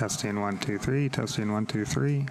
Testing 1 2 3. Testing 1 2 3.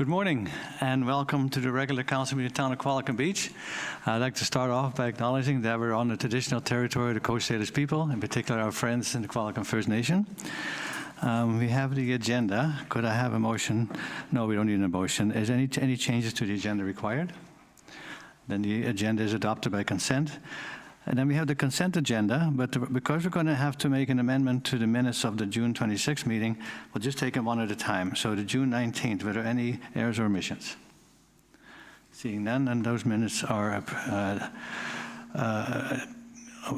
Good morning and welcome to the regular council meeting of the town of Qualicum Beach. I'd like to start off by acknowledging that we're on the traditional territory of the Coast Salish people, in particular our friends in the Qualicum First Nation. We have the agenda. Could I have a motion? No, we don't need a motion. Is any changes to the agenda required? Then the agenda is adopted by consent. And then we have the consent agenda, but because we're going to have to make an amendment to the minutes of the June 26th meeting, we'll just take them one at a time. So the June 19th, were there any errors or omissions? Seeing none, and those minutes are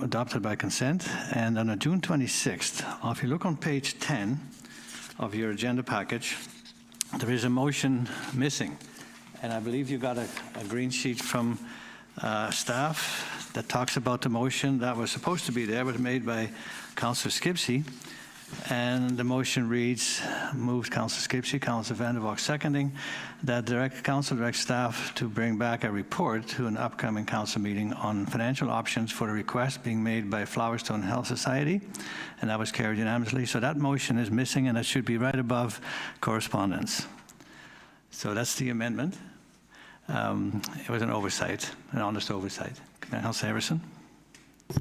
adopted by consent. And on the June 26th, if you look on page 10 of your agenda package, there is a motion missing. And I believe you got a green sheet from staff that talks about the motion that was supposed to be there, but made by Councillor Skipsey. And the motion reads, moved Councillor Skipsey, Councillor Vander seconding, that council directs staff to bring back a report to an upcoming council meeting on financial options for the request being made by Flowerstone Health Society. And that was carried unanimously. So that motion is missing, and it should be right above correspondence. So that's the amendment. It was an oversight, an honest oversight. Councillor Harrison?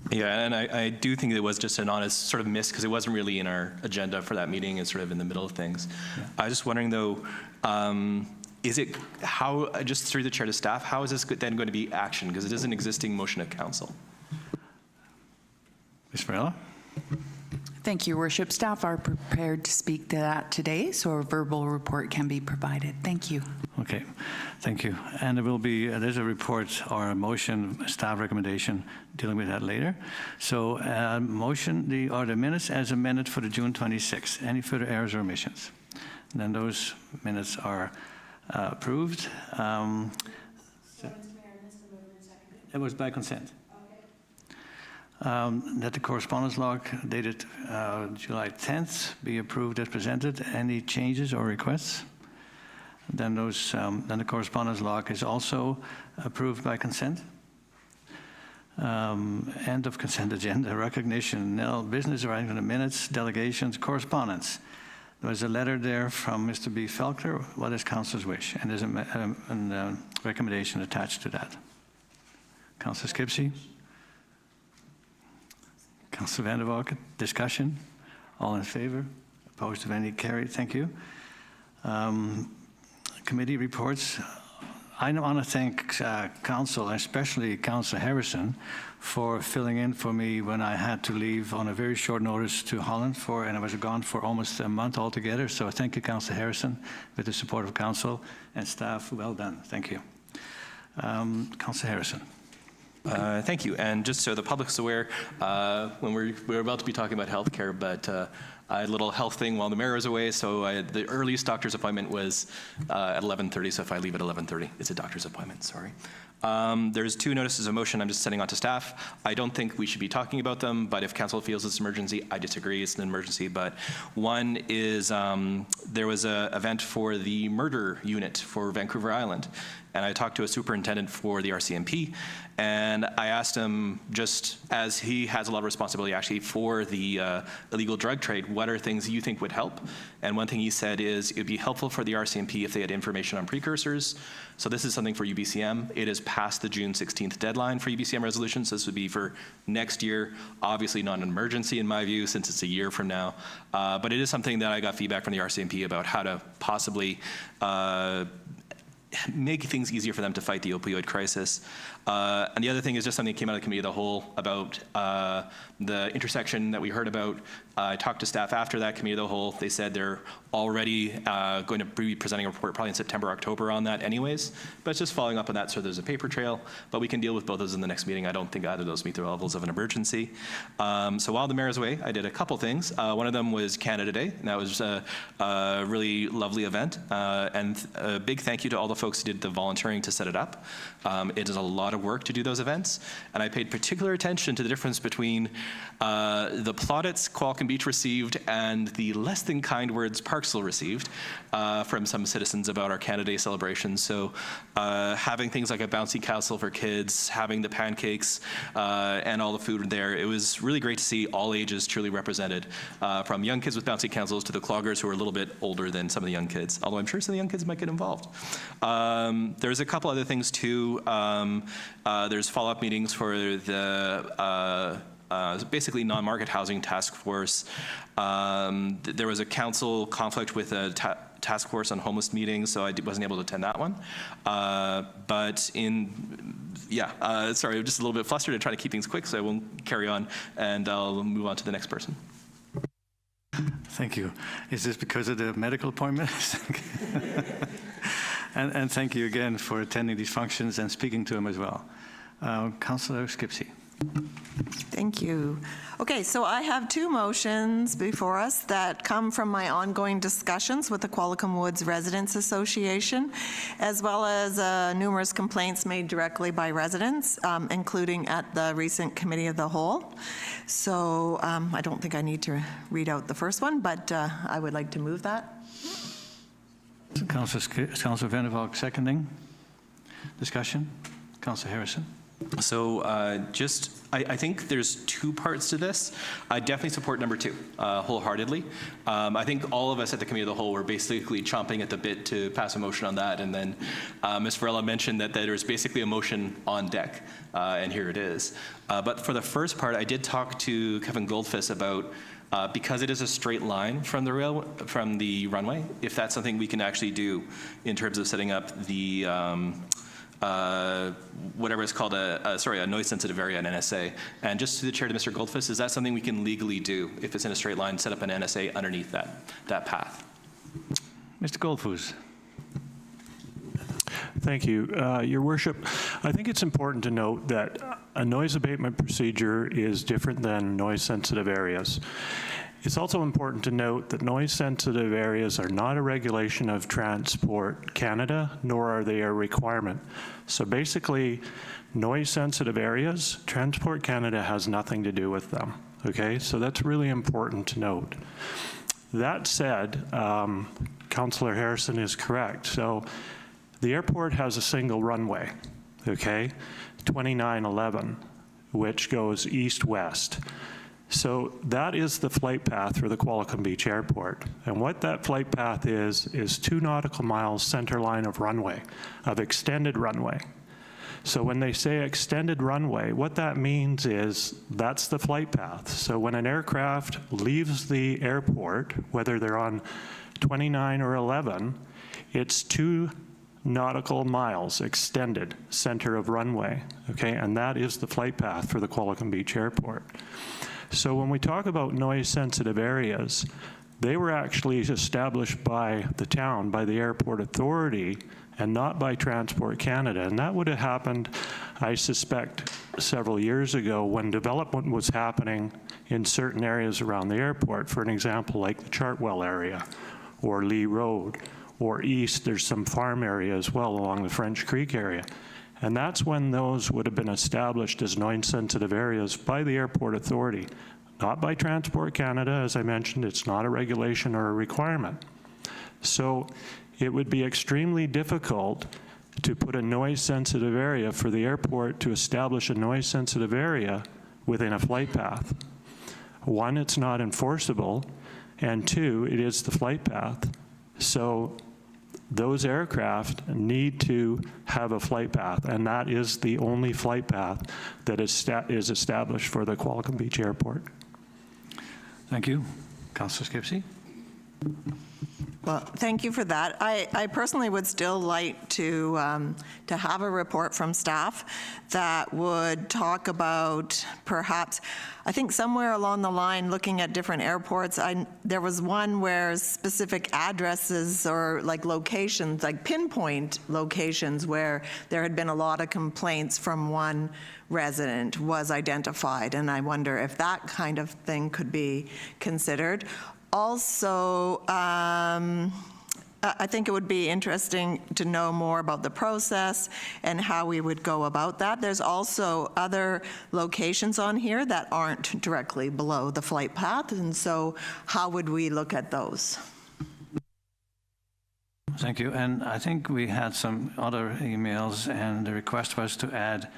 Yeah, and I do think it was just an honest sort of miss because it wasn't really in our agenda for that meeting. It's sort of in the middle of things. Yeah. I was just wondering though, is it how, just through the chair to staff, how is this then going to be action? Because it is an existing motion of council. Ms. Morella? Thank you, Worship. Staff are prepared to speak to that today, so a verbal report can be provided. Thank you. Okay, thank you. And there will be, there's a report or a motion, a staff recommendation dealing with that later. So motion, the minutes as amended for the June 26th. Any further errors or omissions? And then those minutes are approved. It was by consent. That the correspondence log dated July 10th be approved as presented. Any changes or requests? Then then the correspondence log is also approved by consent. End of consent agenda. Recognition, nil. Business arriving in the minutes, delegations, correspondence. There was a letter there from Mr. B. Felker. What is council's wish? And there's a recommendation attached to that. Councillor Skipsey. Councillor Vander, discussion? All in favor? Opposed to any? Carried. Thank you. Committee reports. I want to thank Council, especially Councillor Harrison, for filling in for me when I had to leave on a very short notice to Holland and I was gone for almost a month altogether. So thank you, Councillor Harrison, with the support of Council and staff. Well done. Thank you. Councillor Harrison. Thank you. And just so the public's aware, when we're about to be talking about healthcare, but I had a little health thing while the mayor was away, so the earliest doctor's appointment was at 11:30, so if I leave at 11:30, it's a doctor's appointment, sorry. There's two notices of motion I'm just sending on to staff. I don't think we should be talking about them, but if council feels it's an emergency, I disagree, it's an emergency. But one is there was an event for the murder unit for Vancouver Island, and I talked to a superintendent for the RCMP, and I asked him, just as he has a lot of responsibility actually for the illegal drug trade, what are things you think would help? And one thing he said is it'd be helpful for the RCMP if they had information on precursors. So this is something for UBCM. It is past the June 16th deadline for UBCM resolutions. This would be for next year. Obviously not an emergency in my view, since it's a year from now. But it is something that I got feedback from the RCMP about how to possibly make things easier for them to fight the opioid crisis. And the other thing is just something that came out of the committee of the whole about the intersection that we heard about. I talked to staff after that committee of the whole. They said they're already going to be presenting a report probably in September, October on that anyways. But it's just following up on that so there's a paper trail. But we can deal with both of those in the next meeting. I don't think either of those meet the levels of an emergency. So while the mayor's away, I did a couple things. One of them was Canada Day, and that was a really lovely event. And a big thank you to all the folks who did the volunteering to set it up. It is a lot of work to do those events, and I paid particular attention to the difference between the plaudits Qualicum Beach received and the less than kind words Parksville received from some citizens about our Canada Day celebration. So having things like a bouncy castle for kids, having the pancakes and all the food there, it was really great to see all ages truly represented, from young kids with bouncy castles to the cloggers who are a little bit older than some of the young kids, although I'm sure some of the young kids might get involved. There's a couple other things too. There's follow-up meetings for the basically non-market housing task force. There was a council conflict with a task force on homeless meetings, so I wasn't able to attend that one. Sorry, I'm just a little bit flustered and trying to keep things quick, so I won't carry on, and I'll move on to the next person. Thank you. Is this because of the medical appointment? and thank you again for attending these functions and speaking to them as well. Councillor Skipsey. Thank you. Okay, so I have two motions before us that come from my ongoing discussions with the Qualicum Woods Residents Association, as well as numerous complaints made directly by residents, including at the recent Committee of the Whole. So I don't think I need to read out the first one, but I would like to move that. So Councillor Vander, Valk seconding. Discussion. Councillor Harrison. So I think there's two parts to this. I definitely support number two wholeheartedly. I think all of us at the Committee of the Whole were basically chomping at the bit to pass a motion on that, and then Ms. Varela mentioned that there's basically a motion on deck, and here it is. But for the first part, I did talk to Kevin Goldfuss about because it is a straight line from the runway, if that's something we can actually do in terms of setting up the whatever is called a noise-sensitive area, an NSA. And just to the chair, to Mr. Goldfuss, is that something we can legally do if it's in a straight line, set up an NSA underneath that path? Mr. Goldfuss. Thank you. Your Worship, I think it's important to note that a noise abatement procedure is different than noise-sensitive areas. It's also important to note that noise-sensitive areas are not a regulation of Transport Canada, nor are they a requirement. So basically, noise-sensitive areas, Transport Canada has nothing to do with them, okay? So that's really important to note. That said, Councillor Harrison is correct. So the airport has a single runway, okay? 2911, which goes east-west. So that is the flight path for the Qualicum Beach Airport. And what that flight path is 2 nautical miles center line of runway, of extended runway. So when they say extended runway, what that means is that's the flight path. So when an aircraft leaves the airport, whether they're on 29 or 11, it's 2 nautical miles extended center of runway, okay? And that is the flight path for the Qualicum Beach Airport. So when we talk about noise-sensitive areas, they were actually established by the town, by the airport authority, and not by Transport Canada. And that would have happened, I suspect, several years ago when development was happening in certain areas around the airport. For an example, like the Chartwell area, or Lee Road, or east, there's some farm area as well along the French Creek area. And that's when those would have been established as noise-sensitive areas by the airport authority, not by Transport Canada. As I mentioned, it's not a regulation or a requirement. So it would be extremely difficult to put a noise-sensitive area for the airport to establish a noise-sensitive area within a flight path. 1, it's not enforceable, and 2, it is the flight path. So those aircraft need to have a flight path, and that is the only flight path that is established for the Qualicum Beach Airport. Thank you. Councillor Skipsey. Well, thank you for that. I personally would still like to have a report from staff that would talk about perhaps, I think somewhere along the line, looking at different airports, there was one where specific addresses or like locations, like pinpoint locations where there had been a lot of complaints from one resident was identified. And I wonder if that kind of thing could be considered. Also, I think it would be interesting to know more about the process and how we would go about that. There's also other locations on here that aren't directly below the flight path, and so how would we look at those? Thank you. And I think we had some other emails, and the request was to add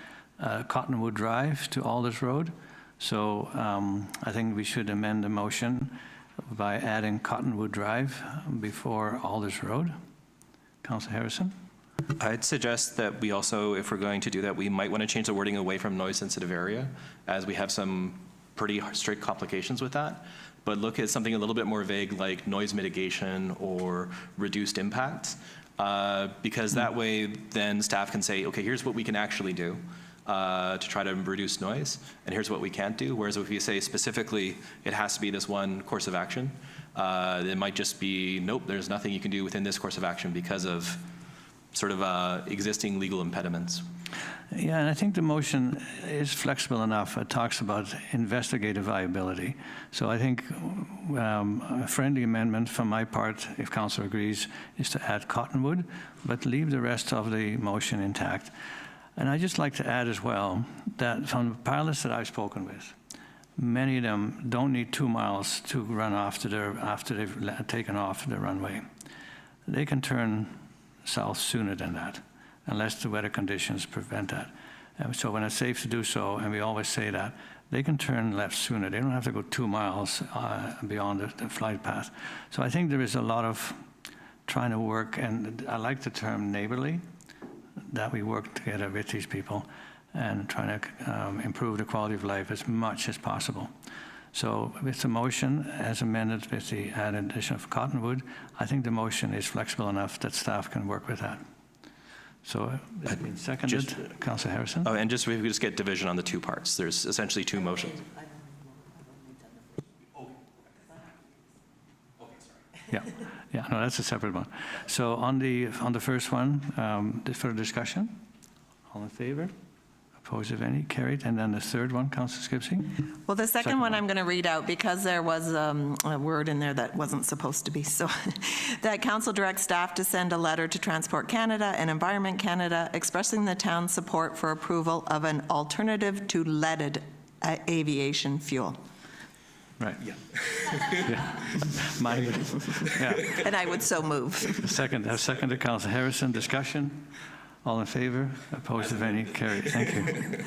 Cottonwood Drive to Alders Road. So I think we should amend the motion by adding Cottonwood Drive before Alders Road. Councillor Harrison? I'd suggest that we also, if we're going to do that, we might want to change the wording away from noise-sensitive area, as we have some pretty strict complications with that. But look at something a little bit more vague, like noise mitigation or reduced impacts, because that way then staff can say, okay, here's what we can actually do to try to reduce noise, and here's what we can't do. Whereas if you say specifically it has to be this one course of action, it might just be, nope, there's nothing you can do within this course of action because of sort of existing legal impediments. Yeah, and I think the motion is flexible enough. It talks about investigative viability. So I think a friendly amendment from my part, if Councillor agrees, is to add Cottonwood, but leave the rest of the motion intact. And I'd just like to add as well that from the pilots that I've spoken with, many of them don't need 2 miles to run after they've taken off the runway. They can turn south sooner than that, unless the weather conditions prevent that. So when it's safe to do so, and we always say that, they can turn left sooner. They don't have to go 2 miles beyond the flight path. So I think there is a lot of trying to work, and I like the term neighborly, that we work together with these people and trying to improve the quality of life as much as possible. So with the motion as amended with the added addition of Cottonwood, I think the motion is flexible enough that staff can work with that. So it's been seconded. Councillor Harrison? Oh, and just we just get division on the two parts. There's essentially two motions. Yeah, no, that's a separate one. So on the first one, further discussion? All in favor? Opposed, if any? Carried. And then the third one, Councillor Skipsey? Well, the second one I'm going to read out because there was a word in there that wasn't supposed to be. So that council directs staff to send a letter to Transport Canada and Environment Canada expressing the town's support for approval of an alternative to leaded aviation fuel. Right. Yeah. Yeah. And I would so move. Second to Councillor Harrison. Discussion? All in favor? Opposed, if any? Carried. Thank you.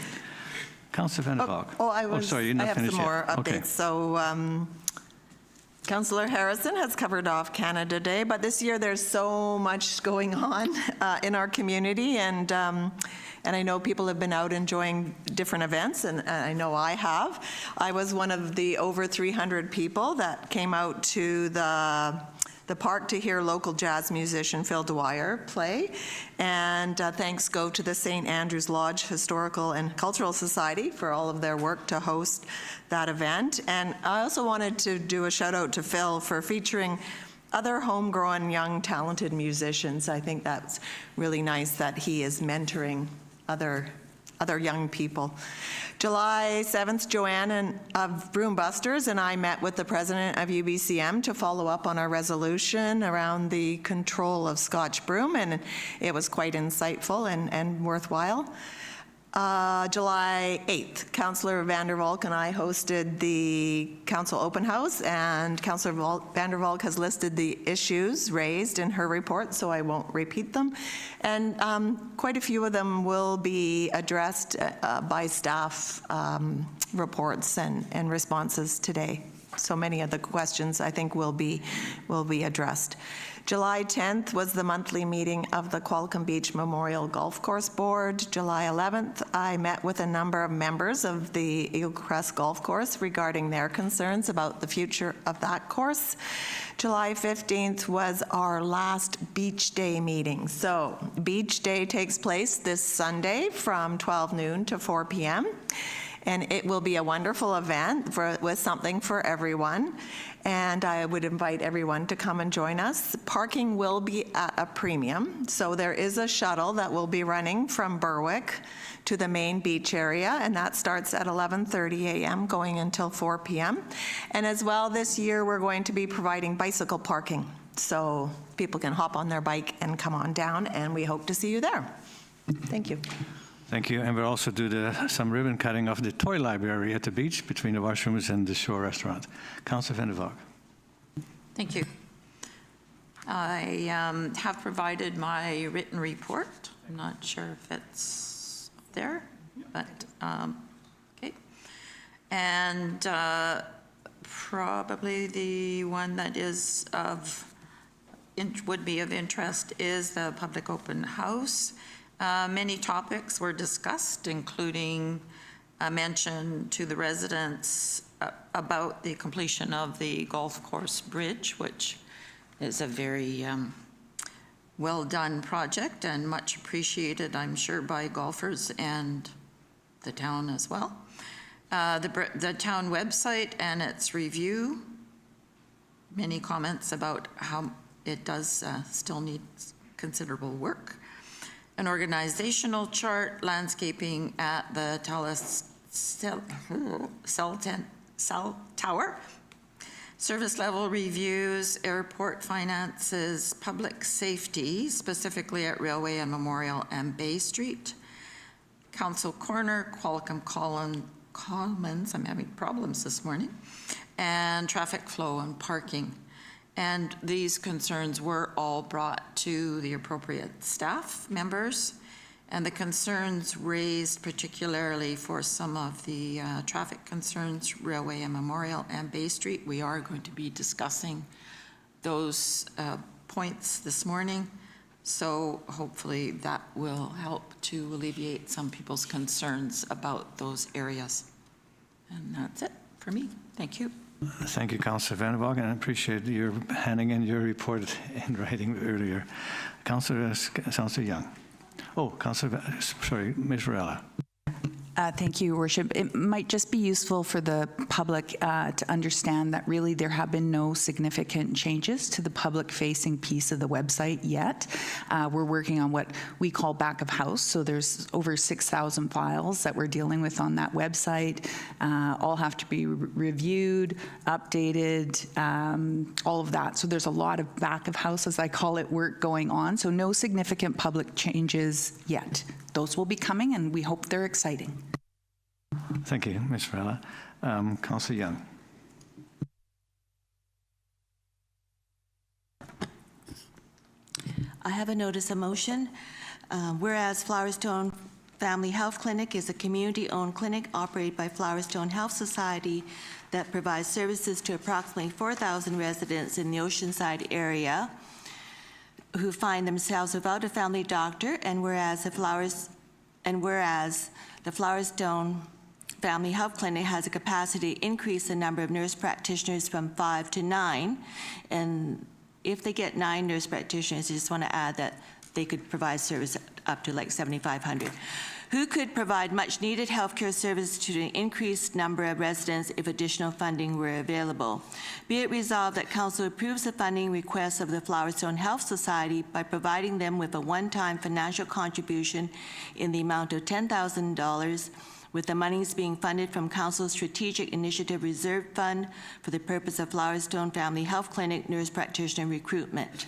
Councillor Vander Valk. Sorry, you're not finished yet. I have some more updates. Okay. So Councillor Harrison has covered off Canada Day, but this year there's so much going on in our community, and I know people have been out enjoying different events, and I know I have. I was one of the over 300 people that came out to the park to hear local jazz musician Phil Dwyer play. And thanks go to the St. Andrew's Lodge Historical and Cultural Society for all of their work to host that event. And I also wanted to do a shout out to Phil for featuring other homegrown young talented musicians. I think that's really nice that he is mentoring other young people. July 7th, Joanne of Broombusters and I met with the president of UBCM to follow up on our resolution around the control of Scotch broom, and it was quite insightful and worthwhile. July 8th, Councillor Vander Valk and I hosted the council open house, and Councillor Vander Valk has listed the issues raised in her report, so I won't repeat them. And quite a few of them will be addressed by staff reports and responses today. So many of the questions I think will be addressed. July 10th was the monthly meeting of the Qualicum Beach Memorial Golf Course Board. July 11th, I met with a number of members of the Eagle Crest Golf Course regarding their concerns about the future of that course. July 15th was our last Beach Day meeting. So Beach Day takes place this Sunday from 12 noon to 4 p.m. And it will be a wonderful event with something for everyone. And I would invite everyone to come and join us. Parking will be at a premium. So there is a shuttle that will be running from Berwick to the main beach area, and that starts at 11:30 a.m. going until 4 p.m. And as well, this year we're going to be providing bicycle parking So people can hop on their bike and come on down, and we hope to see you there. Thank you. Thank you. And we'll also do some ribbon cutting of the toy library at the beach between the washrooms and the shore restaurant. Councillor Van der Valk. Thank you. I have provided my written report. I'm not sure if it's there, but okay. And probably the one that is would be of interest is the public open house. Many topics were discussed, including a mention to the residents about the completion of the golf course bridge, which is a very well-done project and much appreciated, I'm sure, by golfers and the town as well. The town website and its review, many comments about how it does still need considerable work. An organizational chart, landscaping at the cell tower, service level reviews, airport finances, public safety, specifically at Railway and Memorial and Bay Street, Council Corner, Qualicum Commons, I'm having problems this morning, and traffic flow and parking. And these concerns were all brought to the appropriate staff members, and the concerns raised particularly for some of the traffic concerns, Railway and Memorial and Bay Street. We are going to be discussing those points this morning, so hopefully that will help to alleviate some people's concerns about those areas. And that's it for me. Thank you. Thank you, Councillor Van der Valk, and I appreciate your handing in your report in writing earlier. Councillor Young. Oh, sorry, Ms. Varela. Thank you, Your Worship. It might just be useful for the public to understand that really there have been no significant changes to the public-facing piece of the website yet. We're working on what we call back of house, so there's over 6,000 files that we're dealing with on that website. All have to be reviewed, updated, all of that. So there's a lot of back of house, as I call it, work going on. So no significant public changes yet. Those will be coming, and we hope they're exciting. Thank you, Ms. Varela. Councillor Young. I have a notice of motion. Whereas Flowerstone Family Health Clinic is a community-owned clinic operated by Flowerstone Health Society that provides services to approximately 4,000 residents in the Oceanside area who find themselves without a family doctor, and whereas the Flowerstone Family Health Clinic has a capacity to increase the number of nurse practitioners from 5 to 9, and if they get 9 nurse practitioners, I just want to add that they could provide service up to like 7,500, who could provide much needed healthcare service to an increased number of residents if additional funding were available. Be it resolved that Council approves the funding request of the Flowerstone Health Society by providing them with a one-time financial contribution in the amount of $10,000, with the monies being funded from Council's Strategic Initiative Reserve Fund for the purpose of Flowerstone Family Health Clinic nurse practitioner recruitment.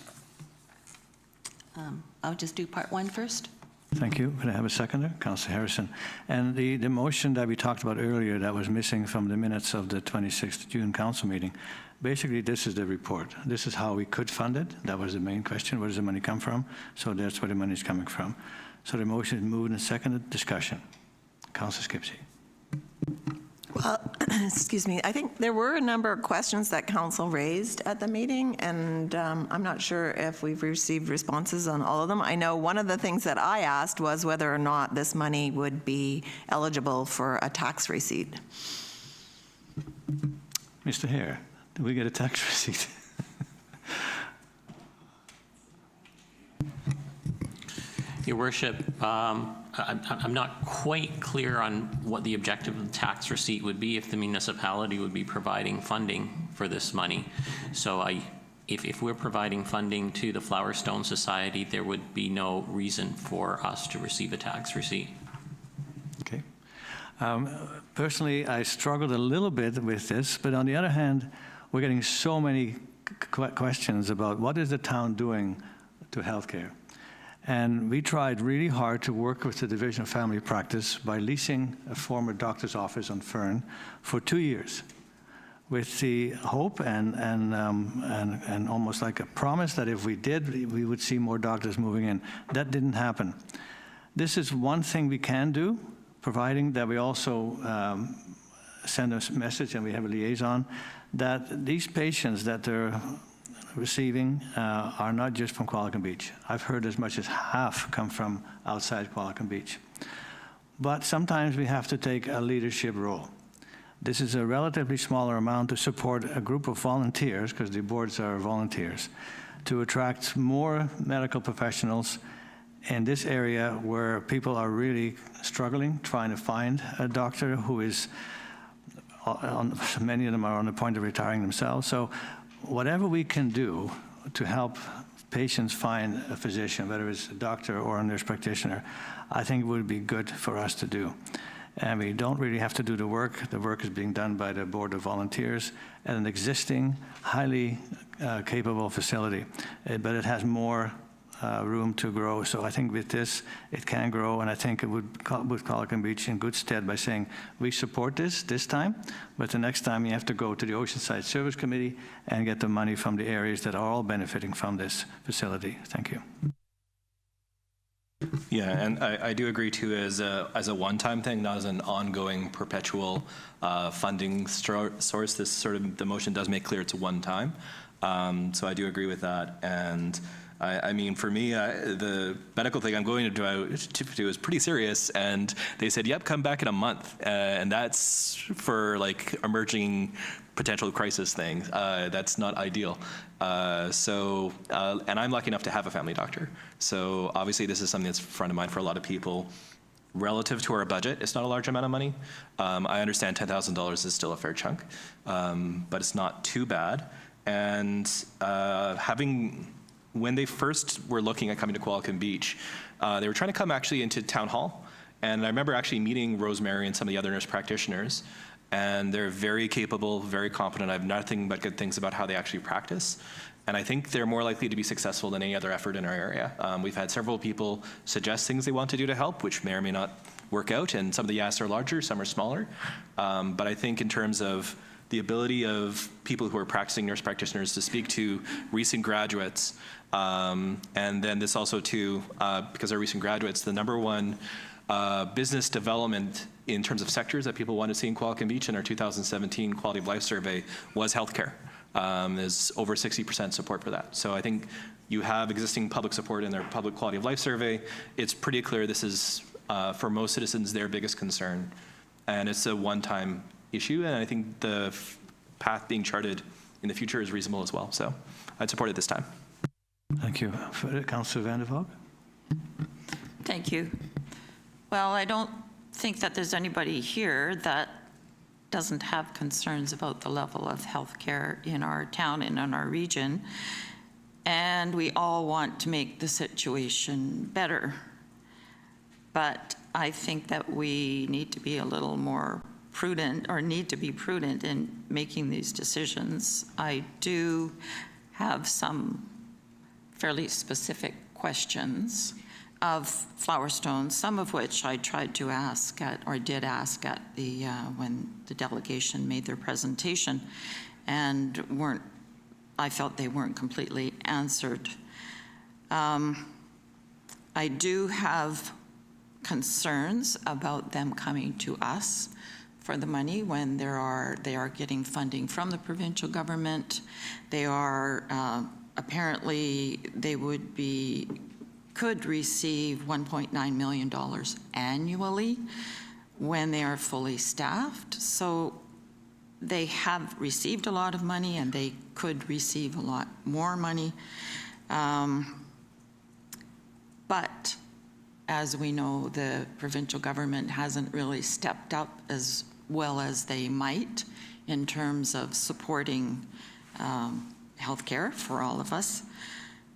I'll just do part 1 first. Thank you. Can I have a seconder? Councillor Harrison. And the motion that we talked about earlier that was missing from the minutes of the 26th June council meeting, basically this is the report. This is how we could fund it. That was the main question. Where does the money come from? So that's where the money is coming from. So the motion is moved and seconded. Discussion. Councillor Skipsey. Well, excuse me, I think there were a number of questions that council raised at the meeting, and I'm not sure if we've received responses on all of them. I know one of the things that I asked was whether or not this money would be eligible for a tax receipt. Mr. Hare, did we get a tax receipt? Your Worship, I'm not quite clear on what the objective of the tax receipt would be if the municipality would be providing funding for this money. So if we're providing funding to the Flowerstone Society, there would be no reason for us to receive a tax receipt. Okay. Personally, I struggled a little bit with this, but on the other hand, we're getting so many questions about what is the town doing to healthcare. And we tried really hard to work with the Division of Family Practice by leasing a former doctor's office on Fern for 2 years, with the hope and almost like a promise that if we did, we would see more doctors moving in. That didn't happen. This is one thing we can do, providing that we also send a message, and we have a liaison, that these patients that they're receiving are not just from Qualicum Beach. I've heard as much as half come from outside Qualicum Beach. But sometimes we have to take a leadership role. This is a relatively smaller amount to support a group of volunteers, because the boards are volunteers, to attract more medical professionals in this area where people are really struggling, trying to find a doctor who is, many of them are on the point of retiring themselves. So whatever we can do to help patients find a physician, whether it's a doctor or a nurse practitioner, I think would be good for us to do. And we don't really have to do the work. The work is being done by the Board of Volunteers at an existing, highly capable facility. But it has more room to grow. So I think with this, it can grow, and I think it would put Qualicum Beach in good stead by saying, we support this time, but the next time you have to go to the Oceanside Service Committee and get the money from the areas that are all benefiting from this facility. Thank you. Yeah, and I do agree too, as a one-time thing, not as an ongoing, perpetual funding source. This sort of, the motion does make clear it's a one-time. So I do agree with that. And I mean, for me, the medical thing I'm going to do is pretty serious, and they said, yep, come back in a month. And that's for like emerging potential crisis things. That's not ideal. And I'm lucky enough to have a family doctor. So obviously this is something that's front of mind for a lot of people. Relative to our budget, it's not a large amount of money. I understand $10,000 is still a fair chunk, but it's not too bad. And when they first were looking at coming to Qualicum Beach, they were trying to come actually into Town Hall. And I remember actually meeting Rosemary and some of the other nurse practitioners, and they're very capable, very competent. I have nothing but good things about how they actually practice. And I think they're more likely to be successful than any other effort in our area. We've had several people suggest things they want to do to help, which may or may not work out. And some of the asks are larger, some are smaller. But I think in terms of the ability of people who are practicing nurse practitioners to speak to recent graduates, and then this also too, because our recent graduates, the number one business development in terms of sectors that people want to see in Qualicum Beach in our 2017 Quality of Life Survey was healthcare. There's over 60% support for that. So I think you have existing public support in their Public Quality of Life Survey. It's pretty clear this is, for most citizens, their biggest concern. And it's a one-time issue, and I think the path being charted in the future is reasonable as well. So I'd support it this time. Thank you. Councillor Vander Valk? Thank you. Well, I don't think that there's anybody here that doesn't have concerns about the level of health care in our town and in our region. And we all want to make the situation better. But I think that we need to be a little more prudent, or need to be prudent in making these decisions. I do have some fairly specific questions of Flowerstone, some of which I tried to ask at, or did ask at the, when the delegation made their presentation, and I felt they weren't completely answered. I do have concerns about them coming to us for the money when they are getting funding from the provincial government. They are, apparently they could receive $1.9 million annually when they are fully staffed. So they have received a lot of money, and they could receive a lot more money. But as we know, the provincial government hasn't really stepped up as well as they might in terms of supporting healthcare for all of us.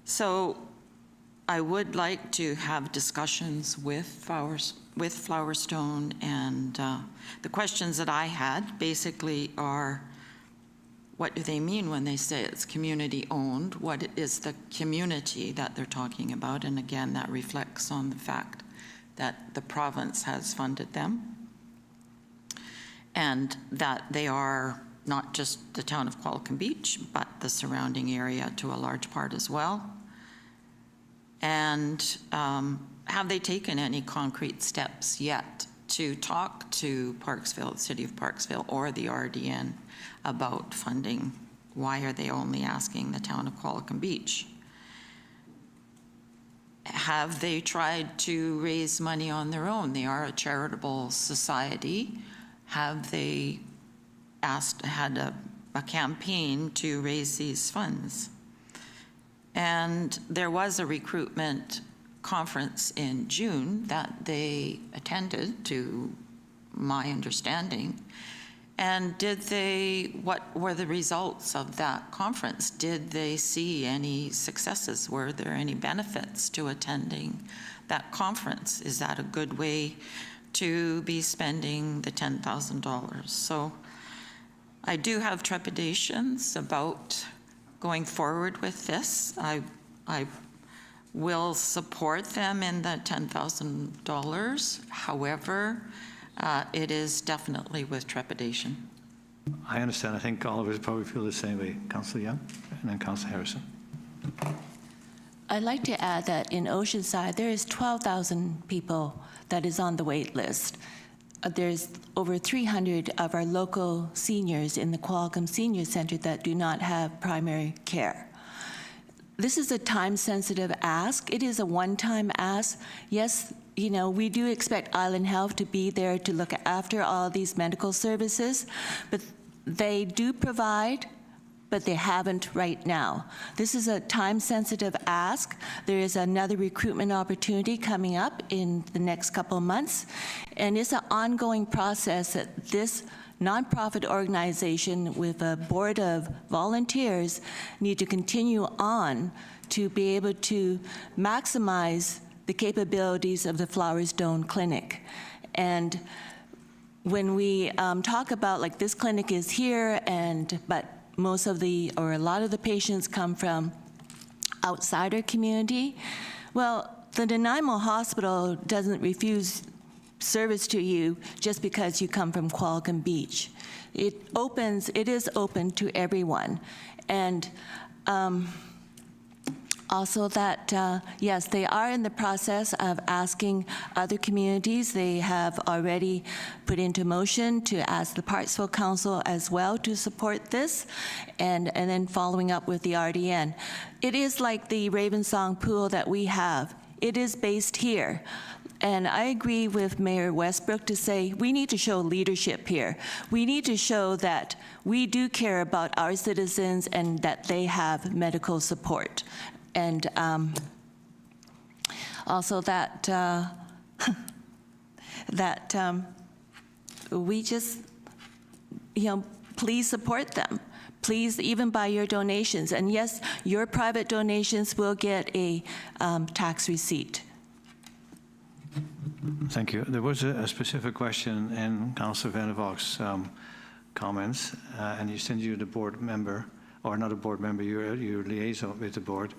So I would like to have discussions with Flowerstone, and the questions that I had basically are, what do they mean when they say it's community-owned? What is the community that they're talking about? And again, that reflects on the fact that the province has funded them and that they are not just the town of Qualicum Beach, but the surrounding area to a large part as well. And have they taken any concrete steps yet to talk to Parksville, the City of Parksville, or the RDN about funding? Why are they only asking the town of Qualicum Beach? Have they tried to raise money on their own? They are a charitable society. Have they had a campaign to raise these funds? And there was a recruitment conference in June that they attended, to my understanding. And what were the results of that conference? Did they see any successes? Were there any benefits to attending that conference? Is that a good way to be spending the $10,000? So I do have trepidations about going forward with this. I will support them in the $10,000. However, it is definitely with trepidation. I understand. I think all of us probably feel the same way. Councillor Young and then Councillor Harrison. I'd like to add that in Oceanside, there is 12,000 people that is on the wait list. There's over 300 of our local seniors in the Qualicum Senior Center that do not have primary care. This is a time-sensitive ask. It is a one-time ask. Yes, you know, we do expect Island Health to be there to look after all these medical services, but they do provide, but they haven't right now. This is a time-sensitive ask. There is another recruitment opportunity coming up in the next couple of months, and it's an ongoing process that this nonprofit organization with a board of volunteers need to continue on to be able to maximize the capabilities of the Flowers Dome Clinic. And when we talk about, like, this clinic is here, but most of or a lot of the patients come from outside our community, well, the Nanaimo Hospital doesn't refuse service to you just because you come from Qualicum Beach. It is open to everyone. And also that, yes, they are in the process of asking other communities. They have already put into motion to ask the Parksville Council as well to support this, and then following up with the RDN. It is like the Ravensbourne pool that we have. It is based here. And I agree with Mayor Westbrook to say we need to show leadership here. We need to show that we do care about our citizens and that they have medical support. And also that we just, you know, please support them. Please, even by your donations. And yes, your private donations will get a tax receipt. Thank you. There was a specific question in Councillor Van der Valk's comments, and you said you're the board member, or not a board member, you're liaison with the board.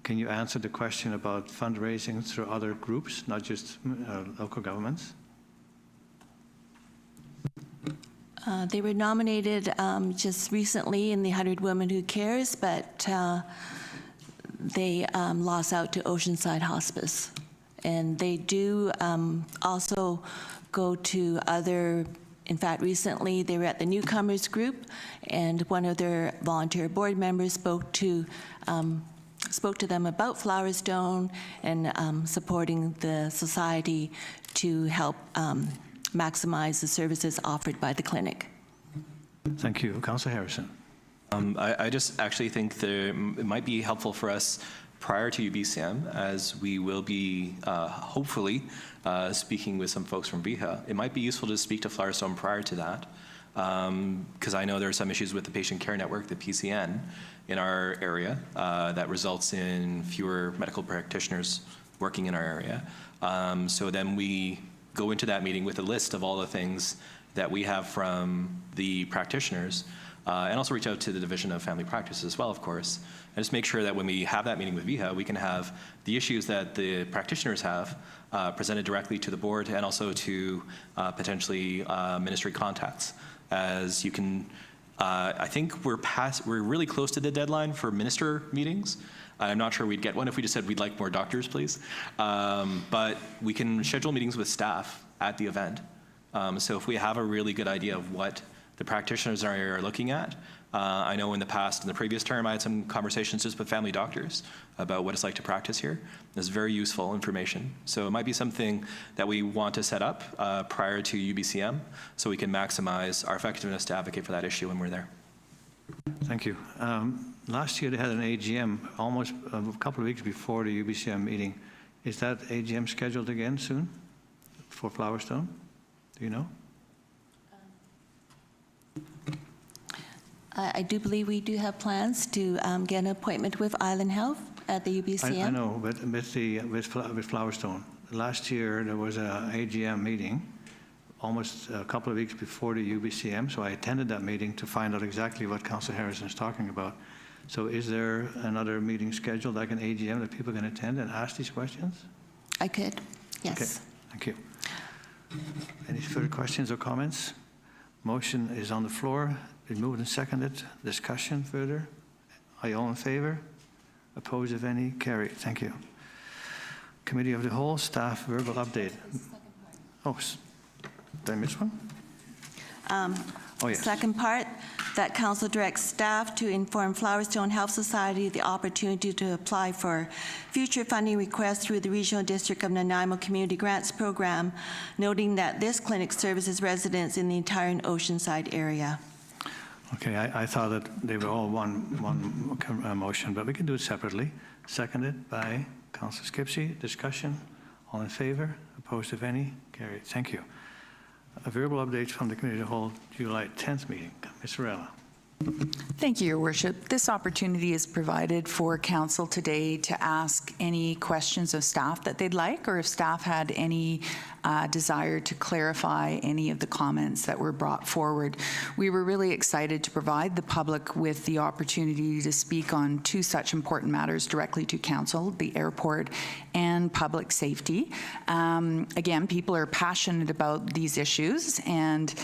Can you answer the question about fundraising through other groups, not just local governments? They were nominated just recently in the 100 Women Who Cares, but they lost out to Oceanside Hospice. And they do also go to other, in fact, recently they were at the Newcomers Group, and one of their volunteer board members spoke to them about Flowers Dome and supporting the society to help maximize the services offered by the clinic. Thank you. Councillor Harrison. I just actually think it might be helpful for us prior to UBCM, as we will be hopefully speaking with some folks from VIHA. It might be useful to speak to Flowers Dome prior to that, because I know there are some issues with the Patient Care Network, the PCN, in our area that results in fewer medical practitioners working in our area. So then we go into that meeting with a list of all the things that we have from the practitioners and also reach out to the Division of Family Practice as well, of course, and just make sure that when we have that meeting with VIHA, we can have the issues that the practitioners have presented directly to the board and also to potentially ministry contacts. As you can, I think we're really close to the deadline for minister meetings. I'm not sure we'd get one if we just said we'd like more doctors, please. But we can schedule meetings with staff at the event. So if we have a really good idea of what the practitioners are looking at, I know in the past, in the previous term, I had some conversations just with family doctors about what it's like to practice here. It's very useful information. So it might be something that we want to set up prior to UBCM so we can maximize our effectiveness to advocate for that issue when we're there. Thank you. Last year they had an AGM almost a couple of weeks before the UBCM meeting. Is that AGM scheduled again soon for Flowerstone? Do you know? I do believe we do have plans to get an appointment with Island Health at the UBCM. I know, but with Flowerstone. Last year there was an AGM meeting almost a couple of weeks before the UBCM, so I attended that meeting to find out exactly what Councillor Harrison is talking about. So is there another meeting scheduled, like an AGM, that people can attend and ask these questions? I could, yes. Okay, thank you. Any further questions or comments? Motion is on the floor. Been moved and seconded. Discussion further? Are you all in favor? Opposed, if any? Carried. Thank you. Committee of the Whole, staff verbal update. Oh, did I miss one? Oh, yes. Second part, that council directs staff to inform Flowerstone Health Society the opportunity to apply for future funding requests through the Regional District of Nanaimo Community Grants Program, noting that this clinic services residents in the entire Oceanside area. Okay, I thought that they were all one motion, but we can do it separately. Seconded by Councillor Skipsey. Discussion. All in favor? Opposed, if any? Carried. Thank you. A verbal update from the Committee of the Whole July 10th meeting. Ms. Varela. Thank you, Your Worship. This opportunity is provided for Council today to ask any questions of staff that they'd like, or if staff had any desire to clarify any of the comments that were brought forward. We were really excited to provide the public with the opportunity to speak on two such important matters directly to Council, the airport and public safety. Again, people are passionate about these issues, and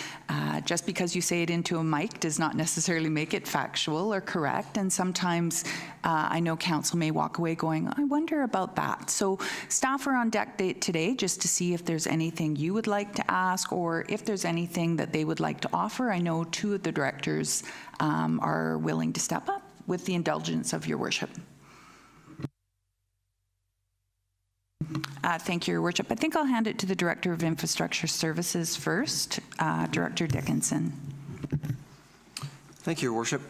just because you say it into a mic does not necessarily make it factual or correct, and sometimes I know Council may walk away going, I wonder about that. So staff are on deck today just to see if there's anything you would like to ask, or if there's anything that they would like to offer. I know two of the directors are willing to step up with the indulgence of Your Worship. Thank you, Your Worship. I think I'll hand it to the Director of Infrastructure Services first, Director Dickinson. Thank you, Your Worship.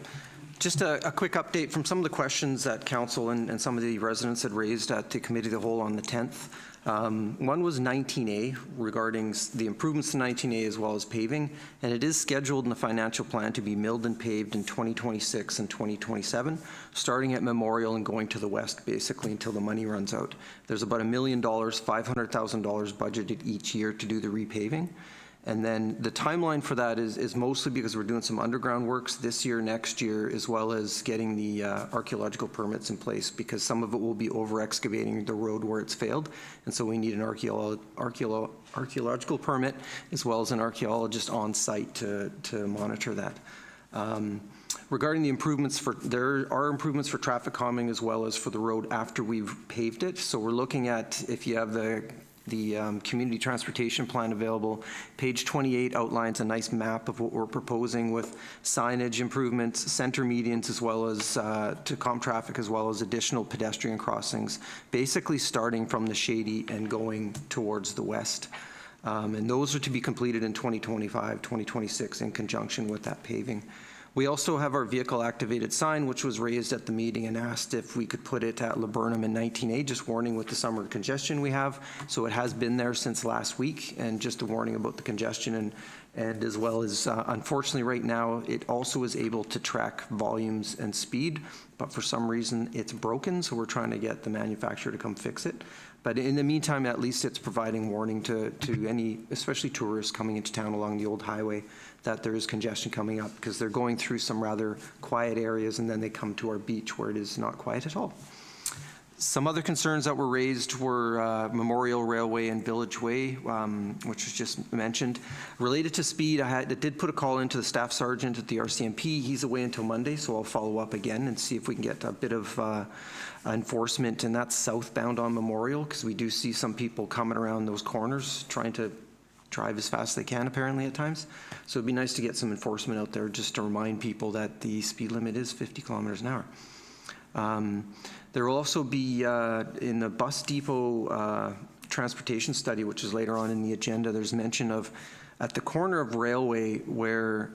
Just a quick update from some of the questions that Council and some of the residents had raised at the Committee of the Whole on the 10th. One was 19A, regarding the improvements to 19A as well as paving, and it is scheduled in the financial plan to be milled and paved in 2026 and 2027, starting at Memorial and going to the west basically until the money runs out. There's about $1 million, $500,000 budgeted each year to do the repaving. And then the timeline for that is mostly because we're doing some underground works this year, next year, as well as getting the archaeological permits in place, because some of it will be over excavating the road where it's failed. And so we need an archaeological permit as well as an archaeologist on site to monitor that. Regarding the improvements, there are improvements for traffic calming as well as for the road after we've paved it. So we're looking at, if you have the community transportation plan available. Page 28 outlines a nice map of what we're proposing with signage improvements, center medians, as well as to calm traffic, as well as additional pedestrian crossings, basically starting from the Shady and going towards the west. And those are to be completed in 2025, 2026 in conjunction with that paving. We also have our vehicle activated sign, which was raised at the meeting and asked if we could put it at Laburnum and 19A, just warning with the summer congestion we have. So it has been there since last week, and just a warning about the congestion, and as well as, unfortunately right now, it also is able to track volumes and speed, but for some reason it's broken, so we're trying to get the manufacturer to come fix it. But in the meantime, at least it's providing warning to any, especially tourists coming into town along the old highway, that there is congestion coming up, because they're going through some rather quiet areas, and then they come to our beach where it is not quiet at all. Some other concerns that were raised were Memorial Railway and Village Way, which was just mentioned. Related to speed, I did put a call into the staff sergeant at the RCMP. He's away until Monday, so I'll follow up again and see if we can get a bit of enforcement, and that's southbound on Memorial, because we do see some people coming around those corners trying to drive as fast as they can, apparently, at times. So it'd be nice to get some enforcement out there just to remind people that the speed limit is 50 kilometers an hour. There will also be, in the bus depot transportation study, which is later on in the agenda, there's mention of, at the corner of Railway, where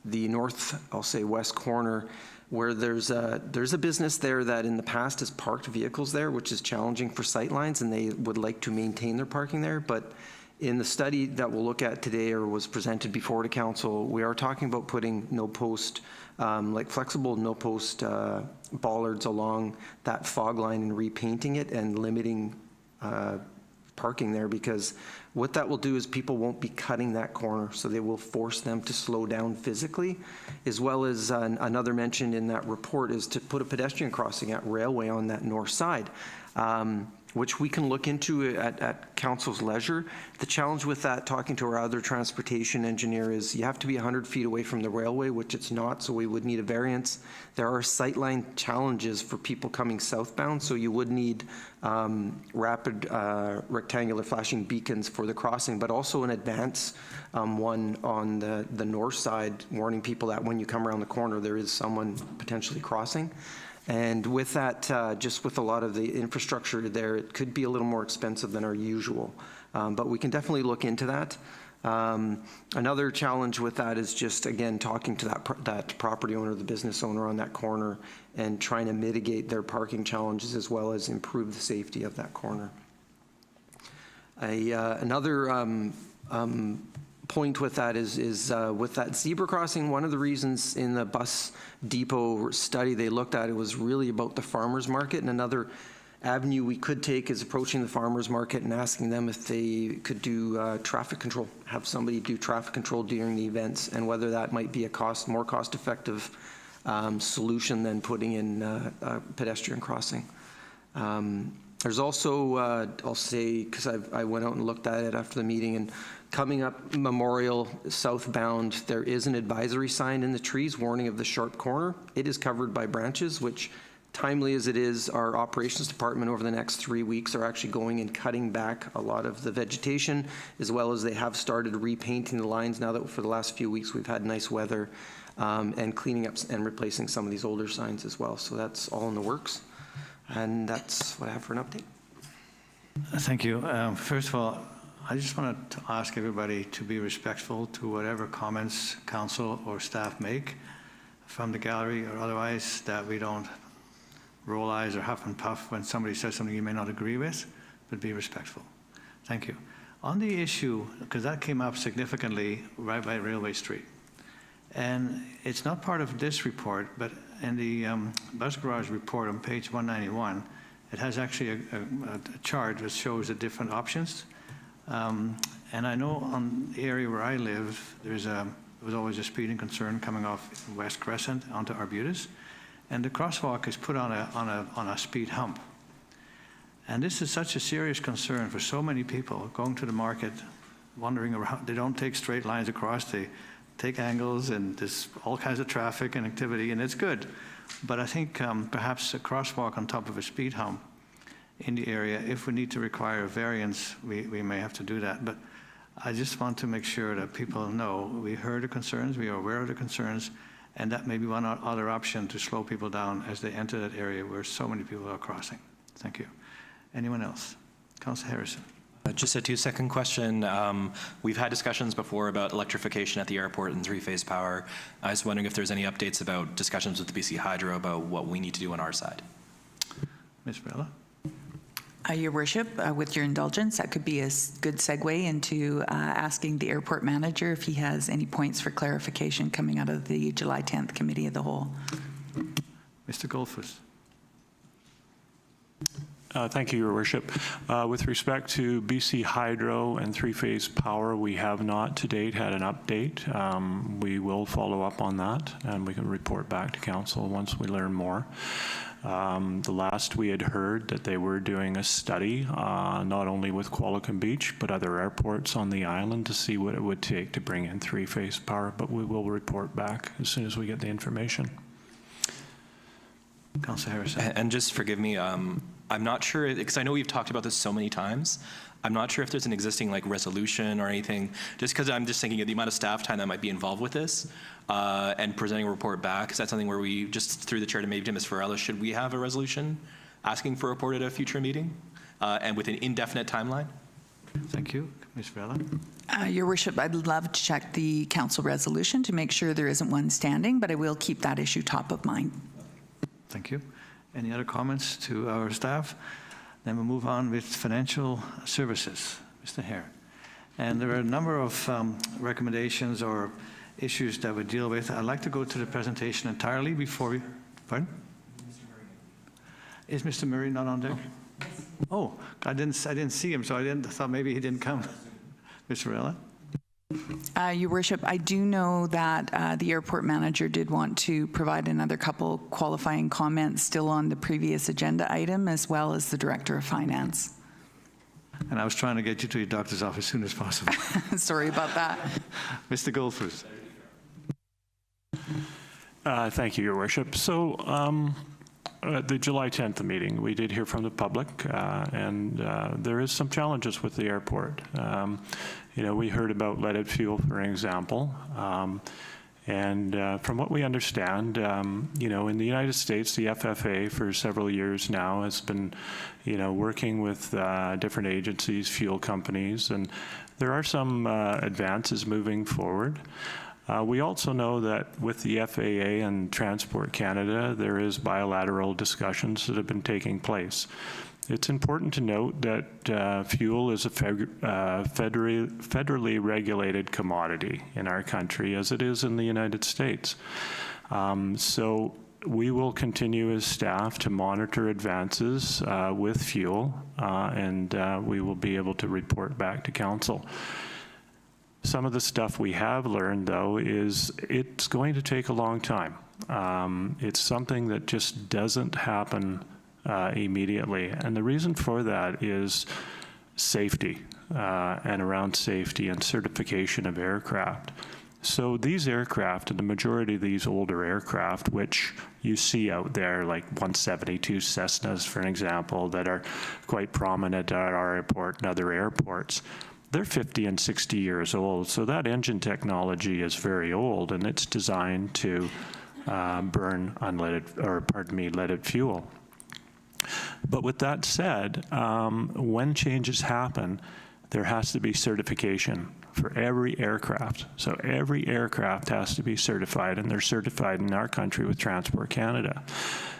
the north, I'll say west corner, where there's a business there that in the past has parked vehicles there, which is challenging for sightlines, and they would like to maintain their parking there. But in the study that we'll look at today, or was presented before to council, we are talking about putting no-post, like flexible no-post bollards along that fog line and repainting it and limiting parking there, because what that will do is people won't be cutting that corner, so they will force them to slow down physically, as well as another mention in that report is to put a pedestrian crossing at Railway on that north side, which we can look into at council's leisure. The challenge with that, talking to our other transportation engineer, is you have to be 100 feet away from the railway, which it's not, so we would need a variance. There are sightline challenges for people coming southbound, so you would need rapid rectangular flashing beacons for the crossing, but also an advance one on the north side, warning people that when you come around the corner, there is someone potentially crossing. And with that, just with a lot of the infrastructure there, it could be a little more expensive than our usual. But we can definitely look into that. Another challenge with that is just, again, talking to that property owner, the business owner on that corner, and trying to mitigate their parking challenges as well as improve the safety of that corner. Another point with that is with that zebra crossing, one of the reasons in the bus depot study they looked at it was really about the farmers market, and another avenue we could take is approaching the farmers market and asking them if they could do traffic control, have somebody do traffic control during the events, and whether that might be a more cost-effective solution than putting in a pedestrian crossing. There's also, I'll say, because I went out and looked at it after the meeting, and coming up Memorial southbound, there is an advisory sign in the trees warning of the sharp corner. It is covered by branches, which, timely as it is, our operations department over the next 3 weeks are actually going and cutting back a lot of the vegetation, as well as they have started repainting the lines now that for the last few weeks we've had nice weather, and cleaning up and replacing some of these older signs as well. So that's all in the works. And that's what I have for an update. Thank you. First of all, I just want to ask everybody to be respectful to whatever comments council or staff make from the gallery or otherwise, that we don't roll eyes or huff and puff when somebody says something you may not agree with, but be respectful. Thank you. On the issue, because that came up significantly right by Railway Street, and it's not part of this report, but in the bus garage report on page 191, it has actually a chart that shows the different options. And I know on the area where I live, there was always a speeding concern coming off West Crescent onto Arbutus, and the crosswalk is put on a speed hump. And this is such a serious concern for so many people going to the market, wandering around. They don't take straight lines across, they take angles, and there's all kinds of traffic and activity, and it's good. But I think perhaps a crosswalk on top of a speed hump in the area, if we need to require a variance, we may have to do that. But I just want to make sure that people know we heard the concerns, we are aware of the concerns, and that may be one other option to slow people down as they enter that area where so many people are crossing. Thank you. Anyone else? Councillor Harrison. Just a 2-second question. We've had discussions before about electrification at the airport and three-phase power. I was wondering if there's any updates about discussions with the BC Hydro about what we need to do on our side. Ms. Bella? Your Worship, with your indulgence, that could be a good segue into asking the airport manager if he has any points for clarification coming out of the July 10th Committee of the Whole. Mr. Goldfuss. Thank you, Your Worship. With respect to BC Hydro and three-phase power, we have not to date had an update. We will follow up on that, and we can report back to Council once we learn more. The last we had heard that they were doing a study, not only with Qualicum Beach, but other airports on the island to see what it would take to bring in three-phase power, but we will report back as soon as we get the information. Councillor Harrison. And just forgive me, I'm not sure, because I know we've talked about this so many times. I'm not sure if there's an existing like resolution or anything, just because I'm just thinking of the amount of staff time that might be involved with this and presenting a report back. Is that something where we, just through the chair to maybe to Ms. Varela, should we have a resolution asking for a report at a future meeting and with an indefinite timeline? Thank you. Ms. Varela. Your Worship, I'd love to check the council resolution to make sure there isn't one standing, but I will keep that issue top of mind. Thank you. Any other comments to our staff? Then we'll move on with financial services. Mr. Hare. And there are a number of recommendations or issues that we deal with. I'd like to go to the presentation entirely before we... Pardon? Is Mr. Murray not on deck? Oh, I didn't see him, so I thought maybe he didn't come. Ms. Varela? Your Worship, I do know that the airport manager did want to provide another couple qualifying comments still on the previous agenda item, as well as the Director of Finance. And I was trying to get you to your doctor's office as soon as possible. Sorry about that. Mr. Goldfuss. Thank you, Your Worship. So at the July 10th meeting, we did hear from the public, and there is some challenges with the airport. You know, we heard about leaded fuel, for example, and from what we understand, you know, in the United States, the FFA for several years now has been, you know, working with different agencies, fuel companies, and there are some advances moving forward. We also know that with the FAA and Transport Canada, there is bilateral discussions that have been taking place. It's important to note that fuel is a federally regulated commodity in our country, as it is in the United States. So we will continue as staff to monitor advances with fuel, and we will be able to report back to Council. Some of the stuff we have learned, though, is it's going to take a long time. It's something that just doesn't happen immediately. And the reason for that is safety and around safety and certification of aircraft. So these aircraft, and the majority of these older aircraft, which you see out there, like 172 Cessnas, for an example, that are quite prominent at our airport and other airports, they're 50 and 60 years old. So that engine technology is very old, and it's designed to burn leaded fuel. But with that said, when changes happen, there has to be certification for every aircraft. So every aircraft has to be certified, and they're certified in our country with Transport Canada.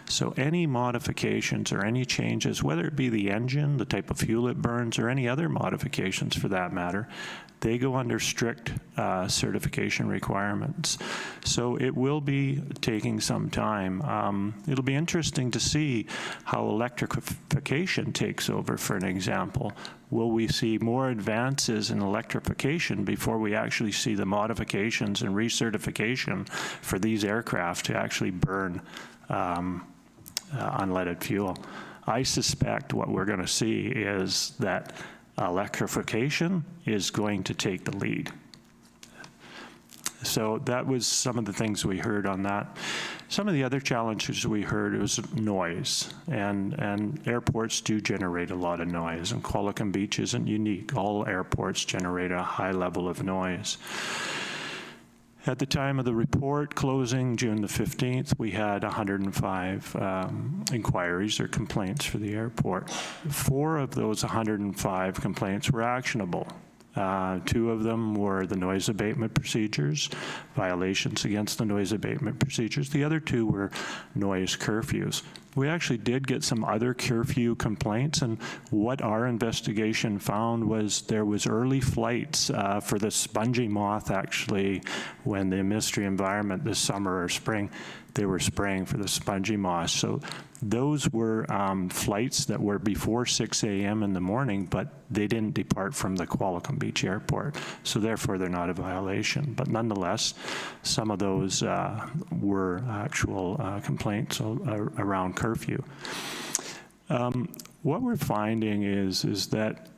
So any modifications or any changes, whether it be the engine, the type of fuel it burns, or any other modifications for that matter, they go under strict certification requirements. So it will be taking some time. It'll be interesting to see how electrification takes over, for an example. Will we see more advances in electrification before we actually see the modifications and recertification for these aircraft to actually burn unleaded fuel? I suspect what we're going to see is that electrification is going to take the lead. So that was some of the things we heard on that. Some of the other challenges we heard was noise, and airports do generate a lot of noise, and Qualicum Beach isn't unique. All airports generate a high level of noise. At the time of the report closing, June the 15th, we had 105 inquiries or complaints for the airport. 4 of those 105 complaints were actionable. 2 of them were the noise abatement procedures, violations against the noise abatement procedures. The other 2 were noise curfews. We actually did get some other curfew complaints, and what our investigation found was there was early flights for the spongy moth, actually, when the Ministry of Environment this summer or spring they were spraying for the spongy moss. So those were flights that were before 6 a.m. in the morning, but they didn't depart from the Qualicum Beach Airport. So therefore, they're not a violation. But nonetheless, some of those were actual complaints around curfew. What we're finding is that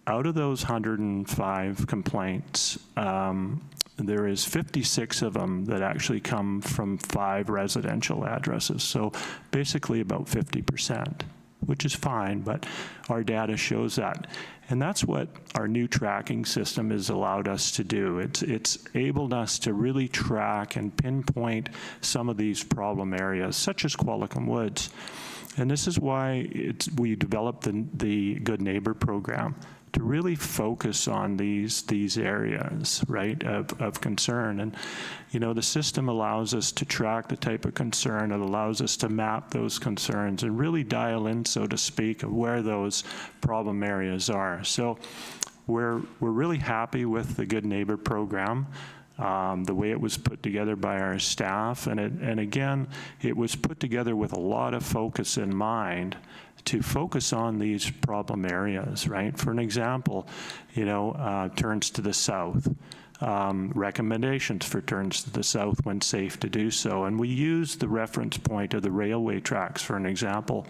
out of those 105 complaints, there is 56 of them that actually come from 5 residential addresses. So basically about 50%, which is fine, but our data shows that. And that's what our new tracking system has allowed us to do. It's enabled us to really track and pinpoint some of these problem areas, such as Qualicum Woods. And this is why we developed the Good Neighbor program, to really focus on these areas, right, of concern. And, you know, the system allows us to track the type of concern. It allows us to map those concerns and really dial in, so to speak, of where those problem areas are. So we're really happy with the Good Neighbor program, the way it was put together by our staff. And again, it was put together with a lot of focus in mind, to focus on these problem areas, right? For an example, you know, turns to the south, recommendations for turns to the south when safe to do so. And we use the reference point of the railway tracks for an example,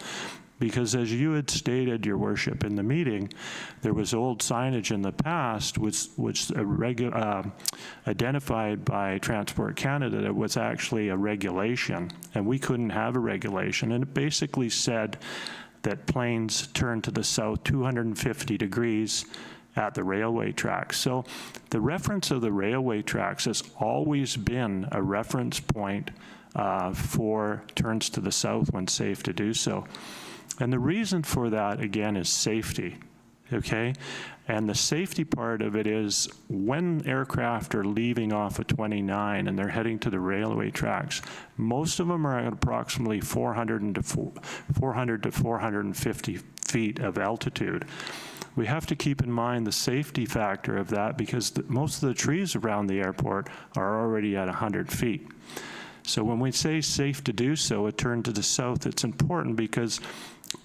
because as you had stated, Your Worship, in the meeting, there was old signage in the past which identified by Transport Canada that was actually a regulation, and we couldn't have a regulation. And it basically said that planes turn to the south 250 degrees at the railway tracks. So the reference of the railway tracks has always been a reference point for turns to the south when safe to do so. And the reason for that, again, is safety, okay? And the safety part of it is when aircraft are leaving off of 29 and they're heading to the railway tracks, most of them are at approximately 400 to 450 feet of altitude. We have to keep in mind the safety factor of that, because most of the trees around the airport are already at 100 feet. So when we say safe to do so, a turn to the south, it's important because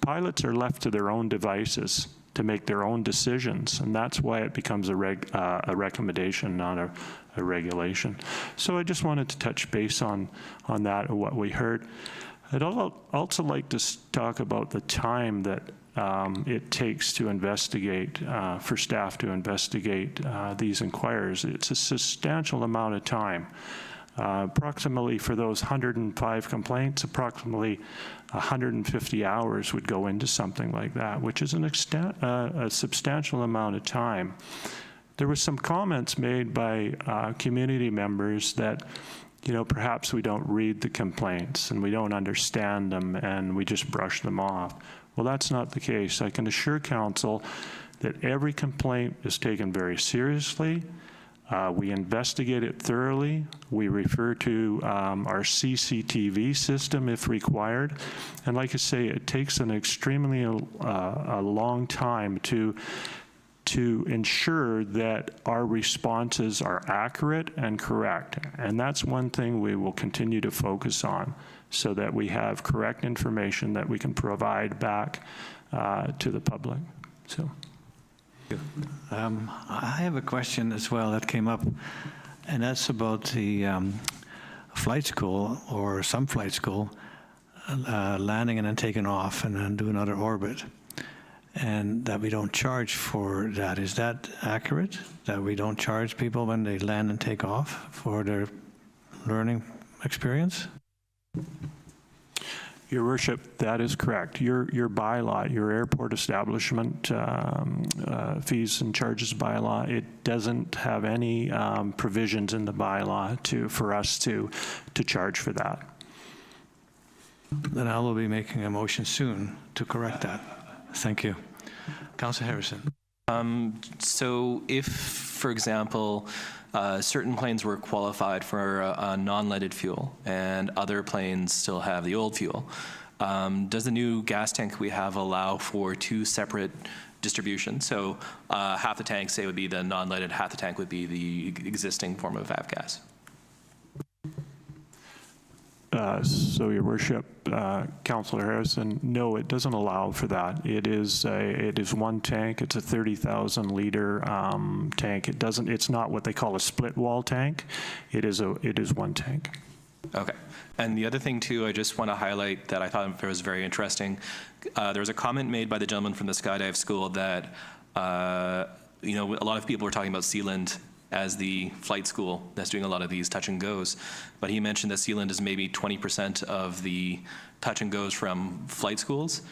pilots are left to their own devices to make their own decisions, and that's why it becomes a recommendation, not a regulation. So I just wanted to touch base on that and what we heard. I'd also like to talk about the time that it takes to investigate, for staff to investigate these inquiries. It's a substantial amount of time. Approximately for those 105 complaints, approximately 150 hours would go into something like that, which is a substantial amount of time. There were some comments made by community members that, you know, perhaps we don't read the complaints and we don't understand them and we just brush them off. Well, that's not the case. I can assure Council that every complaint is taken very seriously. We investigate it thoroughly. We refer to our CCTV system if required. And like I say, it takes an extremely a long time to ensure that our responses are accurate and correct. And that's one thing we will continue to focus on, so that we have correct information that we can provide back to the public. So. I have a question as well that came up, and that's about the flight school, or some flight school, landing and then taking off and then do another orbit, and that we don't charge for that. Is that accurate, that we don't charge people when they land and take off for their learning experience? Your Worship, that is correct. Your bylaw, your airport establishment fees and charges bylaw, it doesn't have any provisions in the bylaw for us to charge for that. Then I will be making a motion soon to correct that. Thank you. Councillor Harrison. So if, for example, certain planes were qualified for a non-leaded fuel and other planes still have the old fuel, does the new gas tank we have allow for 2 separate distributions? So half the tank, say, would be the non-leaded, half the tank would be the existing form of avgas. So, Your Worship, Councillor Harrison, no, it doesn't allow for that. It is one tank. It's a 30,000 liter tank. It's not what they call a split wall tank. It is one tank. Okay. And the other thing, too, I just want to highlight that I thought was very interesting. There was a comment made by the gentleman from the Skydive School that, you know, a lot of people were talking about Sealand as the flight school that's doing a lot of these touch and goes. But he mentioned that Sealand is maybe 20% of the touch and goes from flight schools.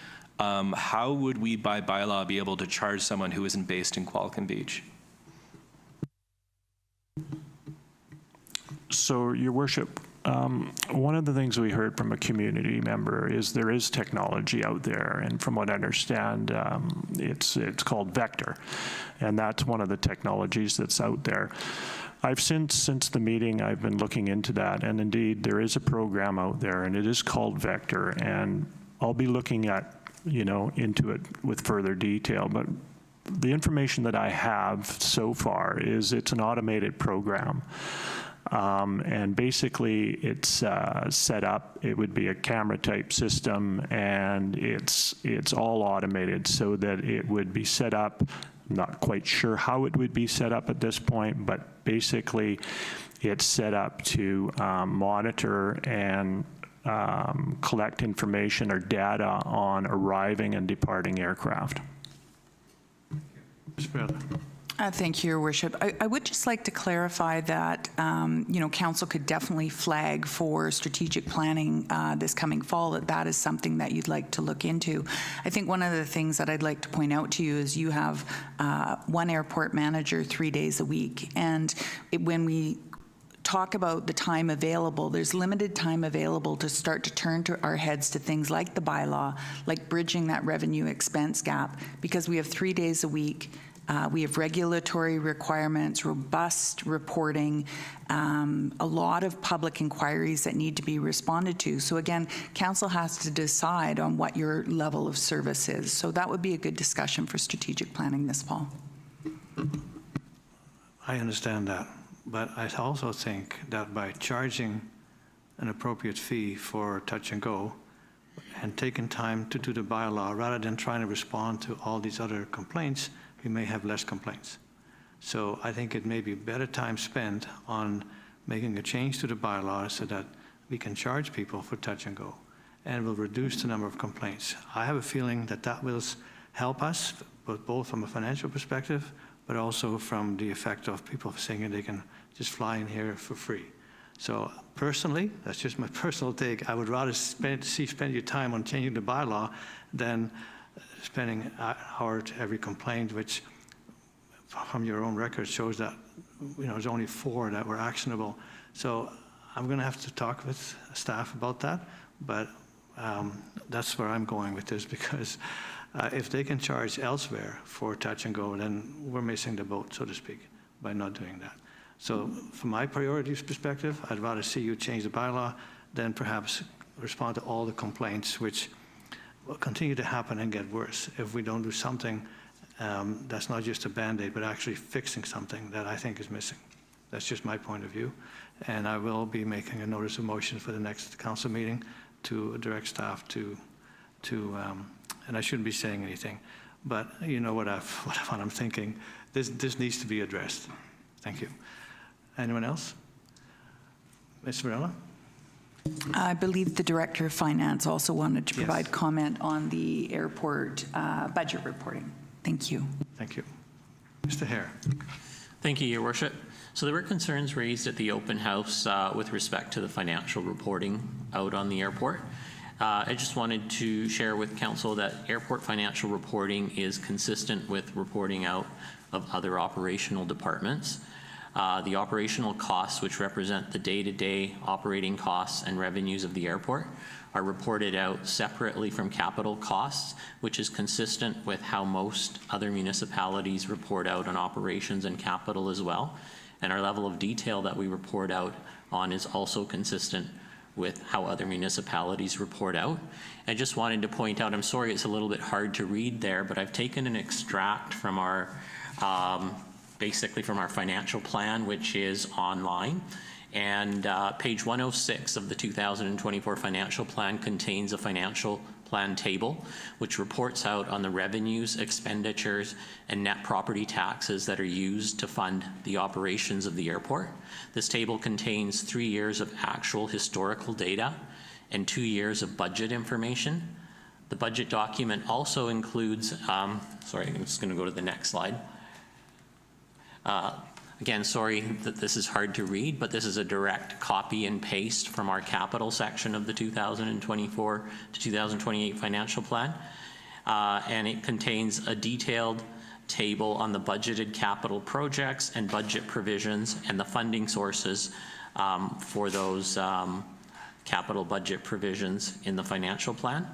How would we, by bylaw, be able to charge someone who isn't based in Qualicum Beach? So, Your Worship, one of the things we heard from a community member is there is technology out there, and from what I understand, it's called Vector, and that's one of the technologies that's out there. I've since the meeting, I've been looking into that, and indeed there is a program out there, and it is called Vector, and I'll be looking at, you know, into it with further detail, but the information that I have so far is it's an automated program. And basically it's set up, it would be a camera type system, and it's all automated so that it would be set up. I'm not quite sure how it would be set up at this point, but basically it's set up to monitor and collect information or data on arriving and departing aircraft. Thank you, Your Worship. I would just like to clarify that, you know, Council could definitely flag for strategic planning this coming fall that is something that you'd like to look into. I think one of the things that I'd like to point out to you is you have one airport manager 3 days a week, and when we talk about the time available, there's limited time available to start to turn to our heads to things like the bylaw, like bridging that revenue expense gap, because we have 3 days a week. We have regulatory requirements, robust reporting, a lot of public inquiries that need to be responded to. So again, Council has to decide on what your level of service is. So that would be a good discussion for strategic planning this fall. I understand that, but I also think that by charging an appropriate fee for touch and go and taking time to do the bylaw rather than trying to respond to all these other complaints, we may have less complaints. So I think it may be better time spent on making a change to the bylaw so that we can charge people for touch and go and will reduce the number of complaints. I have a feeling that that will help us, but both from a financial perspective, but also from the effect of people saying they can just fly in here for free. So personally, that's just my personal take, I would rather spend your time on changing the bylaw than spending an hour to every complaint, which from your own record shows that, you know, there's only 4 that were actionable. So I'm going to have to talk with staff about that, but that's where I'm going with this, because if they can charge elsewhere for touch and go, then we're missing the boat, so to speak, by not doing that. So from my priorities perspective, I'd rather see you change the bylaw than perhaps respond to all the complaints, which will continue to happen and get worse if we don't do something that's not just a Band-Aid, but actually fixing something that I think is missing. That's just my point of view. And I will be making a notice of motion for the next council meeting to direct staff to and I shouldn't be saying anything, but you know what I'm thinking. This needs to be addressed. Thank you. Anyone else? Ms. Varela? I believe the Director of Finance also wanted to provide comment on the airport budget reporting. Thank you. Thank you. Mr. Hare. Thank you, Your Worship. So there were concerns raised at the open house with respect to the financial reporting out on the airport. I just wanted to share with Council that airport financial reporting is consistent with reporting out of other operational departments. The operational costs, which represent the day-to-day operating costs and revenues of the airport, are reported out separately from capital costs, which is consistent with how most other municipalities report out on operations and capital as well. And our level of detail that we report out on is also consistent with how other municipalities report out. I just wanted to point out, I'm sorry it's a little bit hard to read there, but I've taken an extract from our basically from our financial plan, which is online. And page 106 of the 2024 financial plan contains a financial plan table, which reports out on the revenues, expenditures, and net property taxes that are used to fund the operations of the airport. This table contains 3 years of actual historical data and 2 years of budget information. The budget document also includes, sorry, I'm just going to go to the next slide. Again, sorry that this is hard to read, but this is a direct copy and paste from our capital section of the 2024 to 2028 financial plan. And it contains a detailed table on the budgeted capital projects and budget provisions and the funding sources for those capital budget provisions in the financial plan.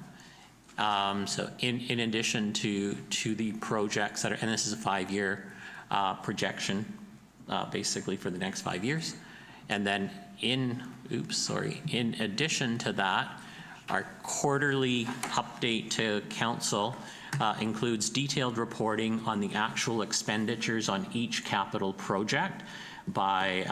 So in addition to the projects that are, and this is a 5-year projection, basically for the next 5 years. And then in addition to that, our quarterly update to council includes detailed reporting on the actual expenditures on each capital project by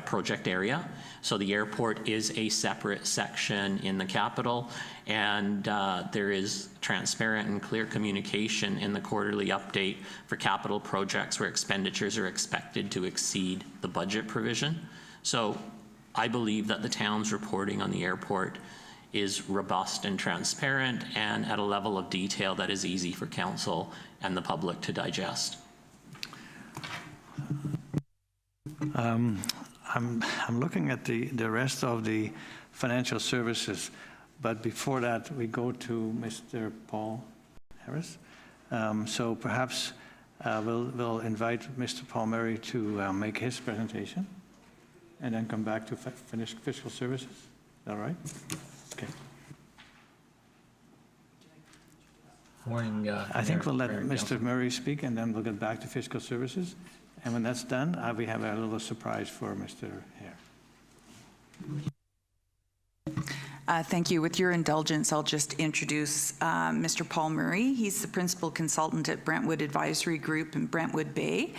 project area. So the airport is a separate section in the capital, and there is transparent and clear communication in the quarterly update for capital projects where expenditures are expected to exceed the budget provision. So I believe that the town's reporting on the airport is robust and transparent and at a level of detail that is easy for council and the public to digest. I'm looking at the rest of the financial services, but before that, we go to Mr. Paul Harris. So perhaps we'll invite Mr. Paul Murray to make his presentation and then come back to finish fiscal services. Is that right? Okay. Morning. I think we'll let Mr. Murray speak and then we'll get back to fiscal services. And when that's done, we have a little surprise for Mr. Hare. Thank you. With your indulgence, I'll just introduce Mr. Paul Murray. He's the principal consultant at Brentwood Advisory Group in Brentwood Bay.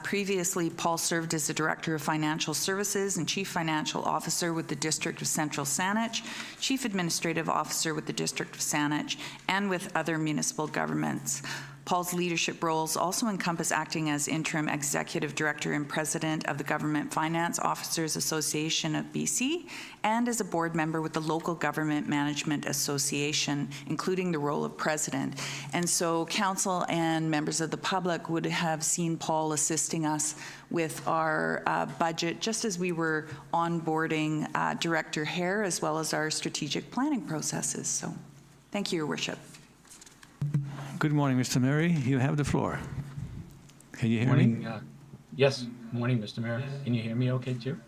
Previously, Paul served as the Director of Financial Services and Chief Financial Officer with the District of Central Saanich, Chief Administrative Officer with the District of Saanich, and with other municipal governments. Paul's leadership roles also encompass acting as interim executive director and president of the Government Finance Officers Association of BC and as a board member with the Local Government Management Association, including the role of president. And so council and members of the public would have seen Paul assisting us with our budget just as we were onboarding Director Hare as well as our strategic planning processes. So thank you, Your Worship. Good morning, Mr. Murray. You have the floor. Can you hear me? Yes. Morning, Mr. Mayor. Can you hear me okay, too?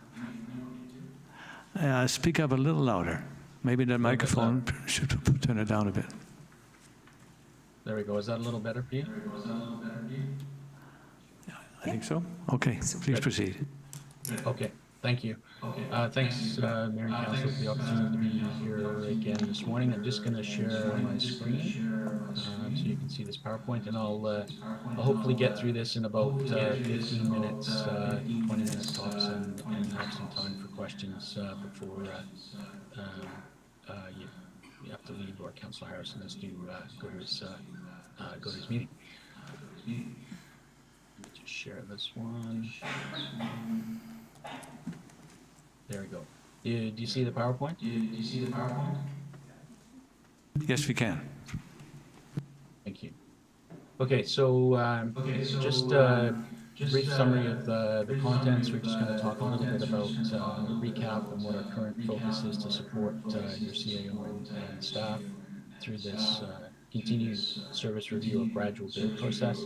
Speak up a little louder. Maybe the microphone should turn it down a bit. There we go. Is that a little better for you? I think so. Okay, please proceed. Okay. Thank you. Thanks, Mayor and Council, for the opportunity to be here again this morning. I'm just going to share my screen so you can see this PowerPoint, and I'll hopefully get through this in about 15 minutes, 20 minutes tops, and have some time for questions before you have to leave, or Councillor Harrison has to go to his meeting. Let me just share this one. There we go. Do you see the PowerPoint? Yes, we can. Thank you. Okay, so just a brief summary of the contents. We're just going to talk a little bit about recap and what our current focus is to support your CAO and staff through this continued service review of gradual build process.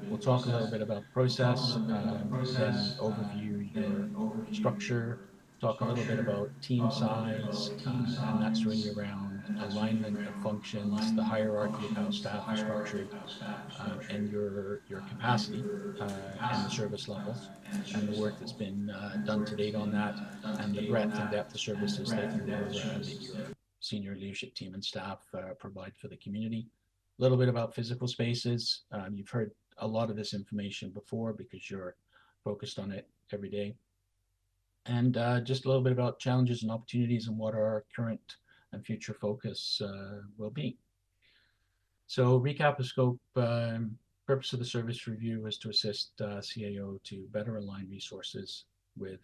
We'll talk a little bit about process, then overview your structure, talk a little bit about team size, and that's really around alignment of functions, the hierarchy of how staff are structured, and your capacity and the service levels, and the work that's been done to date on that, and the breadth and depth of services that your senior leadership team and staff provide for the community. A little bit about physical spaces. You've heard a lot of this information before because you're focused on it every day. and just a little bit about challenges and opportunities and what our current and future focus will be. So recap of scope, purpose of the service review is to assist CAO to better align resources with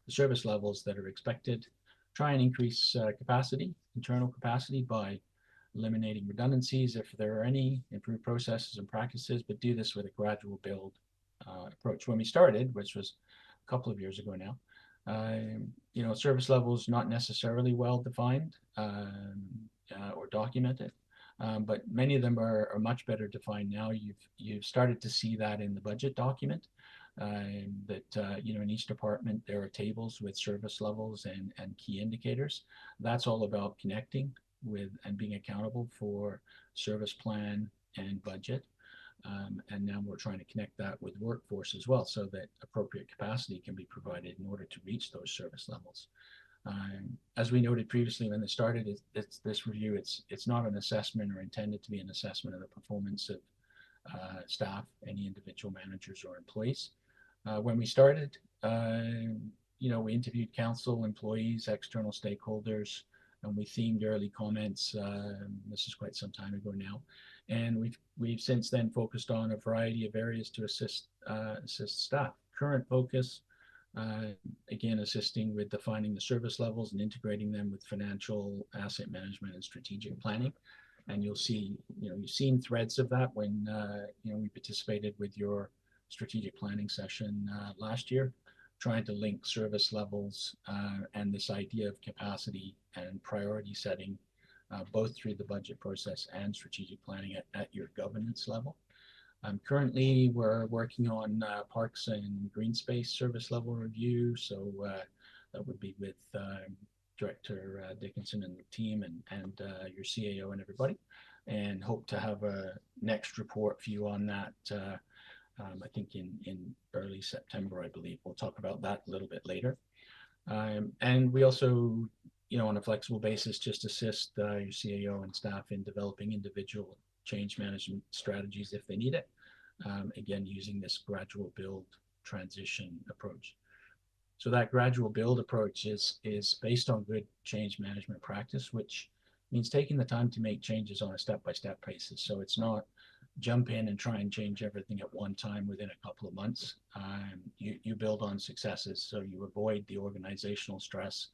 the service levels that are expected, try and increase capacity, internal capacity by eliminating redundancies if there are any, improve processes and practices, but do this with a gradual build approach. When we started, which was a couple of years ago now, service levels not necessarily well defined or documented, but many of them are much better defined now. You've started to see that in the budget document. In each department there are tables with service levels and key indicators. That's all about connecting with and being accountable for service plan and budget. And now we're trying to connect that with workforce as well, so that appropriate capacity can be provided in order to reach those service levels. As we noted previously when it started, this review, it's not an assessment or intended to be an assessment of the performance of staff, any individual managers or employees. When we started, we interviewed council, employees, external stakeholders, and we themed early comments. This is quite some time ago now, and we've since then focused on a variety of areas to assist staff. Current focus, again, assisting with defining the service levels and integrating them with financial, asset management, and strategic planning. And you'll see, you've seen threads of that when we participated with your strategic planning session last year, trying to link service levels and this idea of capacity and priority setting, both through the budget process and strategic planning at your governance level. Currently, we're working on parks and green space service level review. So that would be with Director Dickinson and the team and your CAO and everybody, and hope to have a next report for you on that. I think in early September, I believe. We'll talk about that a little bit later. And we also, on a flexible basis, just assist your CAO and staff in developing individual change management strategies if they need it. Again, using this gradual build transition approach. So that gradual build approach is based on good change management practice, which means taking the time to make changes on a step-by-step basis. So it's not jump in and try and change everything at one time within a couple of months. You build on successes, so you avoid the organizational stress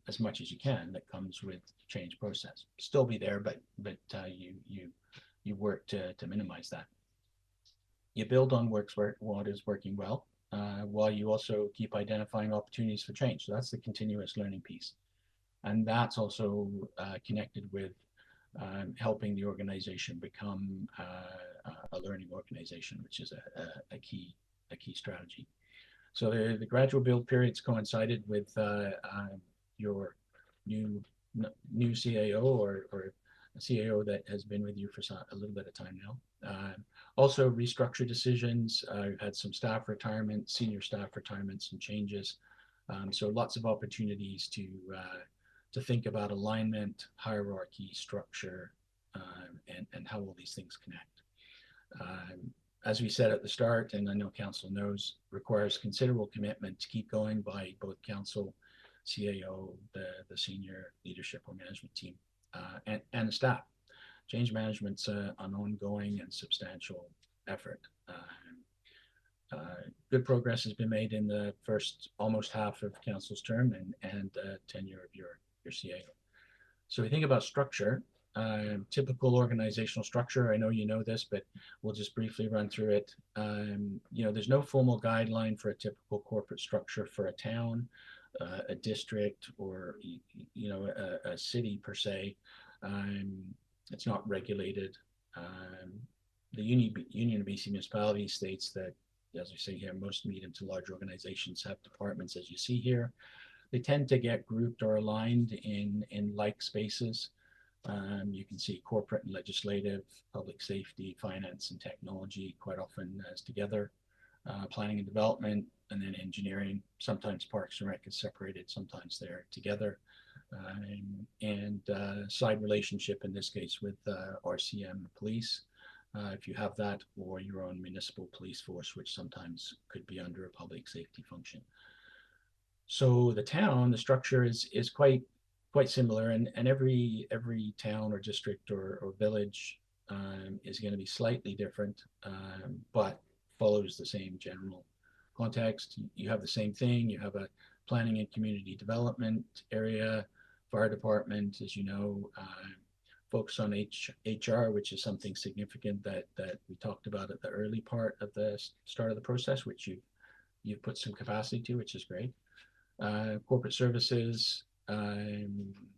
as much as you can that comes with change process. Still be there, but you work to minimize that. You build on what is working well, while you also keep identifying opportunities for change. So that's the continuous learning piece. And that's also connected with helping the organization become a learning organization, which is a key strategy. So the gradual build periods coincided with your new CAO or a CAO that has been with you for a little bit of time now. Also restructure decisions. We've had some staff retirement, senior staff retirements and changes. So lots of opportunities to think about alignment, hierarchy, structure, and how all these things connect. As we said at the start, and I know Council knows, requires considerable commitment to keep going by both Council, CAO, the senior leadership or management team, and the staff. Change management's an ongoing and substantial effort. Good progress has been made in the first almost half of Council's term and tenure of your CAO. So we think about structure, typical organizational structure. I know you know this, but we'll just briefly run through it. There's no formal guideline for a typical corporate structure for a town, a district, or a city per se. It's not regulated. The Union of BC Municipalities states that, as we say here, most medium to large organizations have departments, as you see here. They tend to get grouped or aligned in like spaces. You can see corporate and legislative, public safety, finance and technology quite often as together. Planning and development, and then engineering. Sometimes Parks and Rec is separated, sometimes they're together. And side relationship in this case with RCM police, if you have that, or your own municipal police force, which sometimes could be under a public safety function. So the town, the structure is quite similar, and every town or district or village is going to be slightly different, but follows the same general context. You have the same thing. You have a planning and community development area, fire department, as you know, focus on HR, which is something significant that we talked about at the early part of the start of the process, which you've put some capacity to, which is great. Corporate services,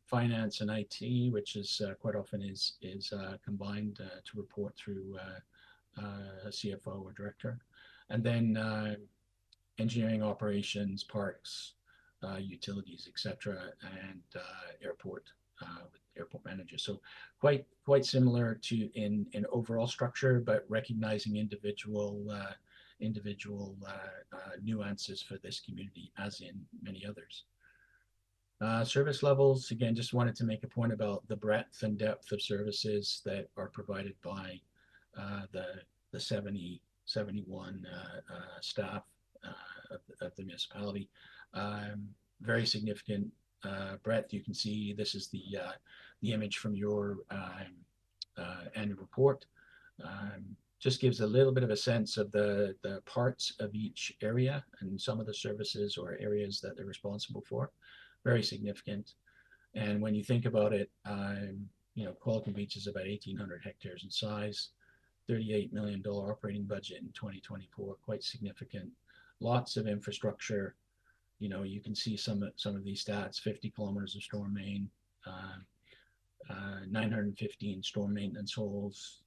finance and IT, which is quite often is combined to report through a CFO or director, and then engineering, operations, parks, utilities, etc., and airport with airport managers. So quite similar to in overall structure, but recognizing individual nuances for this community, as in many others. Service levels, again, just wanted to make a point about the breadth and depth of services that are provided by the 71 staff of the municipality. Very significant breadth. You can see this is the image from your annual report. Just gives a little bit of a sense of the parts of each area and some of the services or areas that they're responsible for. Very significant. And when you think about it, Qualicum Beach is about 1,800 hectares in size, $38 million operating budget in 2024, quite significant. Lots of infrastructure. You can see some of these stats: 50 kilometers of storm main, 915 storm maintenance holes,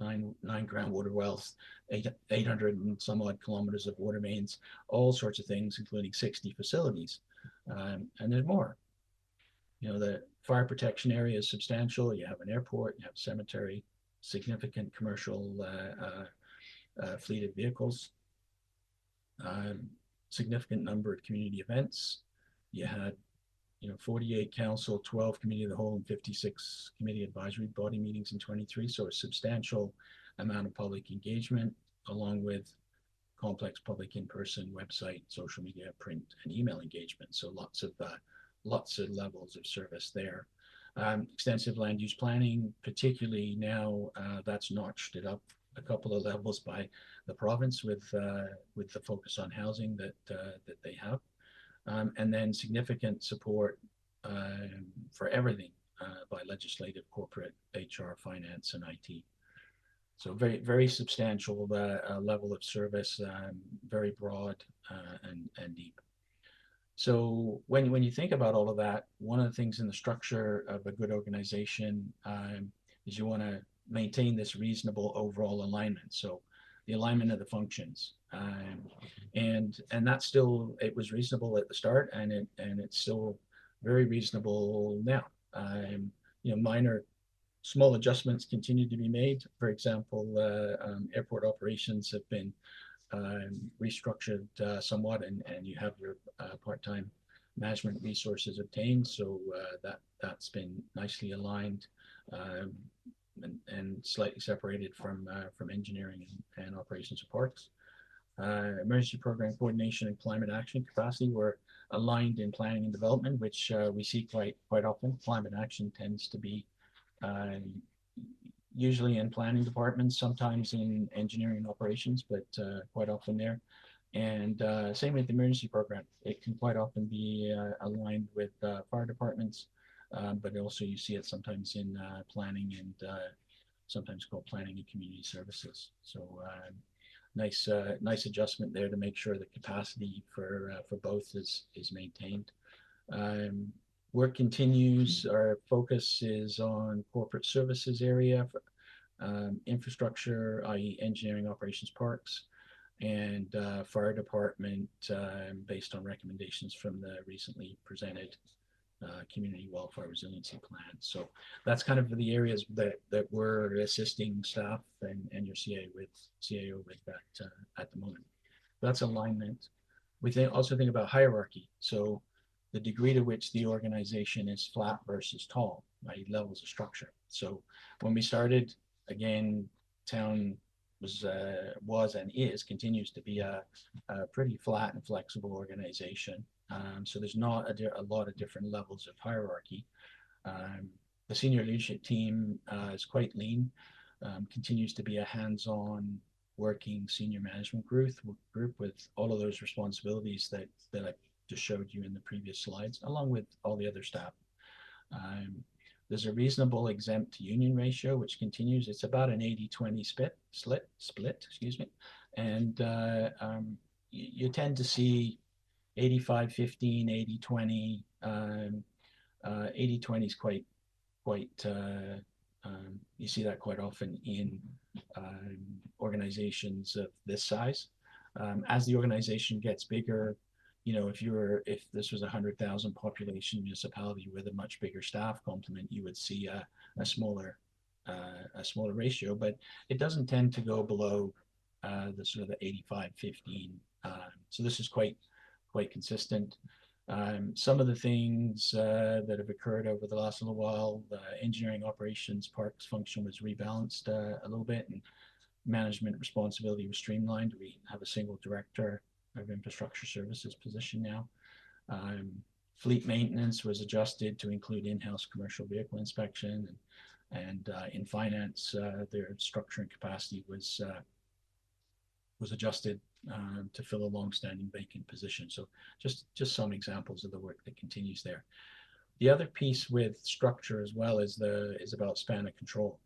nine groundwater wells, 800 and some odd kilometers of water mains, all sorts of things, including 60 facilities. And there's more. The fire protection area is substantial. You have an airport, you have a cemetery, significant commercial fleet of vehicles, significant number of community events. You had 48 council, 12 committee of the whole, and 56 committee advisory body meetings in 23. So a substantial amount of public engagement, along with complex public in-person, website, social media, print, and email engagement. So lots of levels of service there. Extensive land use planning, particularly now that's notched it up a couple of levels by the province with the focus on housing that they have. And then significant support for everything by legislative, corporate, HR, finance, and IT. So very, very substantial level of service, very broad and deep. So when you think about all of that, one of the things in the structure of a good organization is you want to maintain this reasonable overall alignment. So the alignment of the functions, and that's still, it was reasonable at the start, and it's still very reasonable now. Minor small adjustments continue to be made. For example, airport operations have been restructured somewhat, and you have your part-time management resources obtained. So that's been nicely aligned and slightly separated from engineering and operations of parks. Emergency program coordination and climate action capacity were aligned in planning and development, which we see quite often. Climate action tends to be usually in planning departments, sometimes in engineering and operations, but quite often there. And same with the emergency program. It can quite often be aligned with fire departments, but also you see it sometimes in planning and sometimes called planning and community services. So nice adjustment there to make sure the capacity for both is maintained. Work continues. Our focus is on corporate services area, infrastructure, i.e. engineering, operations, parks, and fire department based on recommendations from the recently presented community wildfire resiliency plan. So that's kind of the areas that we're assisting staff and your CAO with that at the moment. That's alignment. We also think about hierarchy. So the degree to which the organization is flat versus tall, right? Levels of structure. So when we started, again, town was and continues to be a pretty flat and flexible organization. So there's not a lot of different levels of hierarchy. The senior leadership team is quite lean, continues to be a hands-on working senior management group with all of those responsibilities that I just showed you in the previous slides, along with all the other staff. There's a reasonable exempt to union ratio, which continues. It's about an 80-20 split, excuse me. And you tend to see 85-15, 80-20. 80-20 is quite, you see that quite often in organizations of this size. As the organization gets bigger, you know, if this was a 100,000 population municipality with a much bigger staff complement, you would see a smaller ratio, but it doesn't tend to go below the sort of the 85-15. So this is quite consistent. Some of the things that have occurred over the last little while, the engineering operations parks function was rebalanced a little bit, and management responsibility was streamlined. We have a single director of infrastructure services position now. Fleet maintenance was adjusted to include in-house commercial vehicle inspection, and in finance, their structure and capacity was adjusted to fill a long-standing vacant position. So just some examples of the work that continues there. The other piece with structure as well is about span of control,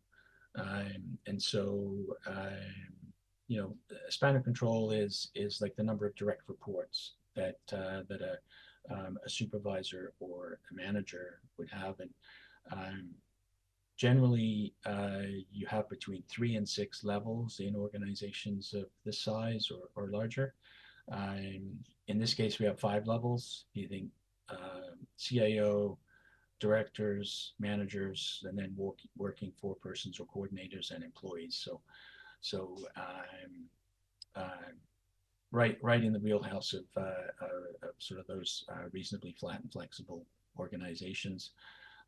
and so you know, span of control is like the number of direct reports that a supervisor or a manager would have, and generally, you have between 3 and 6 levels in organizations of this size or larger. In this case, we have 5 levels. You think CIO, directors, managers, and then working forepersons or coordinators and employees. So right in the wheelhouse of sort of those reasonably flat and flexible organizations.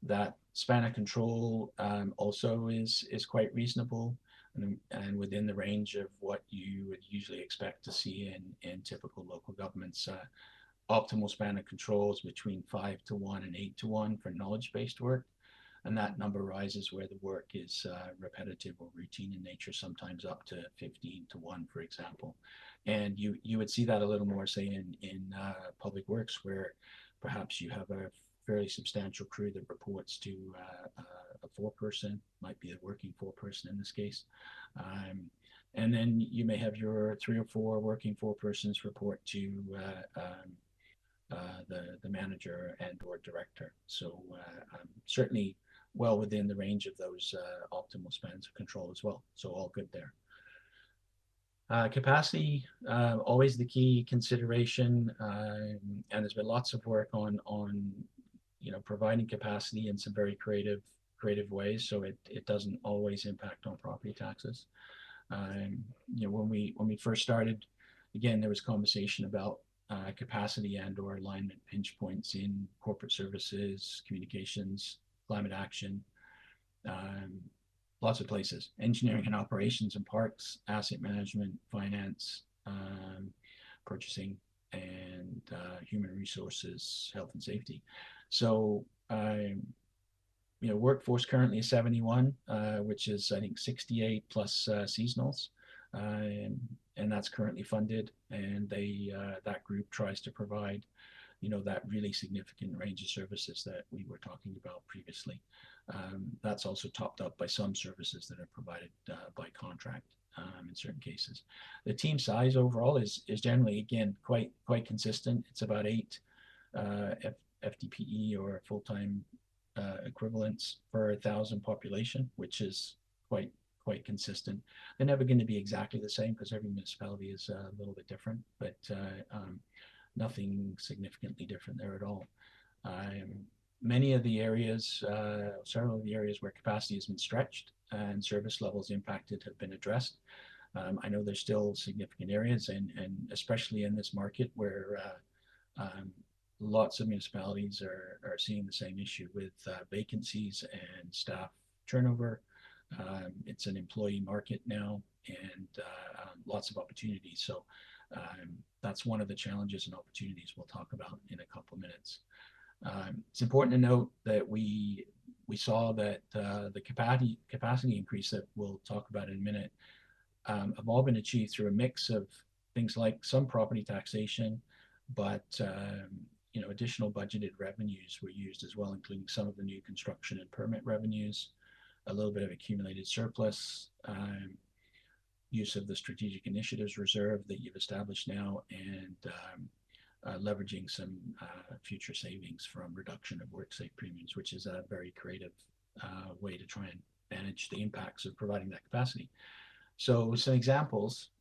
That span of control also is quite reasonable and within the range of what you would usually expect to see in typical local governments. Optimal span of control is between 5-1 and 8-1 for knowledge-based work, and that number rises where the work is repetitive or routine in nature, sometimes up to 15-1, for example. And you would see that a little more, say, in public works, where perhaps you have a fairly substantial crew that reports to a foreperson, might be a working foreperson in this case. And then you may have your 3 or 4 working forepersons report to the manager and or director. So certainly well within the range of those optimal spans of control as well. So all good there. Capacity, always the key consideration, and there's been lots of work on you know, providing capacity in some very creative ways, so it doesn't always impact on property taxes. You know, when we first started, again, there was conversation about capacity and or alignment pinch points in corporate services, communications, climate action, lots of places, engineering and operations and parks, asset management, finance, purchasing, and human resources, health and safety. So, you know, workforce currently is 71, which is, I think, 68 plus seasonals, and that's currently funded. And that group tries to provide, you know, that really significant range of services that we were talking about previously. That's also topped up by some services that are provided by contract in certain cases. The team size overall is generally, again, quite consistent. It's about 8 FTPE or full-time equivalents per 1,000 population, which is quite consistent. They're never going to be exactly the same because every municipality is a little bit different, but nothing significantly different there at all. Many of the areas, several of the areas where capacity has been stretched and service levels impacted have been addressed. I know there's still significant areas, and especially in this market where lots of municipalities are seeing the same issue with vacancies and staff turnover. It's an employee market now, and lots of opportunities. So that's one of the challenges and opportunities we'll talk about in a couple of minutes. It's important to note that we saw that the capacity increase that we'll talk about in a minute have all been achieved through a mix of things like some property taxation, but additional budgeted revenues were used as well, including some of the new construction and permit revenues, a little bit of accumulated surplus, use of the strategic initiatives reserve that you've established now, and leveraging some future savings from reduction of worksite premiums, which is a very creative way to try and manage the impacts of providing that capacity. So some examples,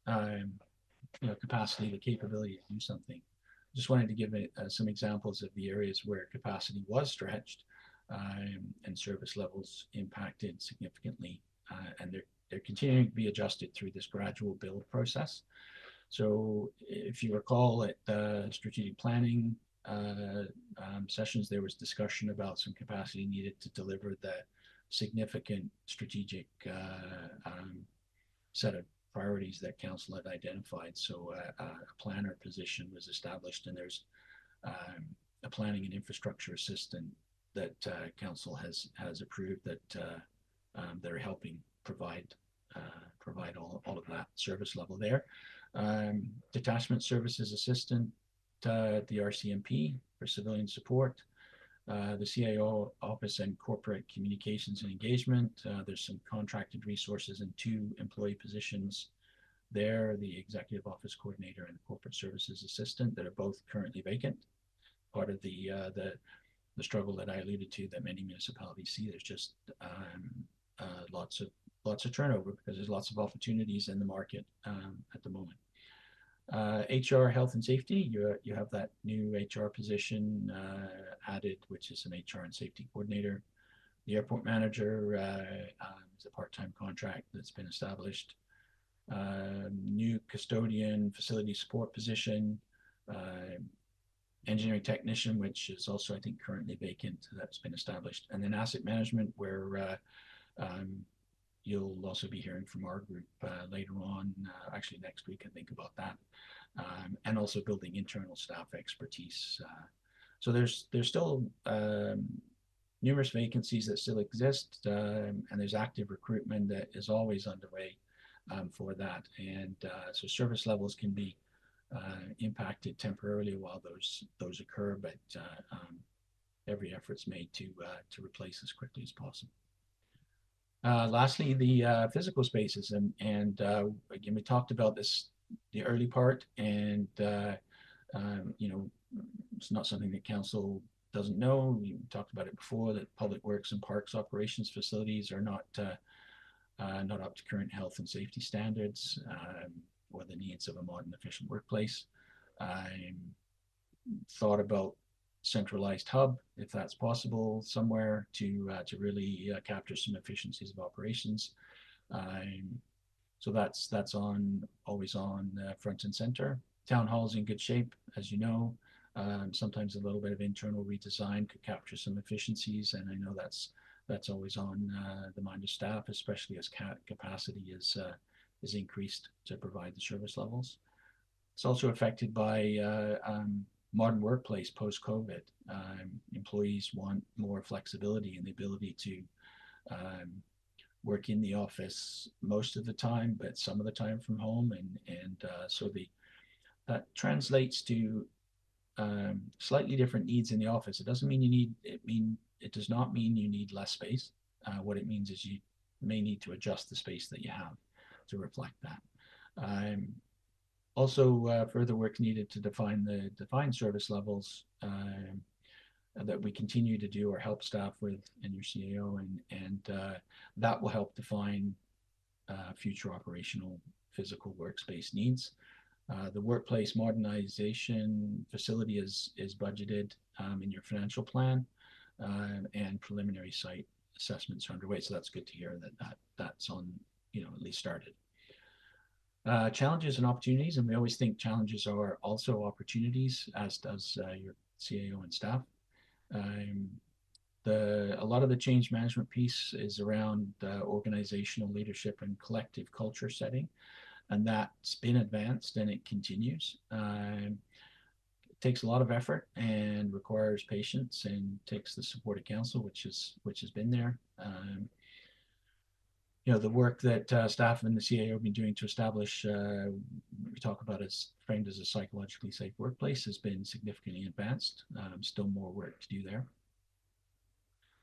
capacity, the capability to do something. Just wanted to give some examples of the areas where capacity was stretched and service levels impacted significantly, and they're continuing to be adjusted through this gradual build process. So if you recall at the strategic planning sessions, there was discussion about some capacity needed to deliver the significant strategic set of priorities that council had identified. So a planner position was established, and there's a planning and infrastructure assistant that council has approved that they're helping provide all of that service level there. Detachment services assistant at the RCMP for civilian support, the CIO office and corporate communications and engagement. There's some contracted resources and 2 employee positions there, the executive office coordinator and the corporate services assistant, that are both currently vacant. Part of the struggle that I alluded to that many municipalities see, there's just lots of turnover because there's lots of opportunities in the market at the moment. HR, health and safety, you have that new HR position added, which is an HR and safety coordinator. The airport manager is a part-time contract that's been established. New custodian, facility support position, engineering technician, which is also, I think, currently vacant, that's been established. And then asset management, where you'll also be hearing from our group later on, actually next week, I think, about that. And also building internal staff expertise. So there's still numerous vacancies that still exist, and there's active recruitment that is always underway for that. And so service levels can be impacted temporarily while those occur, but every effort's made to replace as quickly as possible. Lastly, the physical spaces, and again, we talked about this, the early part, and it's not something that council doesn't know. We talked about it before, that public works and parks operations facilities are not up to current health and safety standards or the needs of a modern, efficient workplace. Thought about centralized hub, if that's possible, somewhere to really capture some efficiencies of operations. So that's always on front and center. Town hall's in good shape, as you know. Sometimes a little bit of internal redesign could capture some efficiencies, and I know that's always on the mind of staff, especially as capacity is increased to provide the service levels. It's also affected by modern workplace post-COVID. Employees want more flexibility and the ability to work in the office most of the time, but some of the time from home, and so that translates to slightly different needs in the office. It doesn't mean it does not mean you need less space. What it means is you may need to adjust the space that you have to reflect that. Also, further work needed to define service levels that we continue to do or help staff with in your CAO, and that will help define future operational physical workspace needs. The workplace modernization facility is budgeted in your financial plan, and preliminary site assessments are underway. So that's good to hear that's on, at least started. Challenges and opportunities, and we always think challenges are also opportunities, as does your CAO and staff. A lot of the change management piece is around organizational leadership and collective culture setting, and that's been advanced and it continues. It takes a lot of effort and requires patience and takes the support of council, which has been there. You know, the work that staff and the CAO have been doing to establish, we talk about as framed as a psychologically safe workplace, has been significantly advanced. Still more work to do there.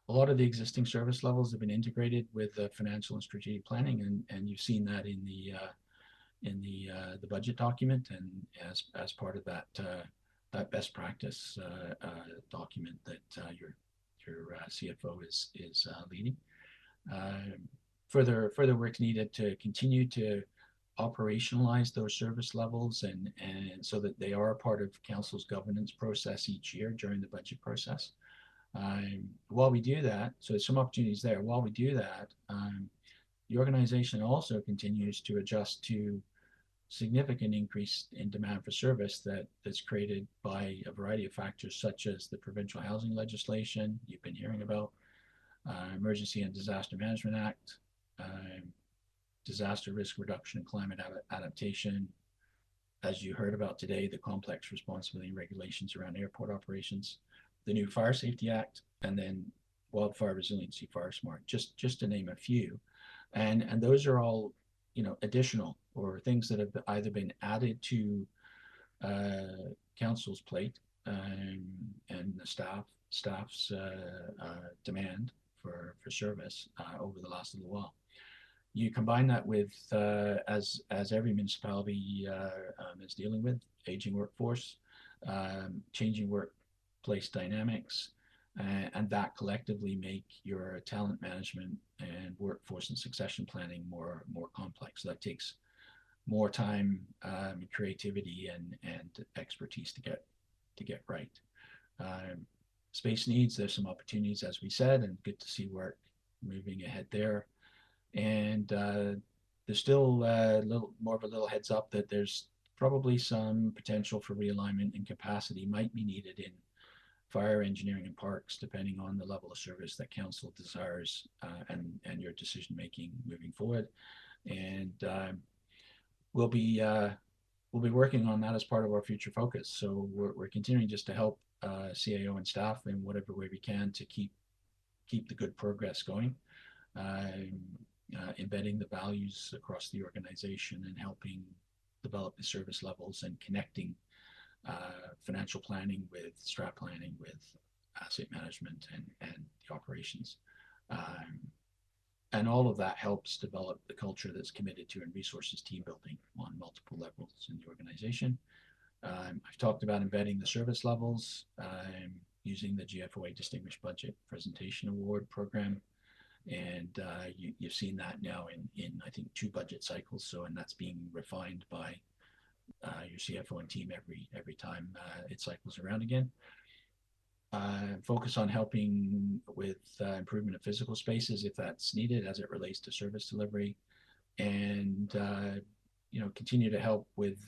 A lot of the existing service levels have been integrated with financial and strategic planning, and you've seen that in the budget document, and as part of that that best practice document that your CFO is leading. Further work needed to continue to operationalize those service levels and so that they are a part of council's governance process each year during the budget process. While we do that, so there's some opportunities there. While we do that, the organization also continues to adjust to significant increase in demand for service that's created by a variety of factors, such as the provincial housing legislation you've been hearing about, Emergency and Disaster Management Act, disaster risk reduction and climate adaptation. As you heard about today, the complex responsibility regulations around airport operations, the new Fire Safety Act, and then Wildfire Resiliency, Fire Smart, just to name a few. And those are all, you know, additional or things that have either been added to council's plate and the staff's demand for service over the last little while. You combine that with, as every municipality is dealing with, aging workforce, changing workplace dynamics, and that collectively make your talent management and workforce and succession planning more complex. So that takes more time, creativity, and expertise to get right. Space needs, there's some opportunities, as we said, and good to see work moving ahead there. And there's still a little more of a little heads up that there's probably some potential for realignment and capacity might be needed in fire, engineering, and parks, depending on the level of service that council desires and your decision making moving forward. And we'll be working on that as part of our future focus. So we're continuing just to help CAO and staff in whatever way we can to keep the good progress going. Embedding the values across the organization and helping develop the service levels and connecting financial planning with strat planning, with asset management and the operations. And all of that helps develop the culture that's committed to and resources team building on multiple levels in the organization. I've talked about embedding the service levels, using the GFOA Distinguished Budget Presentation Award program. And you've seen that now in I think 2 budget cycles. So, and that's being refined by your CFO and team every time it cycles around again. Focus on helping with improvement of physical spaces if that's needed as it relates to service delivery, and you know, continue to help with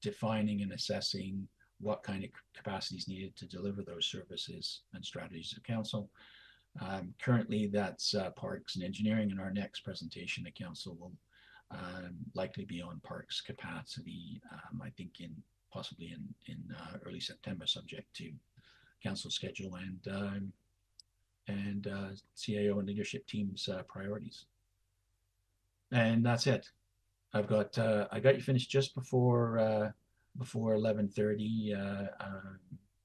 defining and assessing what kind of capacity is needed to deliver those services and strategies of council. Currently, that's parks and engineering, and our next presentation at council will likely be on parks capacity. I think possibly in early September, subject to council schedule and CAO and leadership team's priorities. And that's it. I got you finished just before 11:30,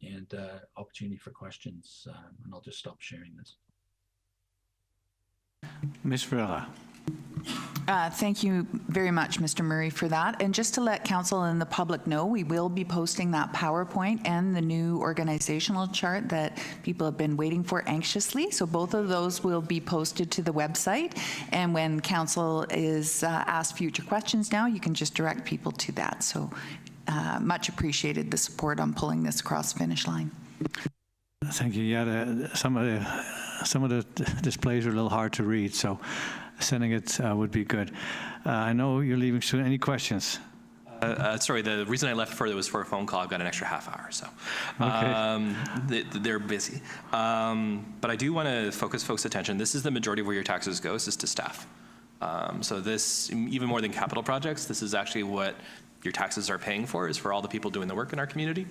and opportunity for questions, and I'll just stop sharing this. Ms. Ferreira. Thank you very much, Mr. Murray, for that. And just to let council and the public know, we will be posting that PowerPoint and the new organizational chart that people have been waiting for anxiously. So both of those will be posted to the website. And when council is asked future questions now, you can just direct people to that. So much appreciated the support on pulling this across the finish line. Thank you. Yeah, some of the displays are a little hard to read, so sending it would be good. I know you're leaving soon. Any questions? Sorry, the reason I left further was for a phone call. I've got an extra half hour, so they're busy. But I do want to focus folks' attention. This is the majority of where your taxes go. This is to staff. So this, even more than capital projects, this is actually what your taxes are paying for, is for all the people doing the work in our community.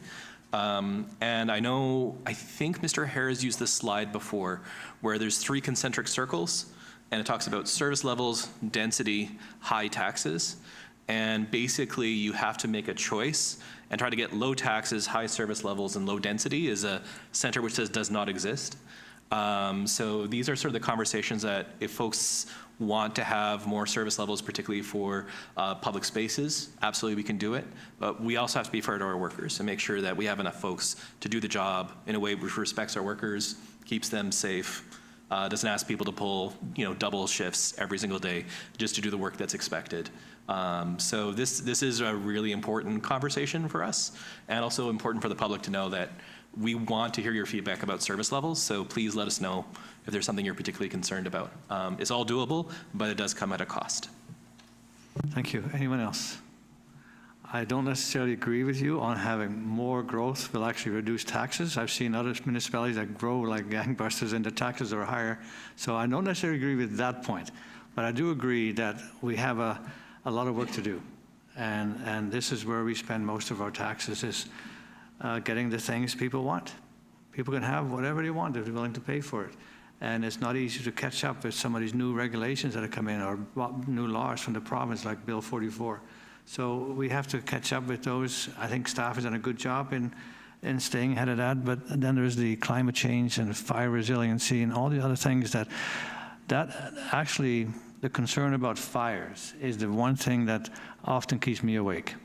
And I think Mr. Hare has used this slide before, where there's 3 concentric circles, and it talks about service levels, density, high taxes. And basically, you have to make a choice and try to get low taxes, high service levels, and low density is a center which says does not exist. So these are sort of the conversations that if folks want to have more service levels, particularly for public spaces, absolutely we can do it. But we also have to be fair to our workers and make sure that we have enough folks to do the job in a way which respects our workers, keeps them safe, doesn't ask people to pull double shifts every single day just to do the work that's expected. So this is a really important conversation for us, and also important for the public to know that we want to hear your feedback about service levels, so please let us know if there's something you're particularly concerned about. It's all doable, but it does come at a cost. Thank you. Anyone else? I don't necessarily agree with you on having more growth will actually reduce taxes. I've seen other municipalities that grow like gangbusters and the taxes are higher. So I don't necessarily agree with that point. But I do agree that we have a lot of work to do. And this is where we spend most of our taxes, is getting the things people want. People can have whatever they want if they're willing to pay for it. And it's not easy to catch up with some of these new regulations that have come in, or new laws from the province like Bill 44. So we have to catch up with those. I think staff has done a good job in staying ahead of that, but then there's the climate change and fire resiliency and all the other things that actually, the concern about fires is the one thing that often keeps me awake.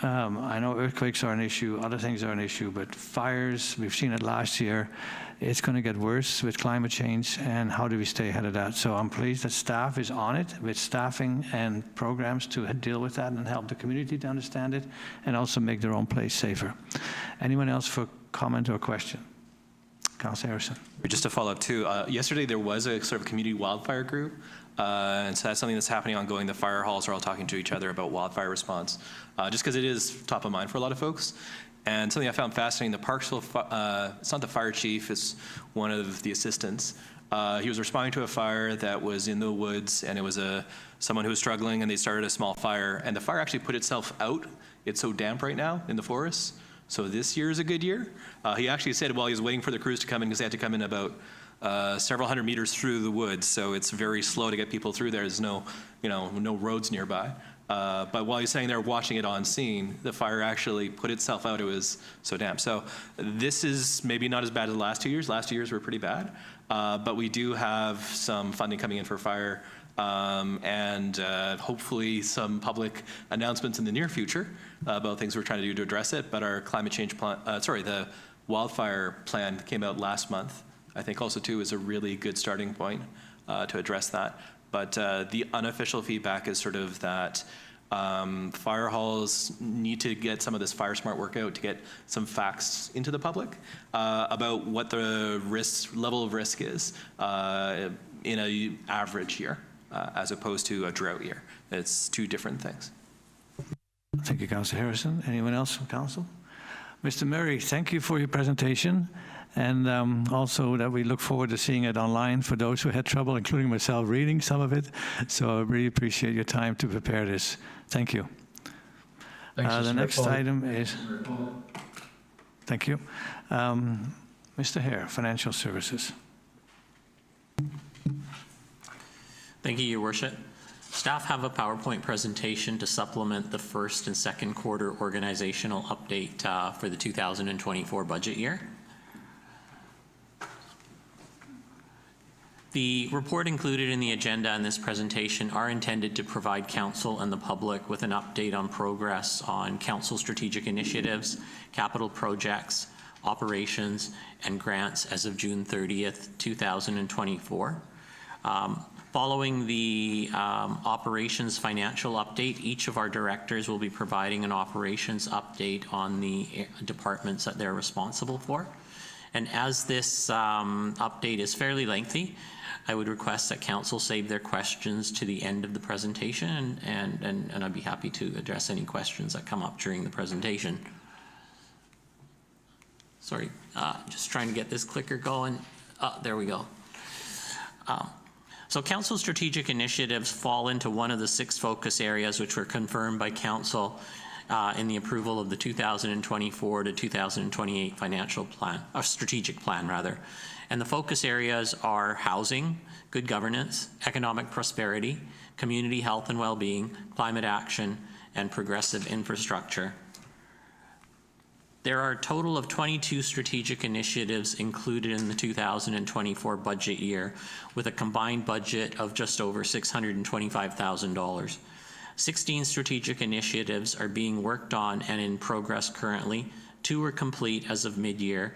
I know earthquakes are an issue, other things are an issue, but fires, we've seen it last year. It's going to get worse with climate change, and how do we stay ahead of that? So I'm pleased that staff is on it with staffing and programs to deal with that and help the community to understand it, and also make their own place safer. Anyone else for comment or question? Councillor Harrison. Just to follow up too, yesterday there was a sort of community wildfire group. And so that's something that's happening ongoing. The fire halls are all talking to each other about wildfire response, just because it is top of mind for a lot of folks. And something I found fascinating, the Parksville, it's not the fire chief, it's one of the assistants. He was responding to a fire that was in the woods, and it was someone who was struggling, and they started a small fire, and the fire actually put itself out. It's so damp right now in the forest. So this year is a good year. He actually said while he was waiting for the crews to come in, because they had to come in about several hundred meters through the woods, so it's very slow to get people through there. There's no roads nearby. But while he's sitting there watching it on scene, the fire actually put itself out. It was so damp. So this is maybe not as bad as the last 2 years. Last 2 years were pretty bad. But we do have some funding coming in for fire, and hopefully some public announcements in the near future about things we're trying to do to address it. But our climate change plan, the wildfire plan came out last month. I think also too is a really good starting point to address that. But the unofficial feedback is sort of that fire halls need to get some of this fire smart work out to get some facts into the public about what the level of risk is in an average year as opposed to a drought year. It's 2 different things. Thank you, Councillor Harrison. Anyone else from council? Mr. Murray, thank you for your presentation. And also that we look forward to seeing it online for those who had trouble, including myself, reading some of it. So I really appreciate your time to prepare this. Thank you. Thanks, the next item is, thank you. Mr. Hare, Financial Services. Thank you, Your Worship. Staff have a PowerPoint presentation to supplement the first and second quarter organizational update for the 2024 budget year. The report included in the agenda and this presentation are intended to provide Council and the public with an update on progress on Council strategic initiatives, capital projects, operations, and grants as of June 30th, 2024. Following the operations financial update, each of our directors will be providing an operations update on the departments that they're responsible for. And as this update is fairly lengthy, I would request that council save their questions to the end of the presentation, and I'd be happy to address any questions that come up during the presentation. Sorry, just trying to get this clicker going. There we go. So council strategic initiatives fall into one of the 6 focus areas which were confirmed by council in the approval of the 2024 to 2028 financial plan, or strategic plan rather. And the focus areas are housing, good governance, economic prosperity, community health and well-being, climate action, and progressive infrastructure. There are a total of 22 strategic initiatives included in the 2024 budget year, with a combined budget of just over $625,000. 16 strategic initiatives are being worked on and in progress currently. 2 are complete as of mid-year,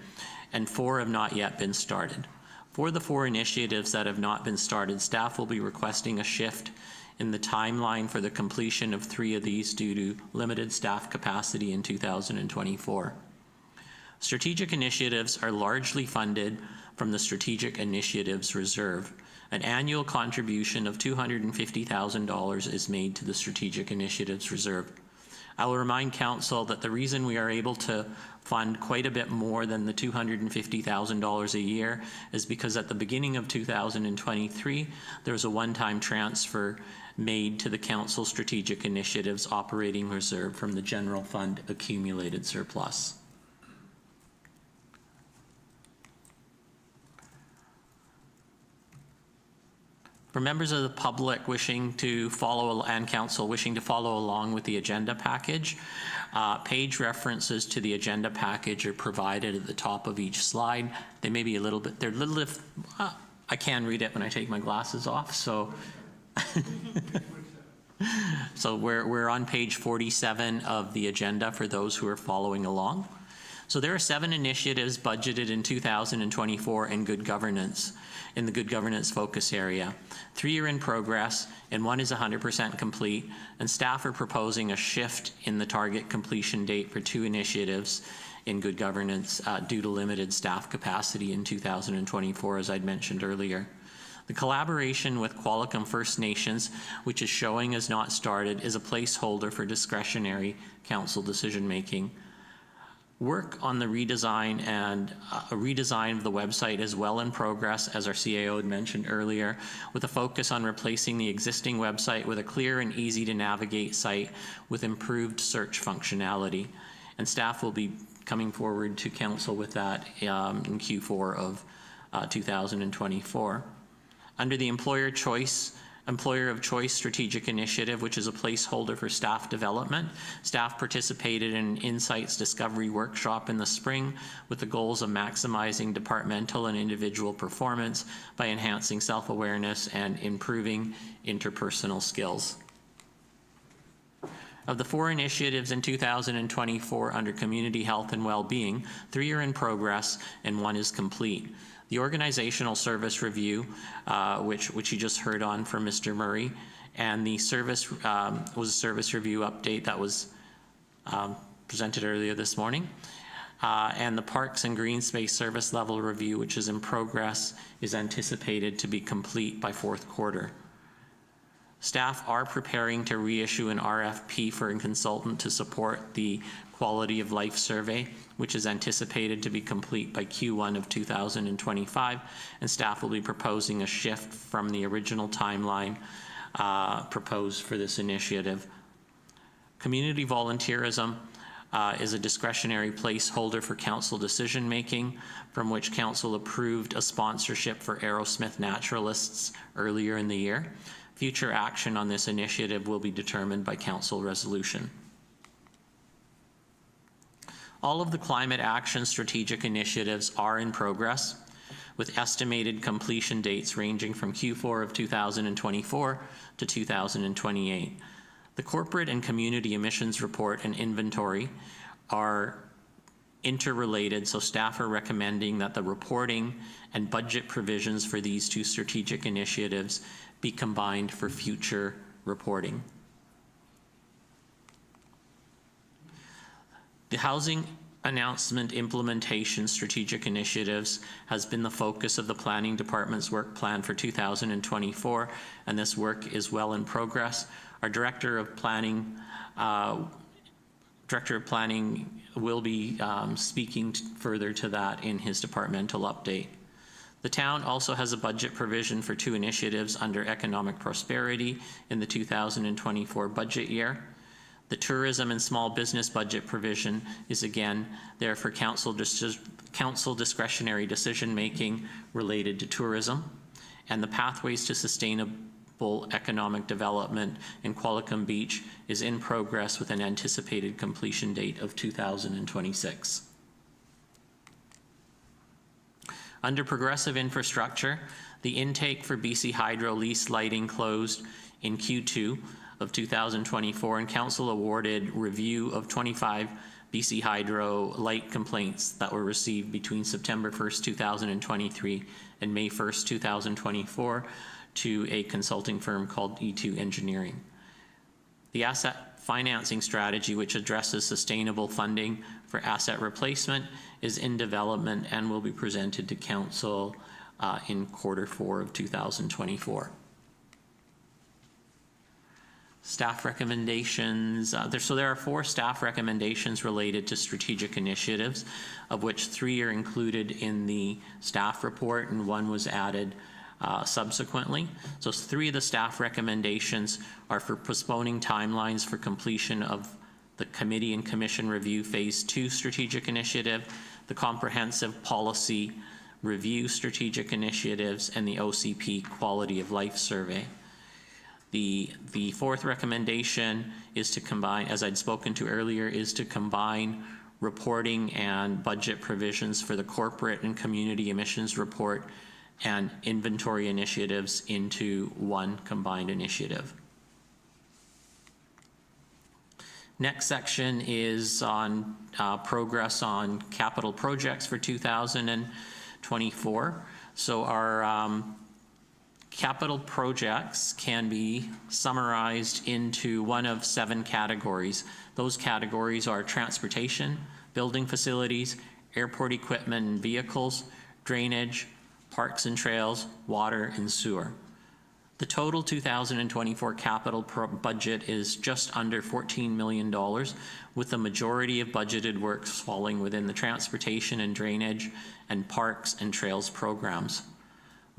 and 4 have not yet been started. For the 4 initiatives that have not been started, staff will be requesting a shift in the timeline for the completion of 3 of these due to limited staff capacity in 2024. Strategic initiatives are largely funded from the Strategic Initiatives Reserve. An annual contribution of $250,000 is made to the Strategic Initiatives Reserve. I will remind Council that the reason we are able to fund quite a bit more than the $250,000 a year is because at the beginning of 2023, there was a one-time transfer made to the Council Strategic Initiatives Operating Reserve from the General Fund accumulated surplus. For members of the public wishing to follow, and council wishing to follow along with the agenda package, page references to the agenda package are provided at the top of each slide. They may be a little bit, they're a little, I can read it when I take my glasses off, so. So we're on page 47 of the agenda for those who are following along. So there are 7 initiatives budgeted in 2024 in good governance, in the good governance focus area. 3 are in progress and 1 is 100% complete, and staff are proposing a shift in the target completion date for 2 initiatives in good governance due to limited staff capacity in 2024, as I'd mentioned earlier. The collaboration with Qualicum First Nations, which is showing as not started, is a placeholder for discretionary council decision making. Work on the redesign and a redesign of the website is well in progress, as our CAO had mentioned earlier, with a focus on replacing the existing website with a clear and easy to navigate site with improved search functionality. And staff will be coming forward to council with that in Q4 of 2024. Under the Employer of Choice Strategic Initiative, which is a placeholder for staff development, staff participated in an Insights Discovery Workshop in the spring with the goals of maximizing departmental and individual performance by enhancing self-awareness and improving interpersonal skills. Of the 4 initiatives in 2024 under Community Health and Well-being, 3 are in progress and 1 is complete. The organizational service review, which you just heard on from Mr. Murray, and the service was a service review update that was presented earlier this morning. And the Parks and Green Space Service Level Review, which is in progress, is anticipated to be complete by 4th quarter. Staff are preparing to reissue an RFP for a consultant to support the Quality of Life Survey, which is anticipated to be complete by Q1 of 2025, and staff will be proposing a shift from the original timeline proposed for this initiative. Community volunteerism is a discretionary placeholder for council decision making, from which council approved a sponsorship for Aerosmith Naturalists earlier in the year. Future action on this initiative will be determined by council resolution. All of the climate action strategic initiatives are in progress, with estimated completion dates ranging from Q4 of 2024 to 2028. The corporate and community emissions report and inventory are interrelated, so staff are recommending that the reporting and budget provisions for these 2 strategic initiatives be combined for future reporting. The housing announcement implementation strategic initiatives has been the focus of the Planning Department's work plan for 2024, and this work is well in progress. Our Director of Planning will be speaking further to that in his departmental update. The town also has a budget provision for 2 initiatives under economic prosperity in the 2024 budget year. The tourism and small business budget provision is again there for council discretionary decision making related to tourism, and the pathways to sustainable economic development in Qualicum Beach is in progress with an anticipated completion date of 2026. Under progressive infrastructure, the intake for BC Hydro lease lighting closed in Q2 of 2024, and council awarded review of 25 BC Hydro light complaints that were received between September 1st, 2023 and May 1st, 2024 to a consulting firm called E2 Engineering. The asset financing strategy, which addresses sustainable funding for asset replacement, is in development and will be presented to council in Q4 of 2024. Staff recommendations. There are 4 staff recommendations related to strategic initiatives, of which 3 are included in the staff report and 1 was added subsequently. So 3 of the staff recommendations are for postponing timelines for completion of the Committee and Commission Review Phase 2 strategic initiative, the Comprehensive Policy Review strategic initiatives, and the OCP Quality of Life Survey. The 4th recommendation is to combine, as I'd spoken to earlier, is to combine reporting and budget provisions for the corporate and community emissions report and inventory initiatives into 1 combined initiative. Next section is on progress on capital projects for 2024. So our capital projects can be summarized into one of 7 categories. Those categories are transportation, building facilities, airport equipment and vehicles, drainage, parks and trails, water and sewer. The total 2024 capital budget is just under $14 million, with the majority of budgeted works falling within the transportation and drainage and parks and trails programs.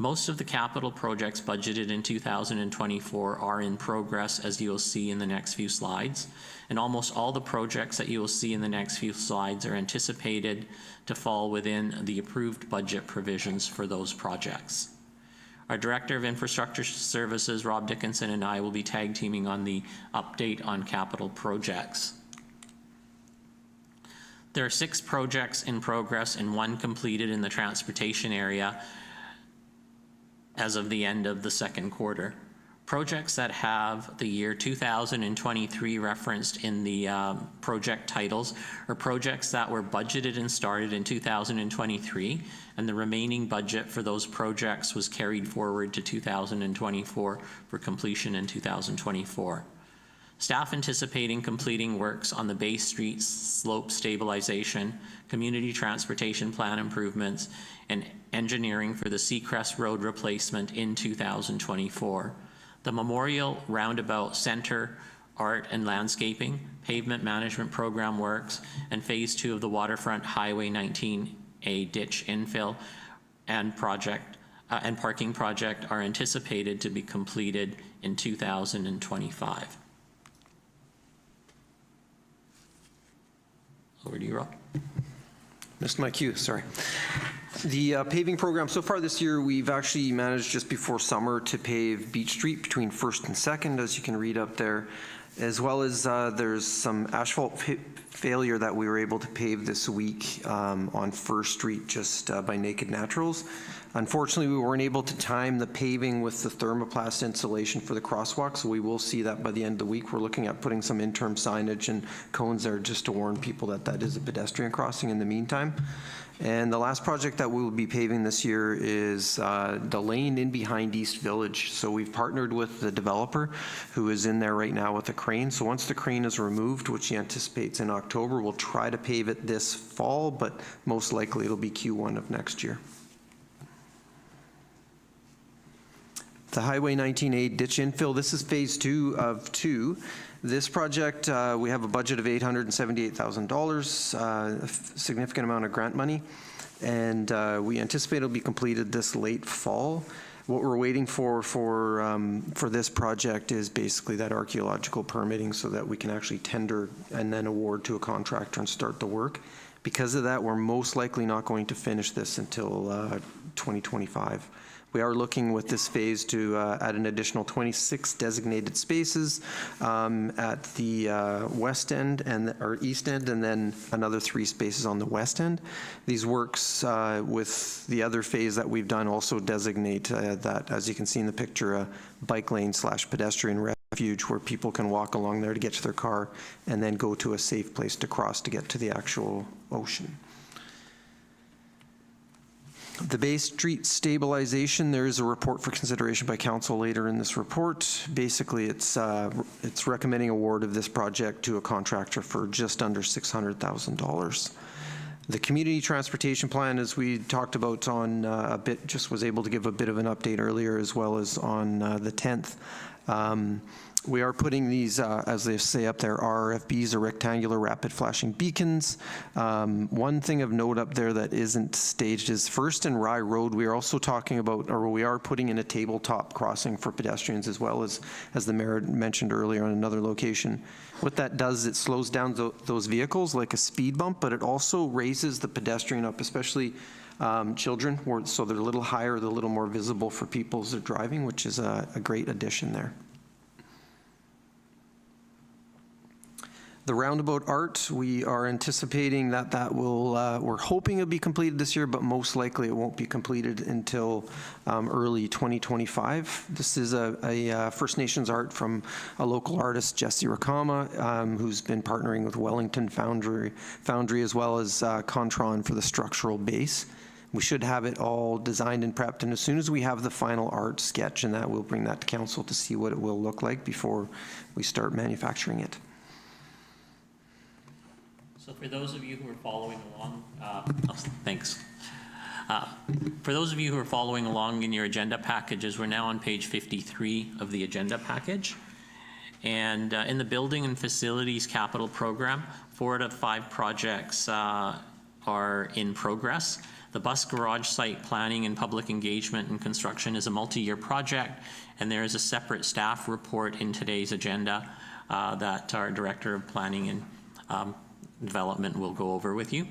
Most of the capital projects budgeted in 2024 are in progress, as you will see in the next few slides, and almost all the projects that you will see in the next few slides are anticipated to fall within the approved budget provisions for those projects. Our Director of Infrastructure Services, Rob Dickinson, and I will be tag teaming on the update on capital projects. There are 6 projects in progress and 1 completed in the transportation area as of the end of the second quarter. Projects that have the year 2023 referenced in the project titles are projects that were budgeted and started in 2023, and the remaining budget for those projects was carried forward to 2024 for completion in 2024. Staff anticipating completing works on the Bay Street slope stabilization, community transportation plan improvements, and engineering for the Seacrest Road replacement in 2024. The Memorial Roundabout Center, art and landscaping, pavement management program works, and Phase 2 of the Waterfront Highway 19A ditch infill and parking project are anticipated to be completed in 2025. Over to you, Rob. Missed my cue, sorry. The paving program, so far this year, we've actually managed just before summer to pave Beach Street between 1st and 2nd, as you can read up there, as well as there's some asphalt failure that we were able to pave this week on 1st Street just by Naked Naturals. Unfortunately, we weren't able to time the paving with the thermoplast insulation for the crosswalk, so we will see that by the end of the week. We're looking at putting some interim signage and cones there just to warn people that that is a pedestrian crossing in the meantime. And the last project that we will be paving this year is the lane in behind East Village. So we've partnered with the developer who is in there right now with a crane. So once the crane is removed, which he anticipates in October, we'll try to pave it this fall, but most likely it'll be Q1 of next year. The Highway 19A ditch infill, this is phase 2 of 2. This project, we have a budget of $878,000, a significant amount of grant money, and we anticipate it'll be completed this late fall. What we're waiting for this project is basically that archaeological permitting so that we can actually tender and then award to a contractor and start the work. Because of that, we're most likely not going to finish this until 2025. We are looking with this phase to add an additional 26 designated spaces at the west end or east end, and then another 3 spaces on the west end. These works with the other phase that we've done also designate that, as you can see in the picture, a bike lane / pedestrian refuge where people can walk along there to get to their car and then go to a safe place to cross to get to the actual ocean. The Bay Street stabilization, there is a report for consideration by council later in this report. Basically, it's recommending award of this project to a contractor for just under $600,000. The community transportation plan, as we talked about on a bit, just was able to give a bit of an update earlier, as well as on the 10th. We are putting these, as they say up there, RRFBs, or rectangular rapid flashing beacons. One thing of note up there that isn't staged is First and Rye Road. We are also talking about, or we are putting in a tabletop crossing for pedestrians, as well as the mayor mentioned earlier on another location. What that does, it slows down those vehicles like a speed bump, but it also raises the pedestrian up, especially children, so they're a little higher, they're a little more visible for people as they're driving, which is a great addition there. The roundabout art, we are anticipating that will, we're hoping it'll be completed this year, but most likely it won't be completed until early 2025. This is a First Nations art from a local artist, Jesse Rakama, who's been partnering with Wellington Foundry as well as Contron for the structural base. We should have it all designed and prepped, and as soon as we have the final art sketch and that, we'll bring that to council to see what it will look like before we start manufacturing it. So for those of you who are following along, thanks. For those of you who are following along in your agenda packages, we're now on page 53 of the agenda package. And in the Building and Facilities Capital Program, 4 out of 5 projects are in progress. The bus garage site planning and public engagement and construction is a multi-year project, and there is a separate staff report in today's agenda that our Director of Planning and Development will go over with you.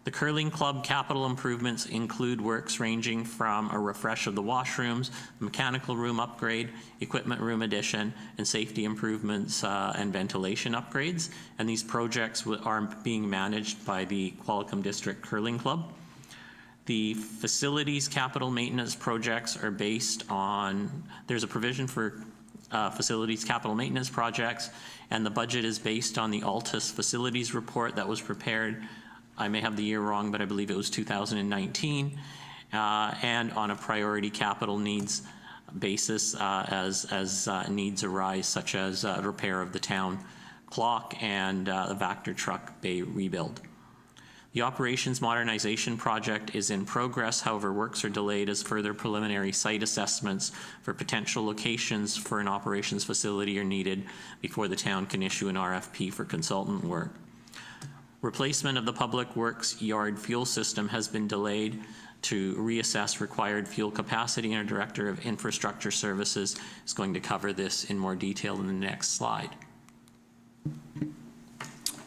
The Curling Club capital improvements include works ranging from a refresh of the washrooms, mechanical room upgrade, equipment room addition, and safety improvements and ventilation upgrades. And these projects are being managed by the Qualicum District Curling Club. The facilities capital maintenance projects are based on, there's a provision for facilities capital maintenance projects, and the budget is based on the Altus facilities report that was prepared, I may have the year wrong, but I believe it was 2019, and on a priority capital needs basis as needs arise, such as repair of the town clock and the Vactor truck bay rebuild. The operations modernization project is in progress. However, works are delayed as further preliminary site assessments for potential locations for an operations facility are needed before the town can issue an RFP for consultant work. Replacement of the public works yard fuel system has been delayed to reassess required fuel capacity, and our Director of Infrastructure Services is going to cover this in more detail in the next slide.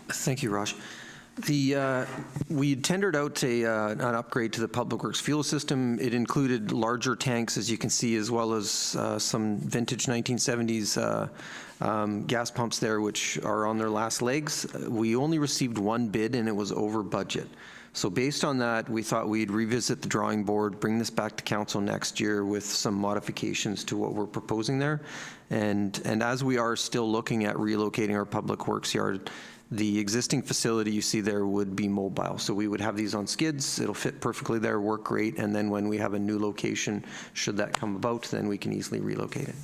Thank you, Raj. We tendered out an upgrade to the public works fuel system. It included larger tanks, as you can see, as well as some vintage 1970s gas pumps there, which are on their last legs. We only received 1 bid, and it was over budget. So based on that, we thought we'd revisit the drawing board, bring this back to council next year with some modifications to what we're proposing there. And as we are still looking at relocating our public works yard, The existing facility you see there would be mobile. So we would have these on skids. It'll fit perfectly there, work great. And then when we have a new location, should that come about, then we can easily relocate it.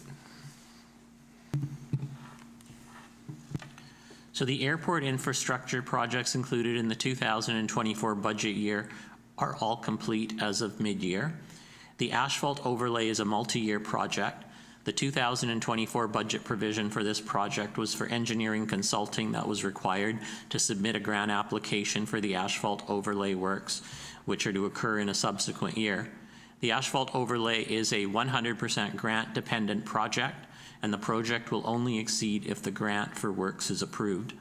So the airport infrastructure projects included in the 2024 budget year are all complete as of mid-year. The asphalt overlay is a multi-year project. The 2024 budget provision for this project was for engineering consulting that was required to submit a grant application for the asphalt overlay works, which are to occur in a subsequent year. The asphalt overlay is a 100% grant-dependent project, and the project will only exceed if the grant for works is approved.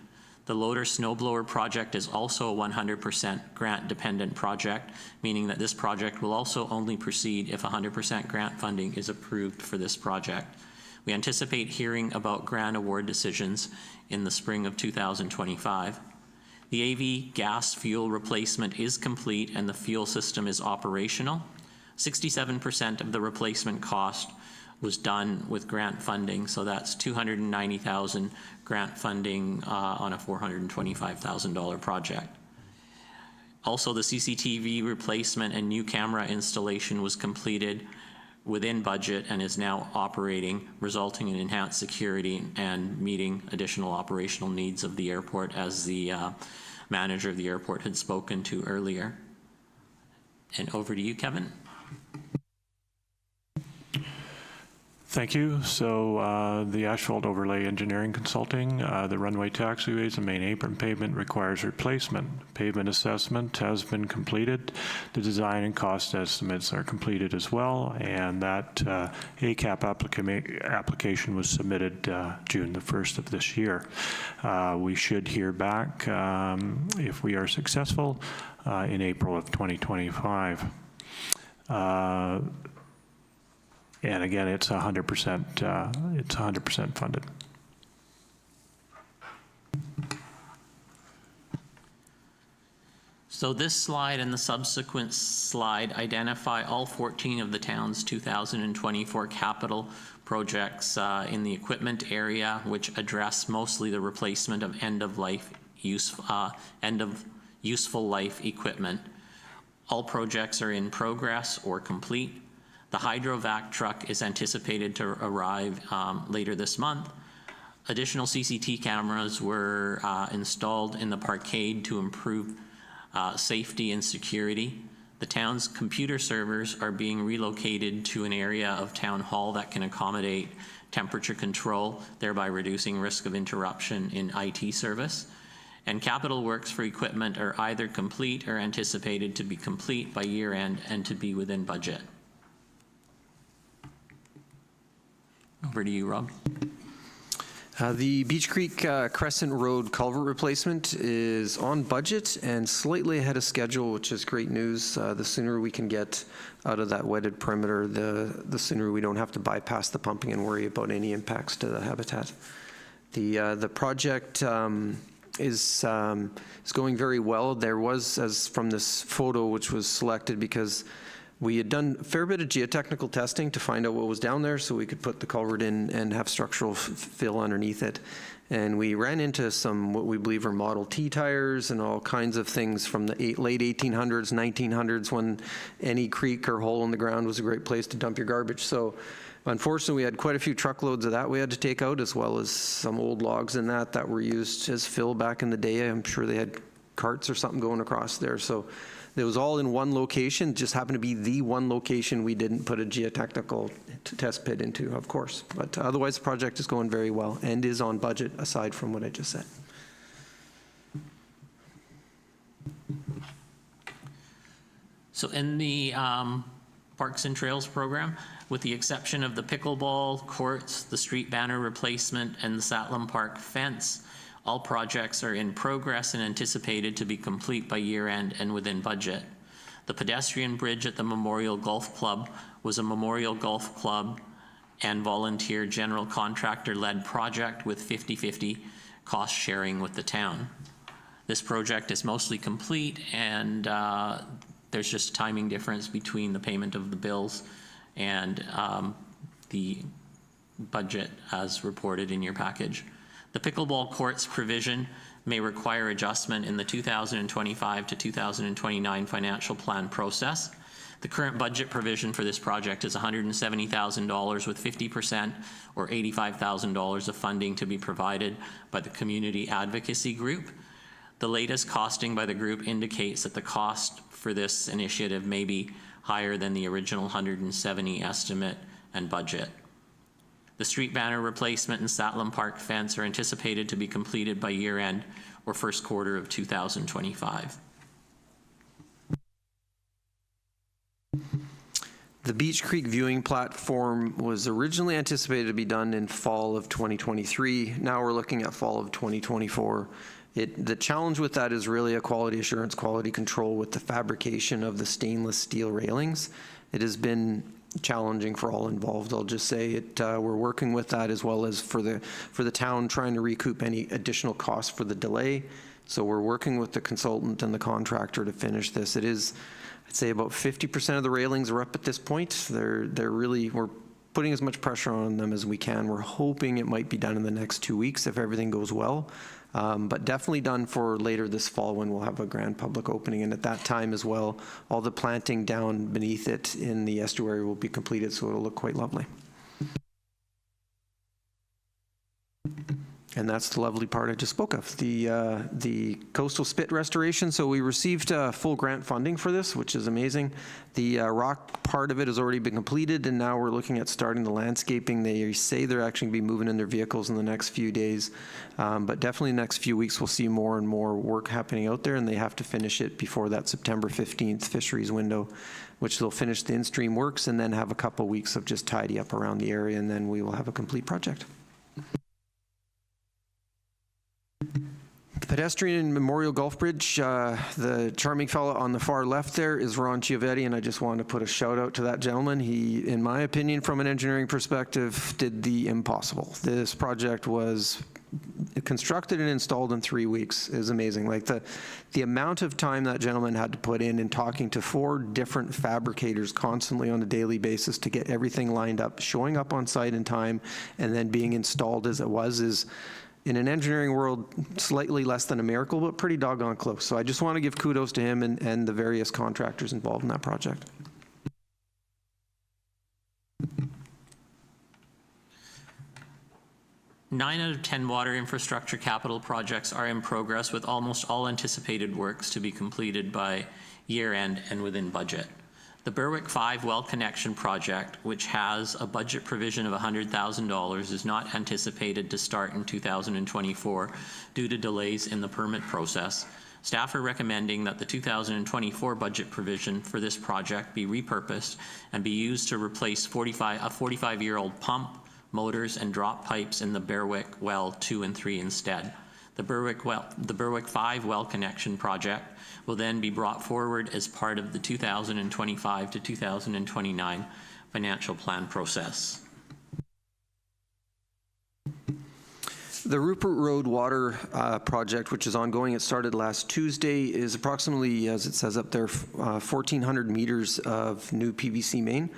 The loader snowblower project is also a 100% grant-dependent project, meaning that this project will also only proceed if 100% grant funding is approved for this project. We anticipate hearing about grant award decisions in the spring of 2025. The AV gas fuel replacement is complete and the fuel system is operational. 67% of the replacement cost was done with grant funding, so that's $290,000 grant funding on a $425,000 project. Also, the CCTV replacement and new camera installation was completed within budget and is now operating, resulting in enhanced security and meeting additional operational needs of the airport, as the manager of the airport had spoken to earlier. And over to you, Kevin. Thank you. So the asphalt overlay engineering consulting, the runway taxiways and main apron pavement requires replacement. Pavement assessment has been completed. The design and cost estimates are completed as well, and that ACAP application was submitted June the 1st of this year. We should hear back if we are successful in April of 2025. And again, it's 100% funded. So this slide and the subsequent slide identify all 14 of the town's 2024 capital projects in the equipment area, which address mostly the replacement of end of useful life equipment. All projects are in progress or complete. The hydrovac truck is anticipated to arrive later this month. Additional CCT cameras were installed in the parkade to improve safety and security. The town's computer servers are being relocated to an area of Town Hall that can accommodate temperature control, thereby reducing risk of interruption in IT service. And capital works for equipment are either complete or anticipated to be complete by year end and to be within budget. Over to you, Rob. The Beach Creek Crescent Road culvert replacement is on budget and slightly ahead of schedule, which is great news. The sooner we can get out of that wetted perimeter, the sooner we don't have to bypass the pumping and worry about any impacts to the habitat. The project is going very well. There was, as from this photo, which was selected because we had done a fair bit of geotechnical testing to find out what was down there so we could put the culvert in and have structural fill underneath it. And we ran into some what we believe are Model T tires and all kinds of things from the late 1800s, 1900s, when any creek or hole in the ground was a great place to dump your garbage. So unfortunately, we had quite a few truckloads of that we had to take out, as well as some old logs in that were used as fill back in the day. I'm sure they had carts or something going across there. So it was all in one location, just happened to be the one location we didn't put a geotechnical test pit into, of course. But otherwise, the project is going very well and is on budget, aside from what I just said. So in the Parks and Trails program, with the exception of the pickleball courts, the street banner replacement, and the Saahtlam Park fence, all projects are in progress and anticipated to be complete by year end and within budget. The pedestrian bridge at the Memorial Golf Club was a Memorial Golf Club and volunteer general contractor-led project with 50-50 cost sharing with the town. This project is mostly complete, and there's just a timing difference between the payment of the bills and the budget as reported in your package. The pickleball courts provision may require adjustment in the 2025 to 2029 financial plan process. The current budget provision for this project is $170,000 with 50% or $85,000 of funding to be provided by the Community Advocacy Group. The latest costing by the group indicates that the cost for this initiative may be higher than the original 170 estimate and budget. The street banner replacement and Saahtlam Park fence are anticipated to be completed by year end or first quarter of 2025. The Beach Creek viewing platform was originally anticipated to be done in fall of 2023. Now we're looking at fall of 2024. The challenge with that is really a quality assurance, quality control with the fabrication of the stainless steel railings. It has been challenging for all involved. I'll just say it. We're working with that as well as for the town trying to recoup any additional costs for the delay. So we're working with the consultant and the contractor to finish this. It is, I'd say, about 50% of the railings are up at this point. We're putting as much pressure on them as we can. We're hoping it might be done in the next 2 weeks if everything goes well. But definitely done for later this fall when we'll have a grand public opening. And at that time as well, all the planting down beneath it in the estuary will be completed, so it'll look quite lovely. And that's the lovely part I just spoke of, the coastal spit restoration. So we received full grant funding for this, which is amazing. The rock part of it has already been completed, and now we're looking at starting the landscaping. They say they're actually going to be moving in their vehicles in the next few days, but definitely the next few weeks we'll see more and more work happening out there, and they have to finish it before that September 15th fisheries window, which they'll finish the in-stream works and then have a couple weeks of just tidy up around the area, and then we will have a complete project. The pedestrian memorial golf bridge, the charming fellow on the far left there is Ron Chiavetti, and I just wanted to put a shout out to that gentleman. He, in my opinion, from an engineering perspective, did the impossible. This project was constructed and installed in 3 weeks. Is amazing. Like the amount of time that gentleman had to put in talking to 4 different fabricators constantly on a daily basis to get everything lined up, showing up on site in time, and then being installed as it was is, in an engineering world, slightly less than a miracle, but pretty doggone close. So I just want to give kudos to him and the various contractors involved in that project. Nine out of 10 water infrastructure capital projects are in progress, with almost all anticipated works to be completed by year end and within budget. The Berwick 5 well connection project, which has a budget provision of $100,000, is not anticipated to start in 2024 due to delays in the permit process. Staff are recommending that the 2024 budget provision for this project be repurposed and be used to replace a 45-year-old pump, motors, and drop pipes in the Berwick well 2 and 3 instead. The Berwick 5 well connection project will then be brought forward as part of the 2025 to 2029 financial plan process. The Rupert Road water project, which is ongoing, it started last Tuesday, is approximately, as it says up there, 1,400 meters of new PVC main.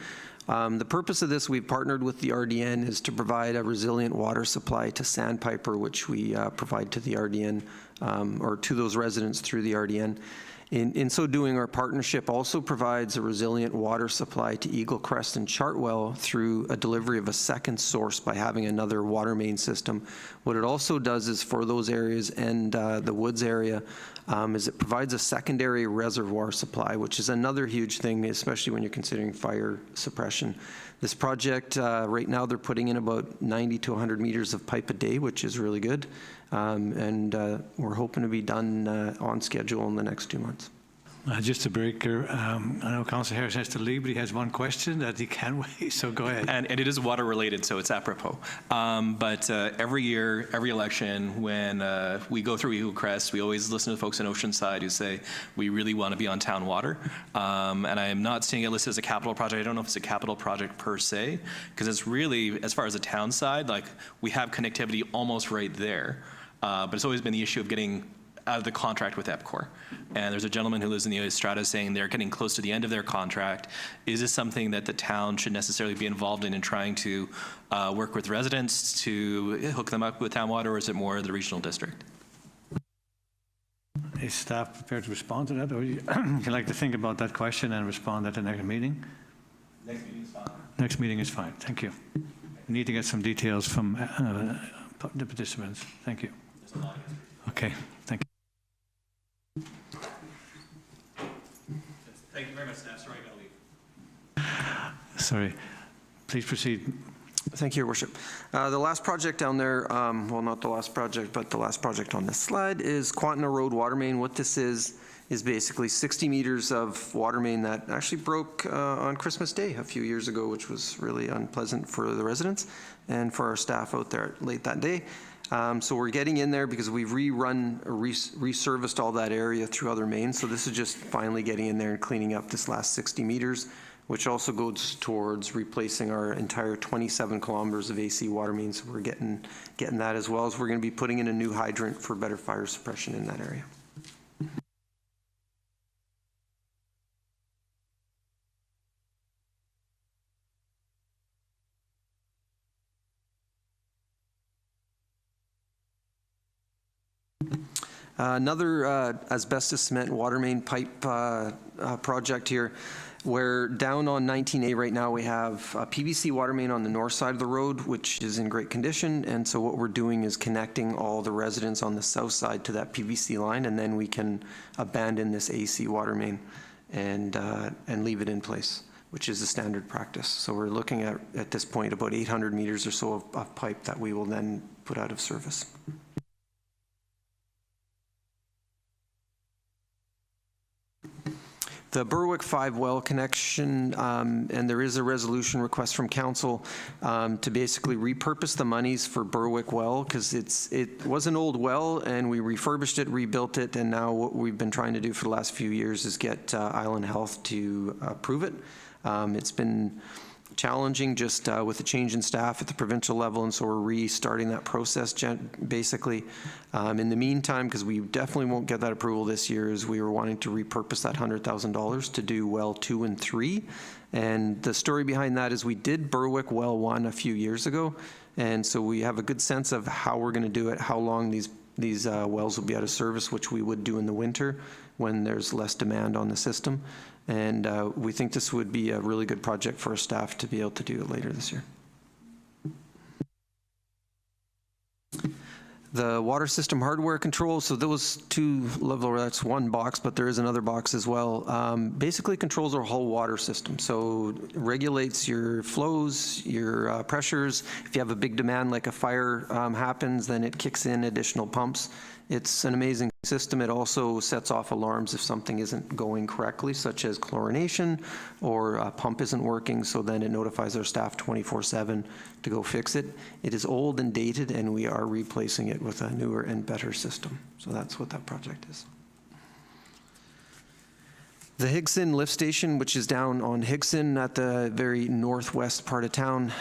The purpose of this, we've partnered with the RDN, is to provide a resilient water supply to Sandpiper, which we provide to the RDN, or to those residents through the RDN. In so doing, our partnership also provides a resilient water supply to Eagle Crest and Chartwell through a delivery of a second source by having another water main system. What it also does is for those areas and the Woods area, is it provides a secondary reservoir supply, which is another huge thing, especially when you're considering fire suppression. This project, right now, they're putting in about 90 to 100 meters of pipe a day, which is really good. And we're hoping to be done on schedule in the next 2 months. Just a breaker. I know Councillor Harris has to leave, but he has one question that he can wait, so go ahead. And it is water related, so it's apropos. But every year, every election, when we go through Eagle Crest, we always listen to folks in Oceanside who say, we really want to be on town water. And I am not seeing it listed as a capital project. I don't know if it's a capital project per se, because it's really, as far as the town side, like we have connectivity almost right there. But it's always been the issue of getting out of the contract with EPCOR. And there's a gentleman who lives in the Strata saying they're getting close to the end of their contract. Is this something that the town should necessarily be involved in trying to work with residents to hook them up with town water, or is it more the regional district? Is staff prepared to respond to that, or would you like to think about that question and respond at the next meeting? Next meeting is fine. Next meeting is fine, thank you. We need to get some details from the participants. Thank you. Okay, thank you. Thank you very much, staff. Sorry, I gotta leave. Sorry, please proceed. Thank you, Your Worship. The last project down there, well, not the last project, but the last project on this slide is Quantina Road water main. What this is basically 60 meters of water main that actually broke on Christmas Day a few years ago, which was really unpleasant for the residents and for our staff out there late that day. So we're getting in there because we've resurfaced all that area through other mains. So this is just finally getting in there and cleaning up this last 60 meters, which also goes towards replacing our entire 27 kilometers of AC water main. So we're getting that, as well as we're going to be putting in a new hydrant for better fire suppression in that area. Another asbestos cement water main pipe project here, where down on 19A right now we have a PVC water main on the north side of the road, which is in great condition. And so what we're doing is connecting all the residents on the south side to that PVC line, and then we can abandon this AC water main and leave it in place, which is the standard practice. So we're looking at this point about 800 meters or so of pipe that we will then put out of service. The Berwick 5 well connection, and there is a resolution request from council to basically repurpose the monies for Berwick well, because it was an old well and we refurbished it, rebuilt it, and now what we've been trying to do for the last few years is get Island Health to approve it. It's been challenging just with the change in staff at the provincial level, and so we're restarting that process basically. In the meantime, because we definitely won't get that approval this year, is we were wanting to repurpose that $100,000 to do well 2 and 3. And the story behind that is we did Berwick well 1 a few years ago, and so we have a good sense of how we're going to do it, how long these wells will be out of service, which we would do in the winter when there's less demand on the system. And we think this would be a really good project for our staff to be able to do it later this year. The water system hardware control, so those two level, that's one box, but there is another box as well. Basically controls our whole water system. So regulates your flows, your pressures. If you have a big demand like a fire happens, then it kicks in additional pumps. It's an amazing system. It also sets off alarms if something isn't going correctly, such as chlorination or a pump isn't working, so then it notifies our staff 24/7 to go fix it. It is old and dated, and we are replacing it with a newer and better system. So that's what that project is. The Higson lift station, which is down on Higson at the very northwest part of town.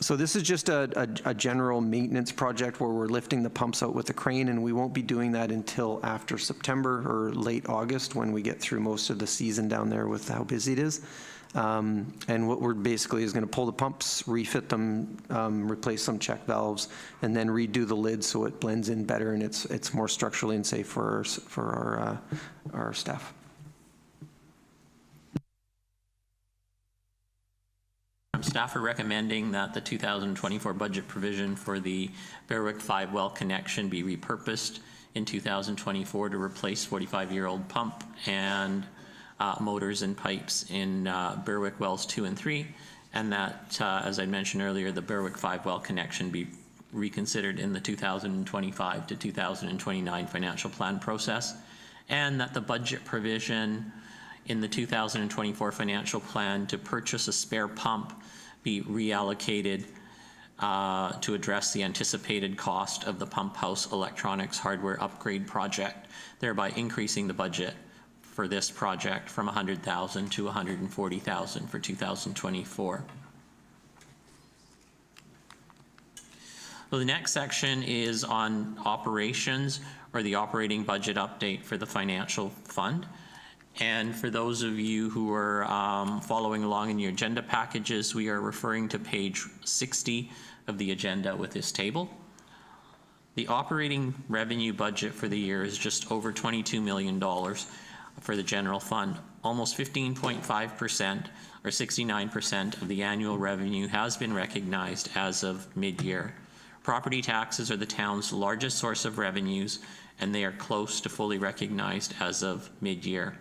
So this is just a general maintenance project where we're lifting the pumps out with a crane, and we won't be doing that until after September or late August, when we get through most of the season down there with how busy it is. And what we're basically is going to pull the pumps, refit them, replace some check valves, and then redo the lid so it blends in better and it's more structurally and safe for our staff. Staff are recommending that the 2024 budget provision for the Berwick 5 well connection be repurposed in 2024 to replace 45-year-old pump and motors and pipes in Berwick wells 2 and 3, and that, as I mentioned earlier, the Berwick 5 well connection be reconsidered in the 2025 to 2029 financial plan process, and that the budget provision in the 2024 financial plan to purchase a spare pump be reallocated to address the anticipated cost of the pump house electronics hardware upgrade project, thereby increasing the budget for this project from $100,000 to $140,000 for 2024. Well, the next section is on operations, or the operating budget update for the financial fund. And for those of you who are following along in your agenda packages, we are referring to page 60 of the agenda with this table. The operating revenue budget for the year is just over $22 million for the general fund. Almost 15.5% or 69% of the annual revenue has been recognized as of mid-year. Property taxes are the town's largest source of revenues, and they are close to fully recognized as of mid-year.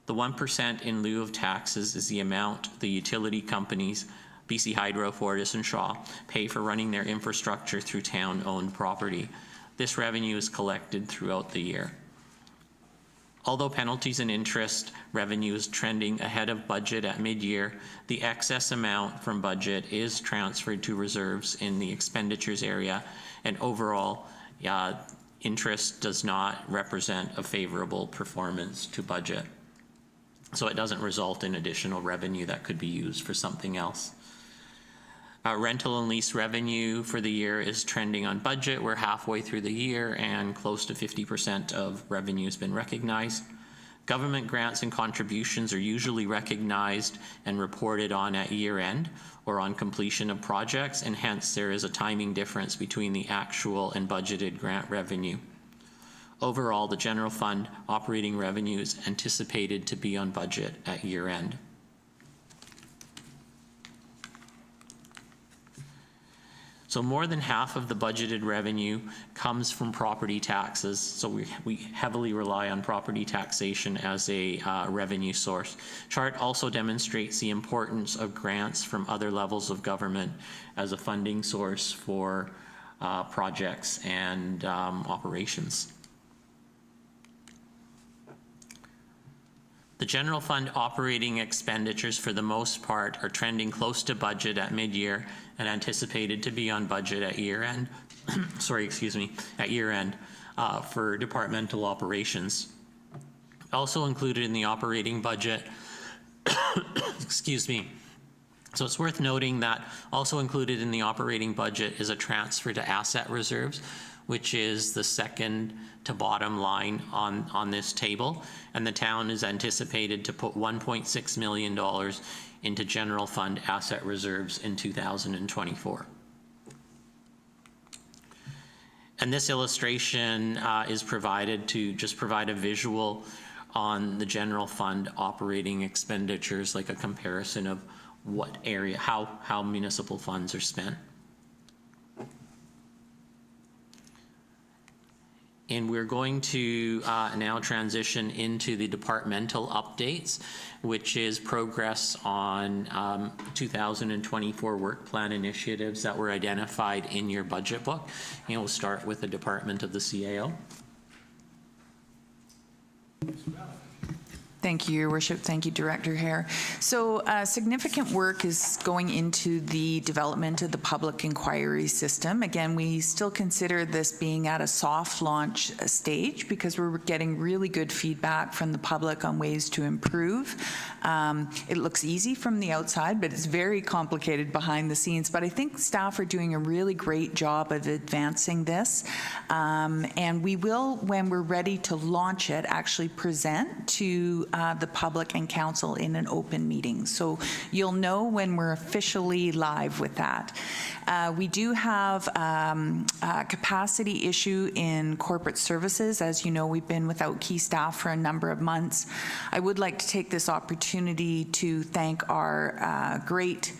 The 1% in lieu of taxes is the amount the utility companies, BC Hydro, Fortis, and Shaw, pay for running their infrastructure through town-owned property. This revenue is collected throughout the year. Although penalties and interest revenue is trending ahead of budget at mid-year, the excess amount from budget is transferred to reserves in the expenditures area, and overall, interest does not represent a favorable performance to budget. So it doesn't result in additional revenue that could be used for something else. Rental and lease revenue for the year is trending on budget. We're halfway through the year and close to 50% of revenue has been recognized. Government grants and contributions are usually recognized and reported on at year end or on completion of projects, and hence there is a timing difference between the actual and budgeted grant revenue. Overall, the general fund operating revenue is anticipated to be on budget at year end. So more than half of the budgeted revenue comes from property taxes. So we heavily rely on property taxation as a revenue source. Chart also demonstrates the importance of grants from other levels of government as a funding source for projects and operations. The general fund operating expenditures for the most part are trending close to budget at mid-year and anticipated to be on budget at year end. At year end for departmental operations. Also included in the operating budget, excuse me. So it's worth noting that also included in the operating budget is a transfer to asset reserves, which is the second to bottom line on this table. And the town is anticipated to put $1.6 million into general fund asset reserves in 2024. And this illustration is provided to just provide a visual on the general fund operating expenditures, like a comparison of what area, how municipal funds are spent. And we're going to now transition into the departmental updates, which is progress on 2024 work plan initiatives that were identified in your budget book. And we'll start with the Department of the CAO. Thank you, Your Worship. Thank you, Director Hare. So significant work is going into the development of the public inquiry system. Again, we still consider this being at a soft launch stage because we're getting really good feedback from the public on ways to improve. It looks easy from the outside, but it's very complicated behind the scenes. But I think staff are doing a really great job of advancing this. And we will, when we're ready to launch it, actually present to the public and council in an open meeting. So you'll know when we're officially live with that. We do have a capacity issue in corporate services. As you know, we've been without key staff for a number of months. I would like to take this opportunity to thank our great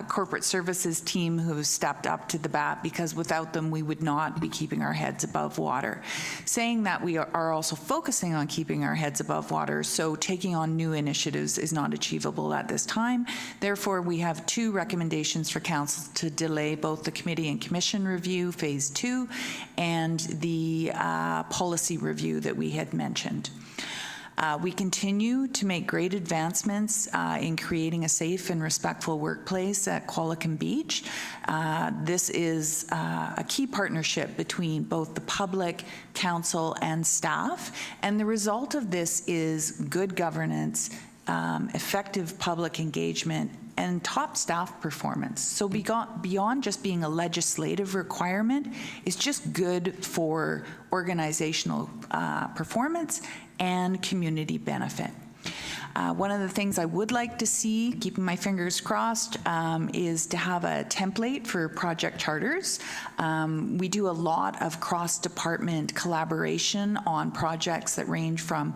corporate services team who have stepped up to the bat, because without them we would not be keeping our heads above water. Saying that, we are also focusing on keeping our heads above water, so taking on new initiatives is not achievable at this time. Therefore, we have two recommendations for council to delay both the committee and commission review phase 2 and the policy review that we had mentioned. We continue to make great advancements in creating a safe and respectful workplace at Qualicum Beach. This is a key partnership between both the public, council, and staff, and the result of this is good governance, effective public engagement, and top staff performance. So beyond just being a legislative requirement, it's just good for organizational performance and community benefit. One of the things I would like to see, keeping my fingers crossed, is to have a template for project charters. We do a lot of cross-department collaboration on projects that range from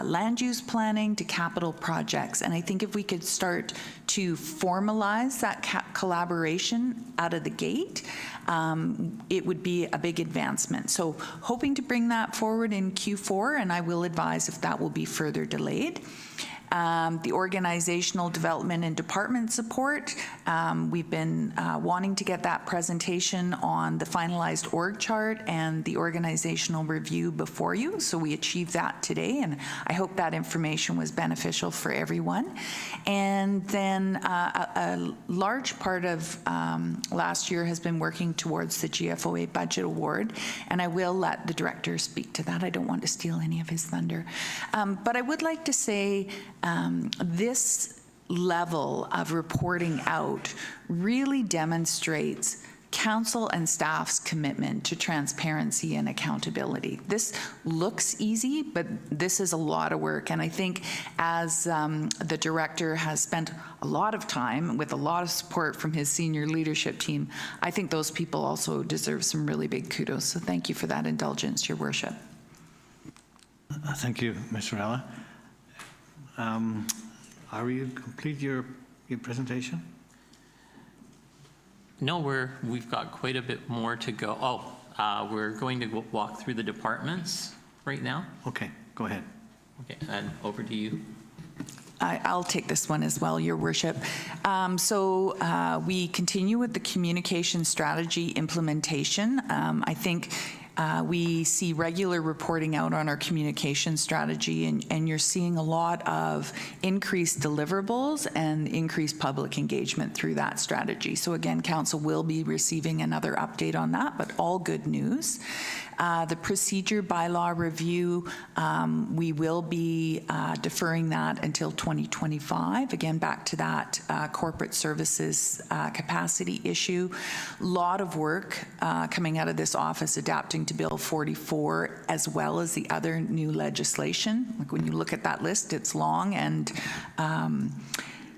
land use planning to capital projects. And I think if we could start to formalize that collaboration out of the gate, it would be a big advancement. So hoping to bring that forward in Q4, and I will advise if that will be further delayed. The organizational development and department support, we've been wanting to get that presentation on the finalized org chart and the organizational review before you, so we achieved that today, and I hope that information was beneficial for everyone. And then a large part of last year has been working towards the GFOA budget award, and I will let the director speak to that. I don't want to steal any of his thunder. But I would like to say this level of reporting out really demonstrates council and staff's commitment to transparency and accountability. This looks easy, but this is a lot of work. And I think as the director has spent a lot of time with a lot of support from his senior leadership team, I think those people also deserve some really big kudos. So thank you for that indulgence, Your Worship. Thank you, Ms. Varela. Are you complete your presentation? No, we've got quite a bit more to go. We're going to walk through the departments right now. Okay, go ahead. Okay, and over to you. I'll take this one as well, Your Worship. We continue with the communication strategy implementation. I think we see regular reporting out on our communication strategy, and you're seeing a lot of increased deliverables and increased public engagement through that strategy. So again, Council will be receiving another update on that, but all good news. The procedure bylaw review, we will be deferring that until 2025. Again, back to that corporate services capacity issue. Lot of work coming out of this office adapting to Bill 44 as well as the other new legislation. Like when you look at that list, it's long, and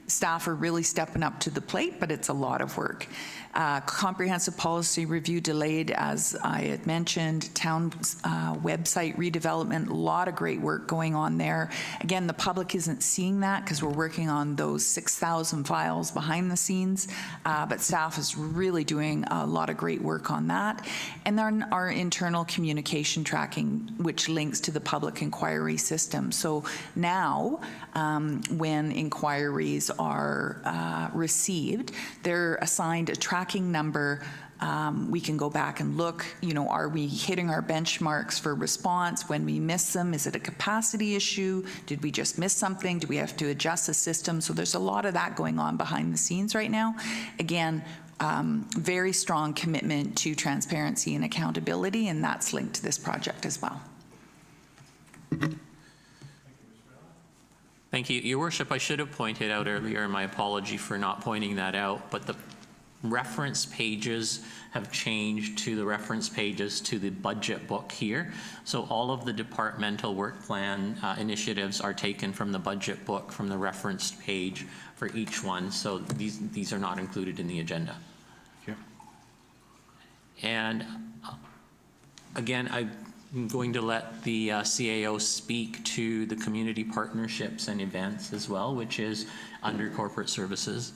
staff are really stepping up to the plate, but it's a lot of work. Comprehensive policy review delayed, as I had mentioned. Town website redevelopment, a lot of great work going on there. Again, the public isn't seeing that because we're working on those 6,000 files behind the scenes, but staff is really doing a lot of great work on that. And then our internal communication tracking, which links to the public inquiry system. So now, when inquiries are received, they're assigned a tracking number. We can go back and look, are we hitting our benchmarks for response? When we miss them, is it a capacity issue? Did we just miss something? Do we have to adjust the system? So there's a lot of that going on behind the scenes right now. Again, very strong commitment to transparency and accountability, and that's linked to this project as well. Thank you. Your Worship, I should have pointed out earlier, and my apology for not pointing that out, but the reference pages have changed to the reference pages to the budget book here. So all of the departmental work plan initiatives are taken from the budget book, from the referenced page for each one. So these are not included in the agenda. Here. And again, I'm going to let the CAO speak to the community partnerships and events as well, which is under corporate services.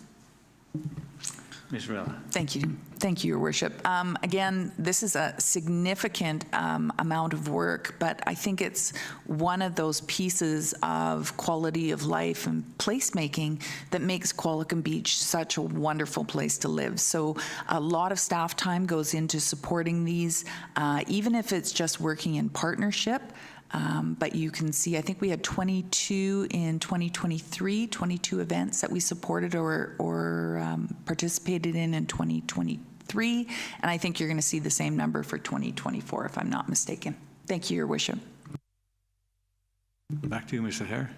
Ms. Varela. Thank you. Thank you, Your Worship. Again, this is a significant amount of work, but I think it's one of those pieces of quality of life and placemaking that makes Qualicum Beach such a wonderful place to live. So a lot of staff time goes into supporting these, even if it's just working in partnership. But you can see, I think we had 22 in 2023, 22 events that we supported or participated in 2023. And I think you're going to see the same number for 2024, if I'm not mistaken. Thank you, Your Worship. Back to you, Mr. Hare.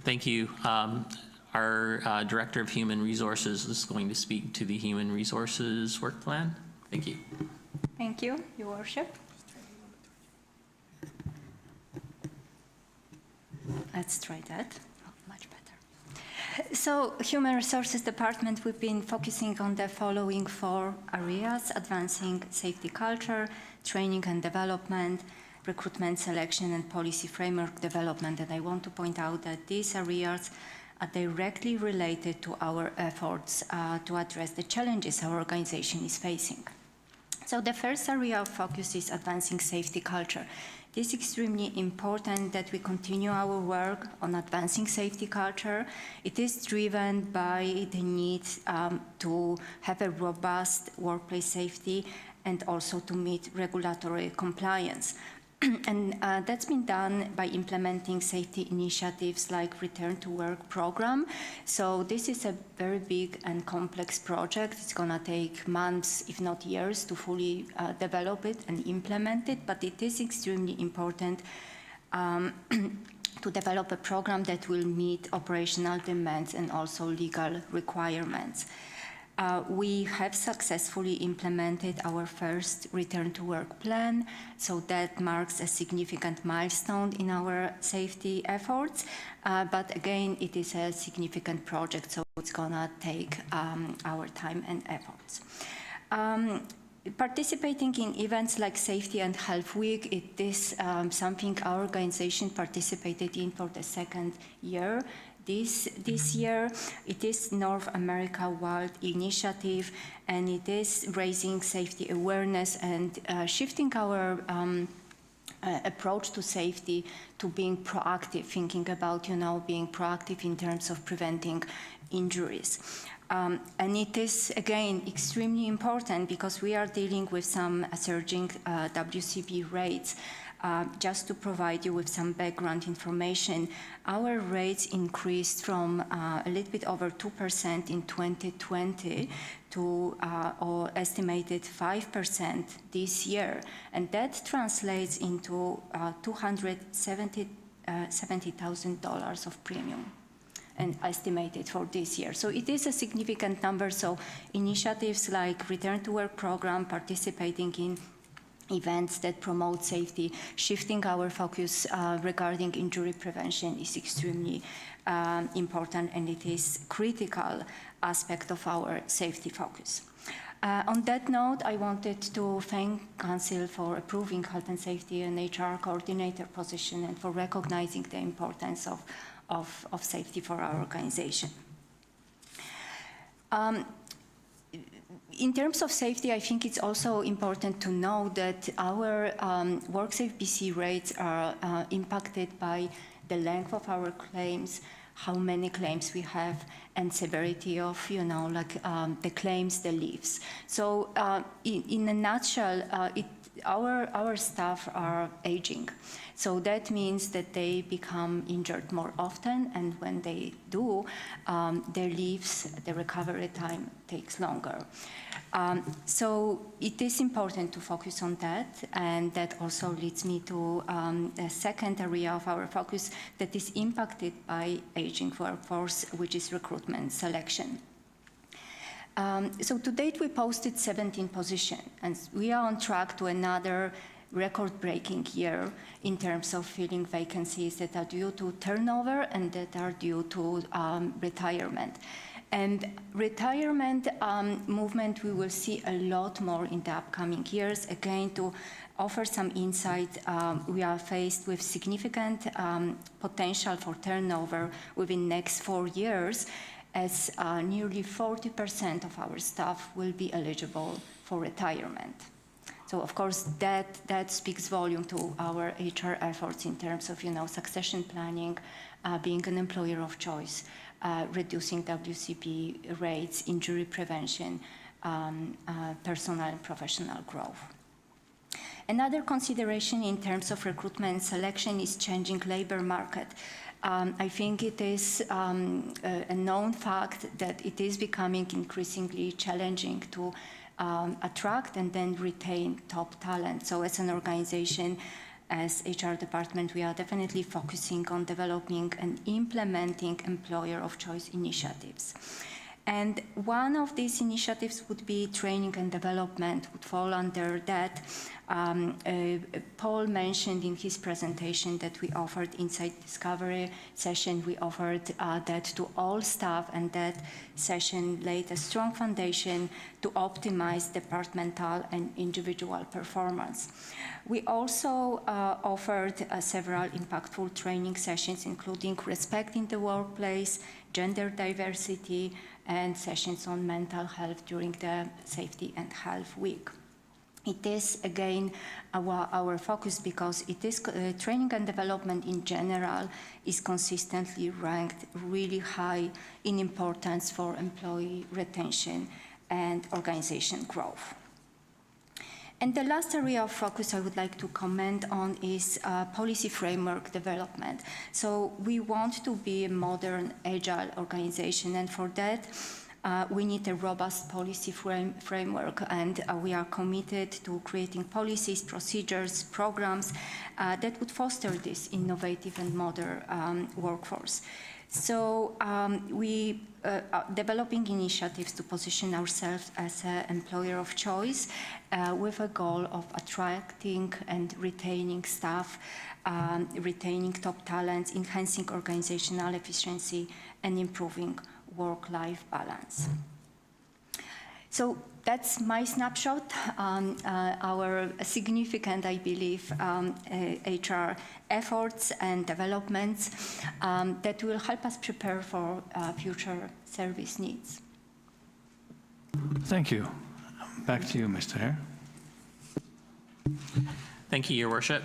Thank you. Our Director of Human Resources is going to speak to the Human Resources Work Plan. Thank you. Thank you, Your Worship. let's try that. Oh, much better. So, Human Resources Department, we've been focusing on the following 4 areas: advancing safety culture, training and development, recruitment, selection, and policy framework development. And I want to point out that these areas are directly related to our efforts to address the challenges our organization is facing. So the first area of focus is advancing safety culture. It is extremely important that we continue our work on advancing safety culture. It is driven by the need to have a robust workplace safety and also to meet regulatory compliance. And that's been done by implementing safety initiatives like Return to Work program. So this is a very big and complex project. It's going to take months, if not years, to fully develop it and implement it. But it is extremely important to develop a program that will meet operational demands and also legal requirements. We have successfully implemented our first Return to Work plan, so that marks a significant milestone in our safety efforts. But again, it is a significant project, so it's gonna take our time and efforts. Participating in events like Safety and Health Week, it is something our organization participated in for the 2nd year. This year, it is North America Wide Initiative, and it is raising safety awareness and shifting our approach to safety to being proactive, thinking about, being proactive in terms of preventing injuries. And it is, again, extremely important because we are dealing with some surging WCB rates. Just to provide you with some background information, our rates increased from a little bit over 2% in 2020 to or estimated 5% this year. And that translates into $270,000 of premium and estimated for this year. So it is a significant number. So initiatives like Return to Work program, participating in events that promote safety, shifting our focus regarding injury prevention is extremely important, and it is critical aspect of our safety focus. On that note, I wanted to thank Council for approving health and safety and HR coordinator position and for recognizing the importance of safety for our organization. In terms of safety, I think it's also important to know that our WorkSafe BC rates are impacted by the length of our claims, how many claims we have, and severity of, the claims, the leaves. So in a nutshell, our staff are aging. So that means that they become injured more often, and when they do, their leaves, the recovery time takes longer. So it is important to focus on that, and that also leads me to a second area of our focus that is impacted by aging workforce, which is recruitment selection. So to date, we posted 17 positions, and we are on track to another record-breaking year in terms of filling vacancies that are due to turnover and that are due to retirement. And retirement movement, we will see a lot more in the upcoming years. Again, to offer some insight, we are faced with significant potential for turnover within next 4 years, as nearly 40% of our staff will be eligible for retirement. So of course, that speaks volume to our HR efforts in terms of, succession planning, being an employer of choice, reducing WCP rates, injury prevention, personal and professional growth. Another consideration in terms of recruitment and selection is changing labor market. I think it is a known fact that it is becoming increasingly challenging to attract and then retain top talent. So as an organization, as HR department, we are definitely focusing on developing and implementing employer of choice initiatives. And one of these initiatives would be training and development, would fall under that. Paul mentioned in his presentation that we offered Insight Discovery session. We offered that to all staff, and that session laid a strong foundation to optimize departmental and individual performance. We also offered several impactful training sessions, including respect in the workplace, gender diversity, and sessions on mental health during the Safety and Health Week. It is, again, our focus, because it is training and development in general is consistently ranked really high in importance for employee retention and organization growth. And the last area of focus I would like to comment on is policy framework development. So we want to be a modern, agile organization, and for that, we need a robust policy framework, and we are committed to creating policies, procedures, programs that would foster this innovative and modern workforce. So we are developing initiatives to position ourselves as an employer of choice with a goal of attracting and retaining staff, retaining top talents, enhancing organizational efficiency, and improving work-life balance. So that's my snapshot on our significant, I believe, HR efforts and developments that will help us prepare for future service needs. Thank you. Back to you, Mr. Hare. Thank you, Your Worship.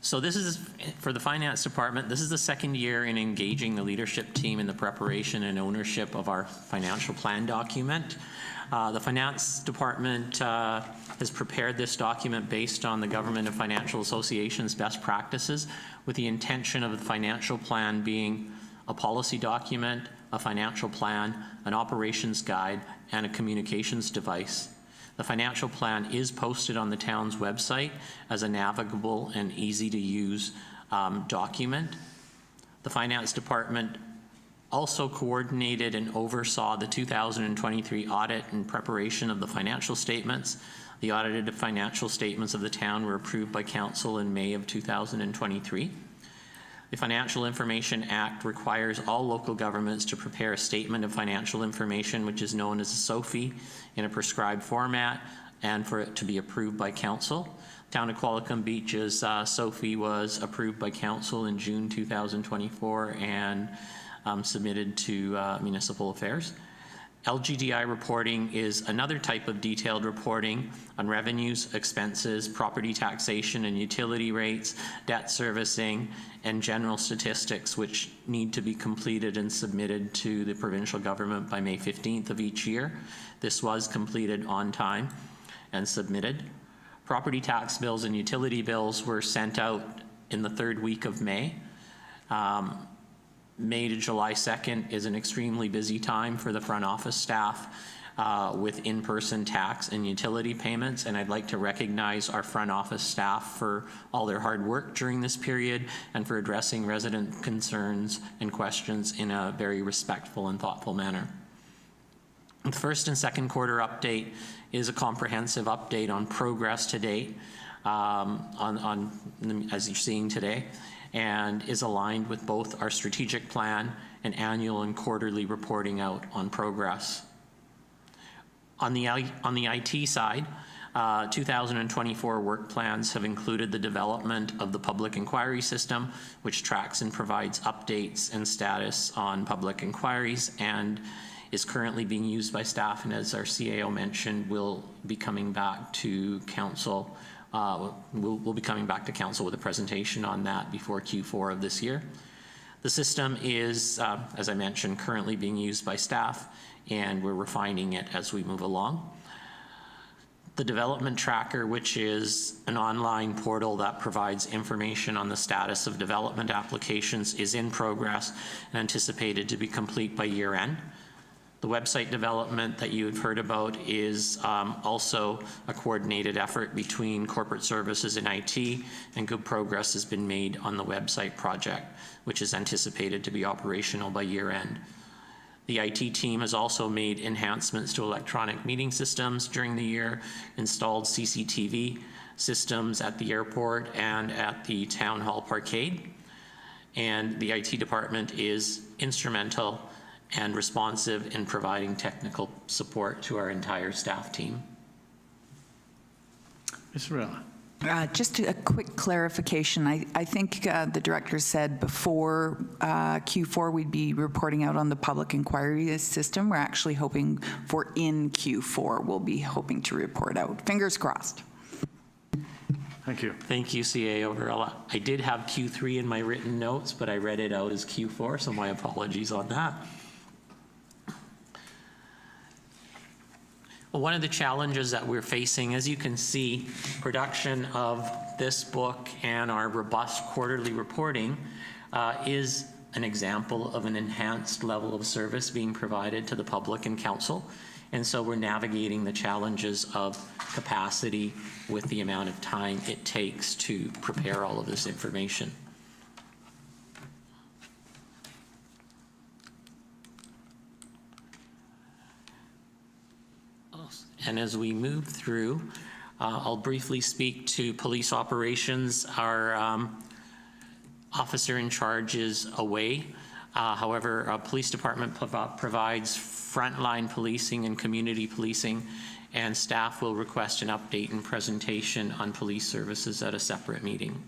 So this is, for the Finance Department, this is the second year in engaging the leadership team in the preparation and ownership of our financial plan document. The Finance Department has prepared this document based on the Government and Financial Association's best practices, with the intention of the financial plan being a policy document, a financial plan, an operations guide, and a communications device. The financial plan is posted on the town's website as a navigable and easy-to-use document. The Finance Department also coordinated and oversaw the 2023 audit and preparation of the financial statements. The audited financial statements of the town were approved by Council in May of 2023. The Financial Information Act requires all local governments to prepare a statement of financial information, which is known as a SOFI, in a prescribed format, and for it to be approved by Council. Town of Qualicum Beach's SOFI was approved by Council in June 2024 and submitted to Municipal Affairs. LGDI reporting is another type of detailed reporting on revenues, expenses, property taxation and utility rates, debt servicing, and general statistics, which need to be completed and submitted to the provincial government by May 15th of each year. This was completed on time and submitted. Property tax bills and utility bills were sent out in the third week of May. May to July 2nd is an extremely busy time for the front office staff with in-person tax and utility payments, and I'd like to recognize our front office staff for all their hard work during this period and for addressing resident concerns and questions in a very respectful and thoughtful manner. The first and second quarter update is a comprehensive update on progress to date as you're seeing today, and is aligned with both our strategic plan and annual and quarterly reporting out on progress. On the IT side, 2024 work plans have included the development of the public inquiry system, which tracks and provides updates and status on public inquiries, and is currently being used by staff, and as our CAO mentioned, will be coming back to Council. We'll be coming back to Council with a presentation on that before Q4 of this year. The system is, as I mentioned, currently being used by staff, and we're refining it as we move along. The development tracker, which is an online portal that provides information on the status of development applications, is in progress and anticipated to be complete by year end. The website development that you've heard about is also a coordinated effort between corporate services and IT, and good progress has been made on the website project, which is anticipated to be operational by year end. The IT team has also made enhancements to electronic meeting systems during the year, installed CCTV systems at the airport and at the town hall parkade. And the IT department is instrumental and responsive in providing technical support to our entire staff team. Ms. Rilla. Just a quick clarification. I think the director said before Q4 we'd be reporting out on the public inquiry system. We're actually hoping for in Q4 we'll be hoping to report out. Fingers crossed. Thank you. Thank you, CA Overall. I did have Q3 in my written notes, but I read it out as Q4, so my apologies on that. Well, one of the challenges that we're facing, as you can see, production of this book and our robust quarterly reporting is an example of an enhanced level of service being provided to the public and council. And so we're navigating the challenges of capacity with the amount of time it takes to prepare all of this information. And as we move through, I'll briefly speak to police operations. Our officer in charge is away. However, our police department provides frontline policing and community policing, and staff will request an update and presentation on police services at a separate meeting.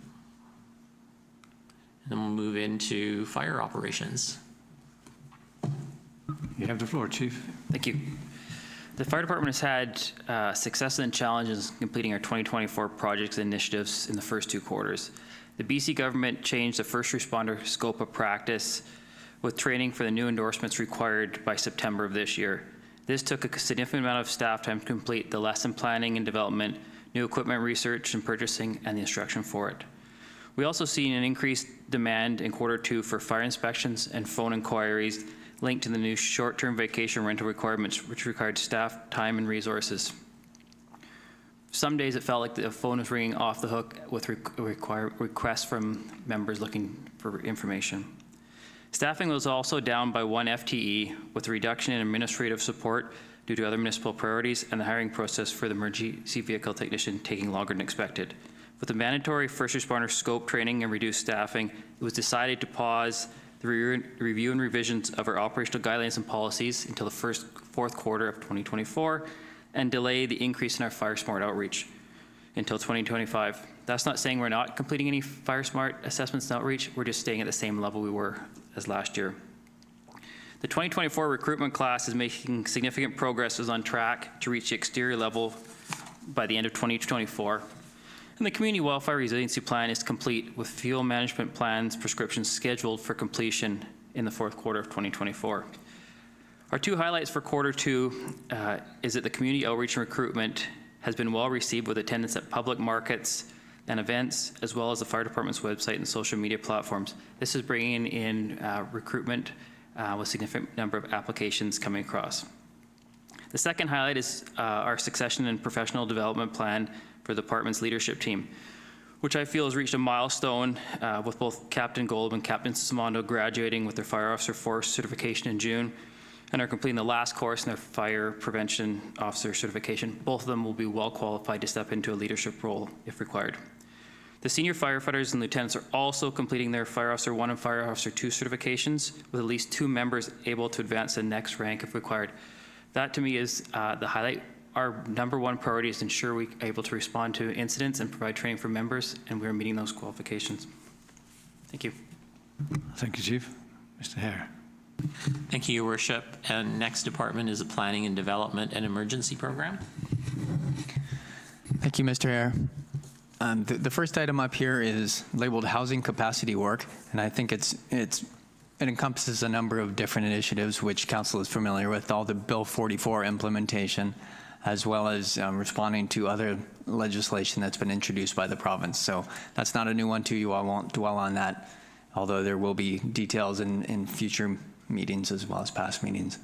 And then we'll move into fire operations. You have the floor, Chief. Thank you. The fire department has had success and challenges in completing our 2024 projects and initiatives in the first 2 quarters. The BC government changed the first responder scope of practice with training for the new endorsements required by September of this year. This took a significant amount of staff time to complete the lesson planning and development, new equipment research and purchasing, and the instruction for it. We also seen an increased demand in Q2 for fire inspections and phone inquiries linked to the new short-term vacation rental requirements, which required staff time and resources. Some days it felt like the phone was ringing off the hook with requests from members looking for information. Staffing was also down by 1 FTE, with a reduction in administrative support due to other municipal priorities and the hiring process for the emergency vehicle technician taking longer than expected. With the mandatory first responder scope training and reduced staffing, it was decided to pause the review and revisions of our operational guidelines and policies until the fourth quarter of 2024, and delay the increase in our Fire Smart outreach until 2025. That's not saying we're not completing any Fire Smart assessments and outreach, we're just staying at the same level we were as last year. The 2024 recruitment class is making significant progress, is on track to reach the exterior level by the end of 2024. And the Community Wildfire Resiliency Plan is complete, with fuel management plans prescriptions scheduled for completion in the fourth quarter of 2024. Our 2 highlights for Q2 is that the community outreach and recruitment has been well received, with attendance at public markets and events, as well as the fire department's website and social media platforms. This is bringing in recruitment with a significant number of applications coming across. The second highlight is our succession and professional development plan for the department's leadership team, which I feel has reached a milestone with both Captain Golub and Captain Simondo graduating with their Fire Officer Force certification in June, and are completing the last course in their Fire Prevention Officer certification. Both of them will be well qualified to step into a leadership role if required. The senior firefighters and lieutenants are also completing their Fire Officer 1 and Fire Officer 2 certifications, with at least 2 members able to advance the next rank if required. That to me is the highlight. Our #1 priority is to ensure we're able to respond to incidents and provide training for members, and we're meeting those qualifications. Thank you. Thank you, Chief. Mr. Hare. Thank you, Your Worship. And next department is the Planning and Development and Emergency Program. Thank you, Mr. Hare. The first item up here is labeled Housing Capacity Work, and I think it encompasses a number of different initiatives which Council is familiar with, all the Bill 44 implementation, as well as responding to other legislation that's been introduced by the province. So that's not a new one to you. I won't dwell on that, although there will be details in future meetings as well as past meetings.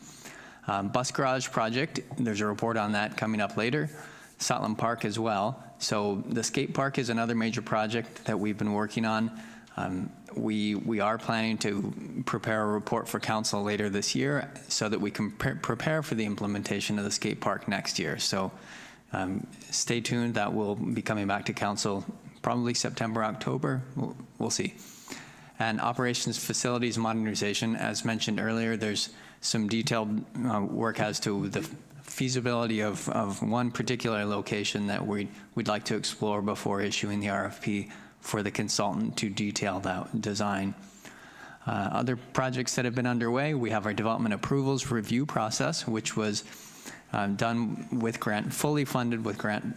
Bus garage project, there's a report on that coming up later. Saahtlam Park as well. So the skate park is another major project that we've been working on. We are planning to prepare a report for council later this year so that we can prepare for the implementation of the skate park next year. So stay tuned. That will be coming back to council probably September, October. We'll see. And operations facilities modernization, as mentioned earlier, there's some detailed work as to the feasibility of one particular location that we'd like to explore before issuing the RFP for the consultant to detail that design. Other projects that have been underway, we have our development approvals review process, which was done with grant, fully funded with grant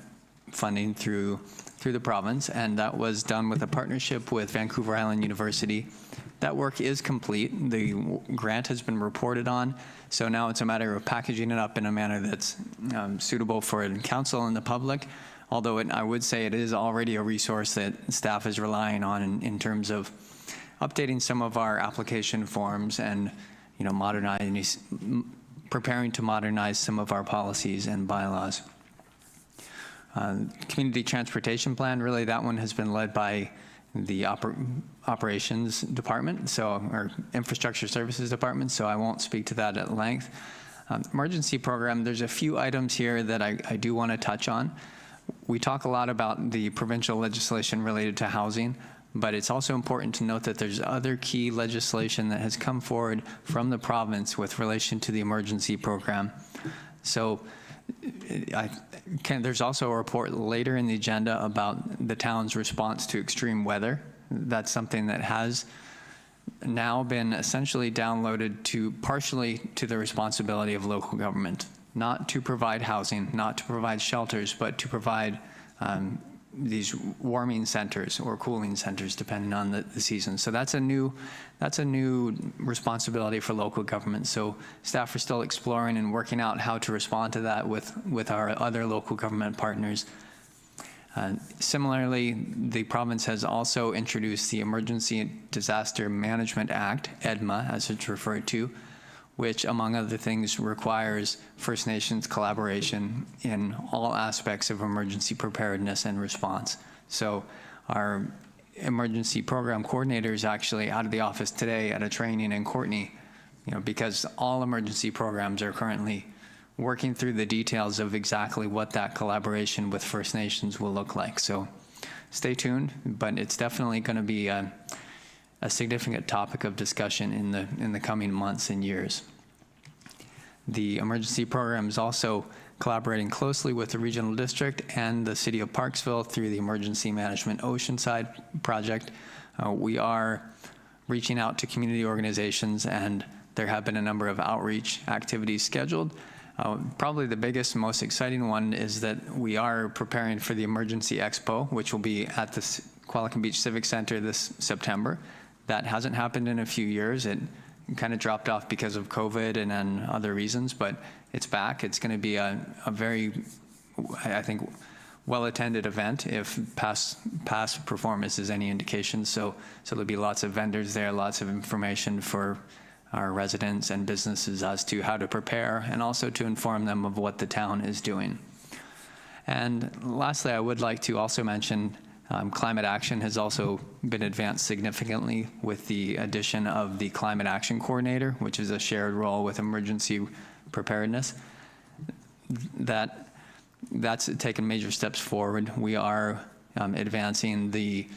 funding through the province, and that was done with a partnership with Vancouver Island University. That work is complete. The grant has been reported on, so now it's a matter of packaging it up in a manner that's suitable for council and the public, although I would say it is already a resource that staff is relying on in terms of updating some of our application forms and, you know, preparing to modernize some of our policies and bylaws. Community transportation plan, really that one has been led by the operations department, so our infrastructure services department, so I won't speak to that at length. Emergency program, there's a few items here that I do want to touch on. We talk a lot about the provincial legislation related to housing, but it's also important to note that there's other key legislation that has come forward from the province with relation to the emergency program. So there's also a report later in the agenda about the town's response to extreme weather. That's something that has now been essentially downloaded to partially to the responsibility of local government, not to provide housing, not to provide shelters, but to provide these warming centers or cooling centers, depending on the season. So that's a new responsibility for local government. So staff are still exploring and working out how to respond to that with our other local government partners. Similarly, the province has also introduced the Emergency Disaster Management Act, EDMA, as it's referred to, which, among other things, requires First Nations collaboration in all aspects of emergency preparedness and response. So our emergency program coordinator is actually out of the office today at a training in Courtenay, you know, because all emergency programs are currently working through the details of exactly what that collaboration with First Nations will look like. So stay tuned, but it's definitely going to be a significant topic of discussion in the coming months and years. The emergency program is also collaborating closely with the regional district and the city of Parksville through the Emergency Management Oceanside project. We are reaching out to community organizations, and there have been a number of outreach activities scheduled. Probably the biggest, most exciting one is that we are preparing for the Emergency Expo, which will be at the Qualicum Beach Civic Center this September. That hasn't happened in a few years. It kind of dropped off because of COVID and then other reasons, but it's back. It's going to be a very, I think, well-attended event if past performance is any indication. So there'll be lots of vendors there, lots of information for our residents and businesses as to how to prepare and also to inform them of what the town is doing. And lastly, I would like to also mention climate action has also been advanced significantly with the addition of the Climate Action Coordinator, which is a shared role with emergency preparedness. That's taken major steps forward. We are advancing the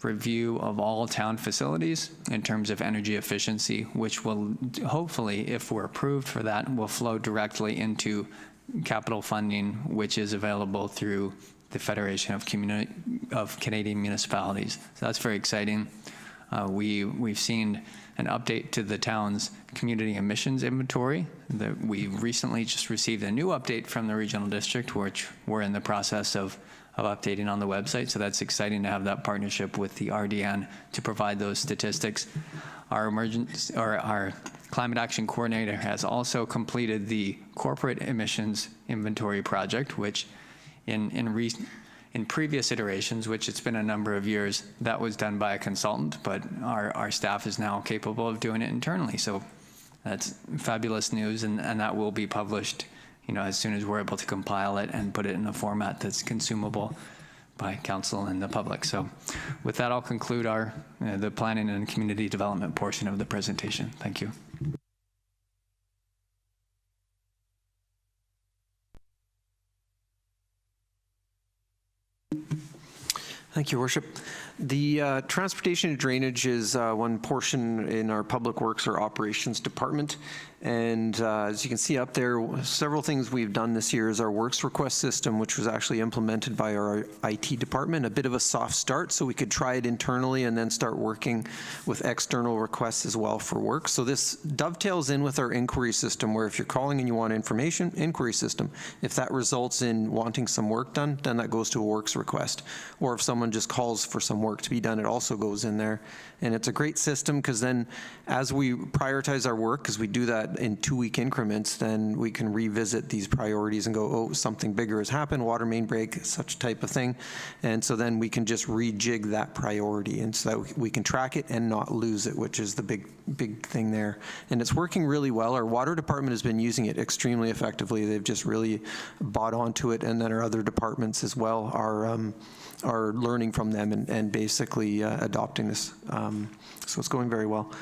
review of all town facilities in terms of energy efficiency, which will hopefully, if we're approved for that, will flow directly into capital funding, which is available through the Federation of Canadian Municipalities. So that's very exciting. We've seen an update to the town's community emissions inventory. We recently just received a new update from the regional district, which we're in the process of updating on the website. So that's exciting to have that partnership with the RDN to provide those statistics. Our Climate Action Coordinator has also completed the corporate emissions inventory project, which in previous iterations, which it's been a number of years, that was done by a consultant, but our staff is now capable of doing it internally. So that's fabulous news, and that will be published, you know, as soon as we're able to compile it and put it in a format that's consumable by council and the public. So with that, I'll conclude our the planning and community development portion of the presentation. Thank you. Thank you, Worship. The transportation and drainage is one portion in our public works or operations department. And as you can see up there, several things we've done this year is our works request system, which was actually implemented by our IT department, a bit of a soft start so we could try it internally and then start working with external requests as well for work. So this dovetails in with our inquiry system, where if you're calling and you want information, inquiry system. If that results in wanting some work done, then that goes to a works request. Or if someone just calls for some work to be done, it also goes in there. And it's a great system because then as we prioritize our work, because we do that in 2-week increments, then we can revisit these priorities and go, oh, something bigger has happened, water main break, such type of thing. And so then we can just rejig that priority, and so that we can track it and not lose it, which is the big thing there. And it's working really well. Our water department has been using it extremely effectively. They've just really bought onto it, and then our other departments as well are learning from them and basically adopting this. So it's going very well.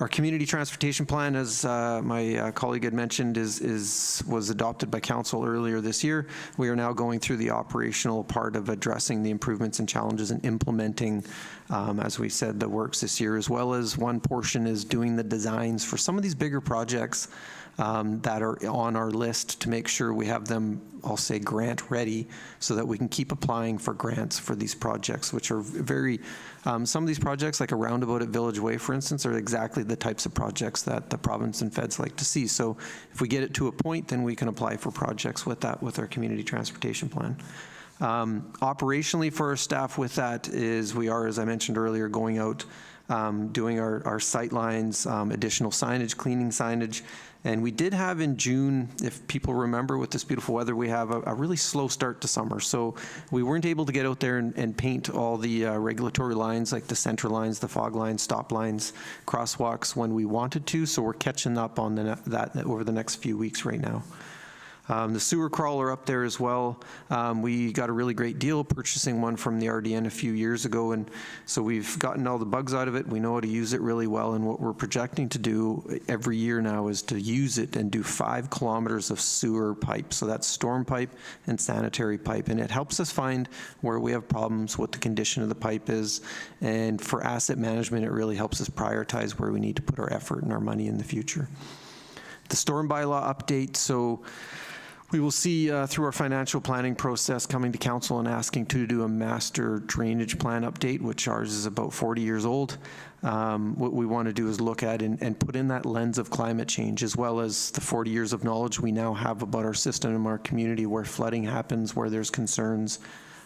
Our community transportation plan, as my colleague had mentioned, was adopted by council earlier this year. We are now going through the operational part of addressing the improvements and challenges and implementing, as we said, the works this year, as well as one portion is doing the designs for some of these bigger projects that are on our list to make sure we have them, I'll say, grant ready, so that we can keep applying for grants for these projects, which are very, some of these projects, like a roundabout at Village Way, for instance, are exactly the types of projects that the province and feds like to see. So if we get it to a point, then we can apply for projects with that, with our community transportation plan. Operationally for our staff with that is we are, as I mentioned earlier, going out, doing our sight lines, additional signage, cleaning signage. And we did have in June, if people remember, with this beautiful weather, we have a really slow start to summer. So we weren't able to get out there and paint all the regulatory lines, like the center lines, the fog lines, stop lines, crosswalks when we wanted to. So we're catching up on that over the next few weeks right now. The sewer crawler up there as well. We got a really great deal purchasing one from the RDN a few years ago, and so we've gotten all the bugs out of it. We know how to use it really well, and what we're projecting to do every year now is to use it and do 5 kilometers of sewer pipe. So that's storm pipe and sanitary pipe, and it helps us find where we have problems, what the condition of the pipe is, and for asset management, it really helps us prioritize where we need to put our effort and our money in the future. The storm bylaw update, so we will see through our financial planning process coming to council and asking to do a master drainage plan update, which ours is about 40 years old. What we want to do is look at and put in that lens of climate change, as well as the 40 years of knowledge we now have about our system and our community, where flooding happens, where there's concerns.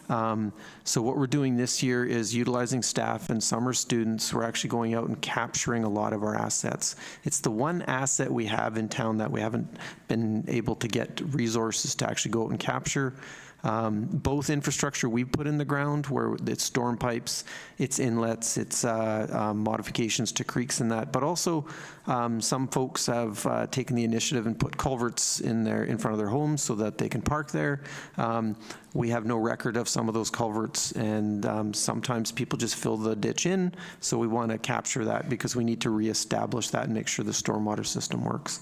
So what we're doing this year is utilizing staff and summer students. We're actually going out and capturing a lot of our assets. It's the one asset we have in town that we haven't been able to get resources to actually go out and capture. Both infrastructure we put in the ground, where it's storm pipes, it's inlets, it's modifications to creeks and that, but also some folks have taken the initiative and put culverts in front of their homes so that they can park there. We have no record of some of those culverts, and sometimes people just fill the ditch in, so we want to capture that because we need to reestablish that and make sure the stormwater system works.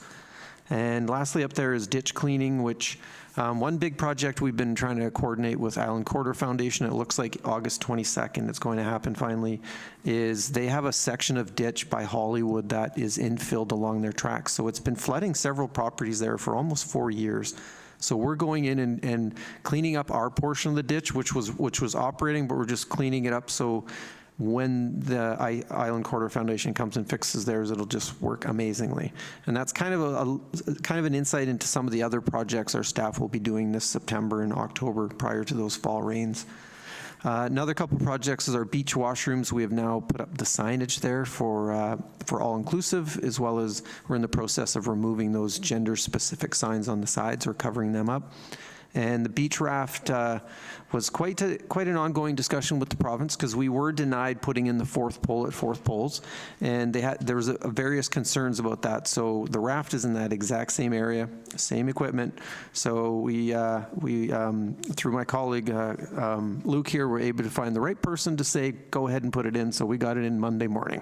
And lastly up there is ditch cleaning, which one big project we've been trying to coordinate with Island Corridor Foundation, it looks like August 22nd it's going to happen finally, is they have a section of ditch by Hollywood that is infilled along their tracks. So it's been flooding several properties there for almost 4 years. So we're going in and cleaning up our portion of the ditch, which was operating, but we're just cleaning it up so when the Island Corridor Foundation comes and fixes theirs, it'll just work amazingly. And that's kind of an insight into some of the other projects our staff will be doing this September and October prior to those fall rains. Another couple projects is our beach washrooms. We have now put up the signage there for all-inclusive, as well as we're in the process of removing those gender-specific signs on the sides or covering them up. And the beach raft was quite an ongoing discussion with the province, because we were denied putting in the fourth pole at Fourth Poles, and there was various concerns about that. So the raft is in that exact same area, same equipment. So we through my colleague Luke here, were able to find the right person to say, go ahead and put it in. So we got it in Monday morning,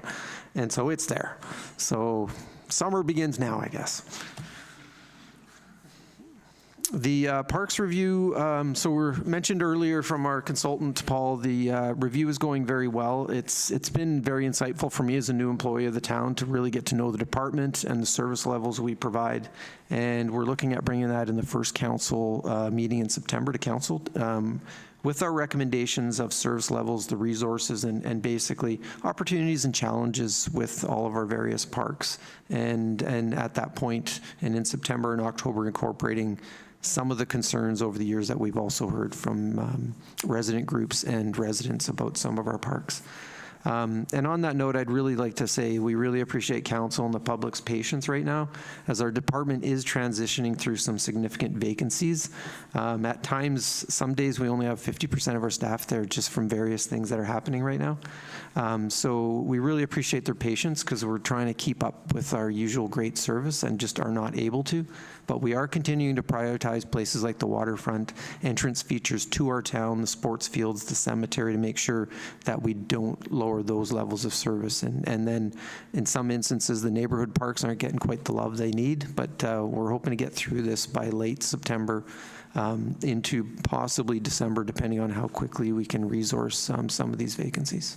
and so it's there. So summer begins now, I guess. The parks review, so we mentioned earlier from our consultant, Paul, the review is going very well. It's been very insightful for me as a new employee of the town to really get to know the department and the service levels we provide. And we're looking at bringing that in the first council meeting in September to council, with our recommendations of service levels, the resources, and basically opportunities and challenges with all of our various parks. And at that point, and in September and October, incorporating some of the concerns over the years that we've also heard from resident groups and residents about some of our parks. And on that note, I'd really like to say we really appreciate council and the public's patience right now, as our department is transitioning through some significant vacancies. At times, some days we only have 50% of our staff there, just from various things that are happening right now. So we really appreciate their patience, because we're trying to keep up with our usual great service and just are not able to. But we are continuing to prioritize places like the waterfront, entrance features to our town, the sports fields, the cemetery, to make sure that we don't lower those levels of service. And then in some instances, the neighborhood parks aren't getting quite the love they need, but we're hoping to get through this by late September into possibly December, depending on how quickly we can resource some of these vacancies.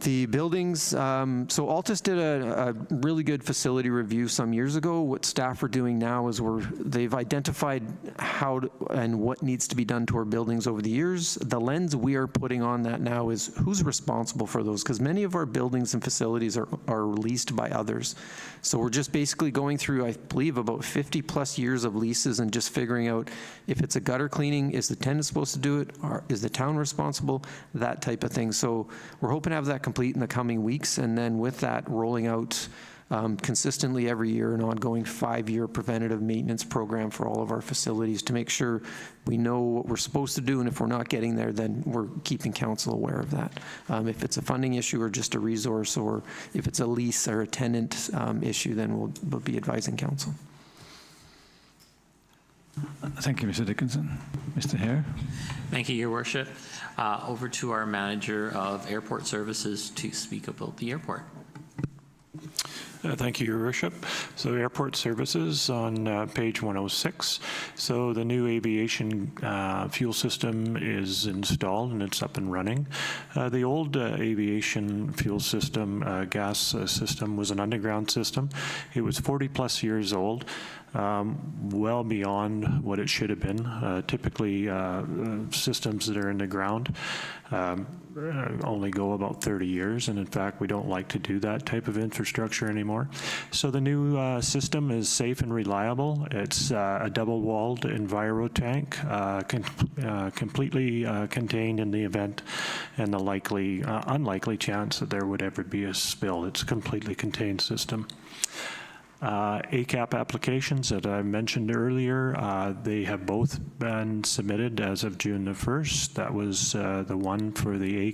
The buildings, so Altus did a really good facility review some years ago. What staff are doing now is they've identified how and what needs to be done to our buildings over the years. The lens we are putting on that now is who's responsible for those, because many of our buildings and facilities are leased by others. So we're just basically going through, I believe, about 50 plus years of leases and just figuring out if it's a gutter cleaning, is the tenant supposed to do it, or is the town responsible, that type of thing. So we're hoping to have that complete in the coming weeks, and then with that, rolling out consistently every year an ongoing 5-year preventative maintenance program for all of our facilities to make sure we know what we're supposed to do, and if we're not getting there, then we're keeping council aware of that. If it's a funding issue or just a resource, or if it's a lease or a tenant issue, then we'll be advising council. Thank you, Mr. Dickinson. Mr. Hare. Thank you, Your Worship. Over to our Manager of Airport Services to speak about the airport. Thank you, Your Worship. So airport services on page 106. So the new aviation fuel system is installed and it's up and running. The old aviation fuel system, gas system, was an underground system. It was 40 plus years old. Well beyond what it should have been. Typically, systems that are in the ground only go about 30 years, and in fact, we don't like to do that type of infrastructure anymore. So the new system is safe and reliable. It's a double-walled enviro tank, completely contained in the event and the unlikely chance that there would ever be a spill. It's a completely contained system. ACAP applications that I mentioned earlier, they have both been submitted as of June the 1st. That was the one for the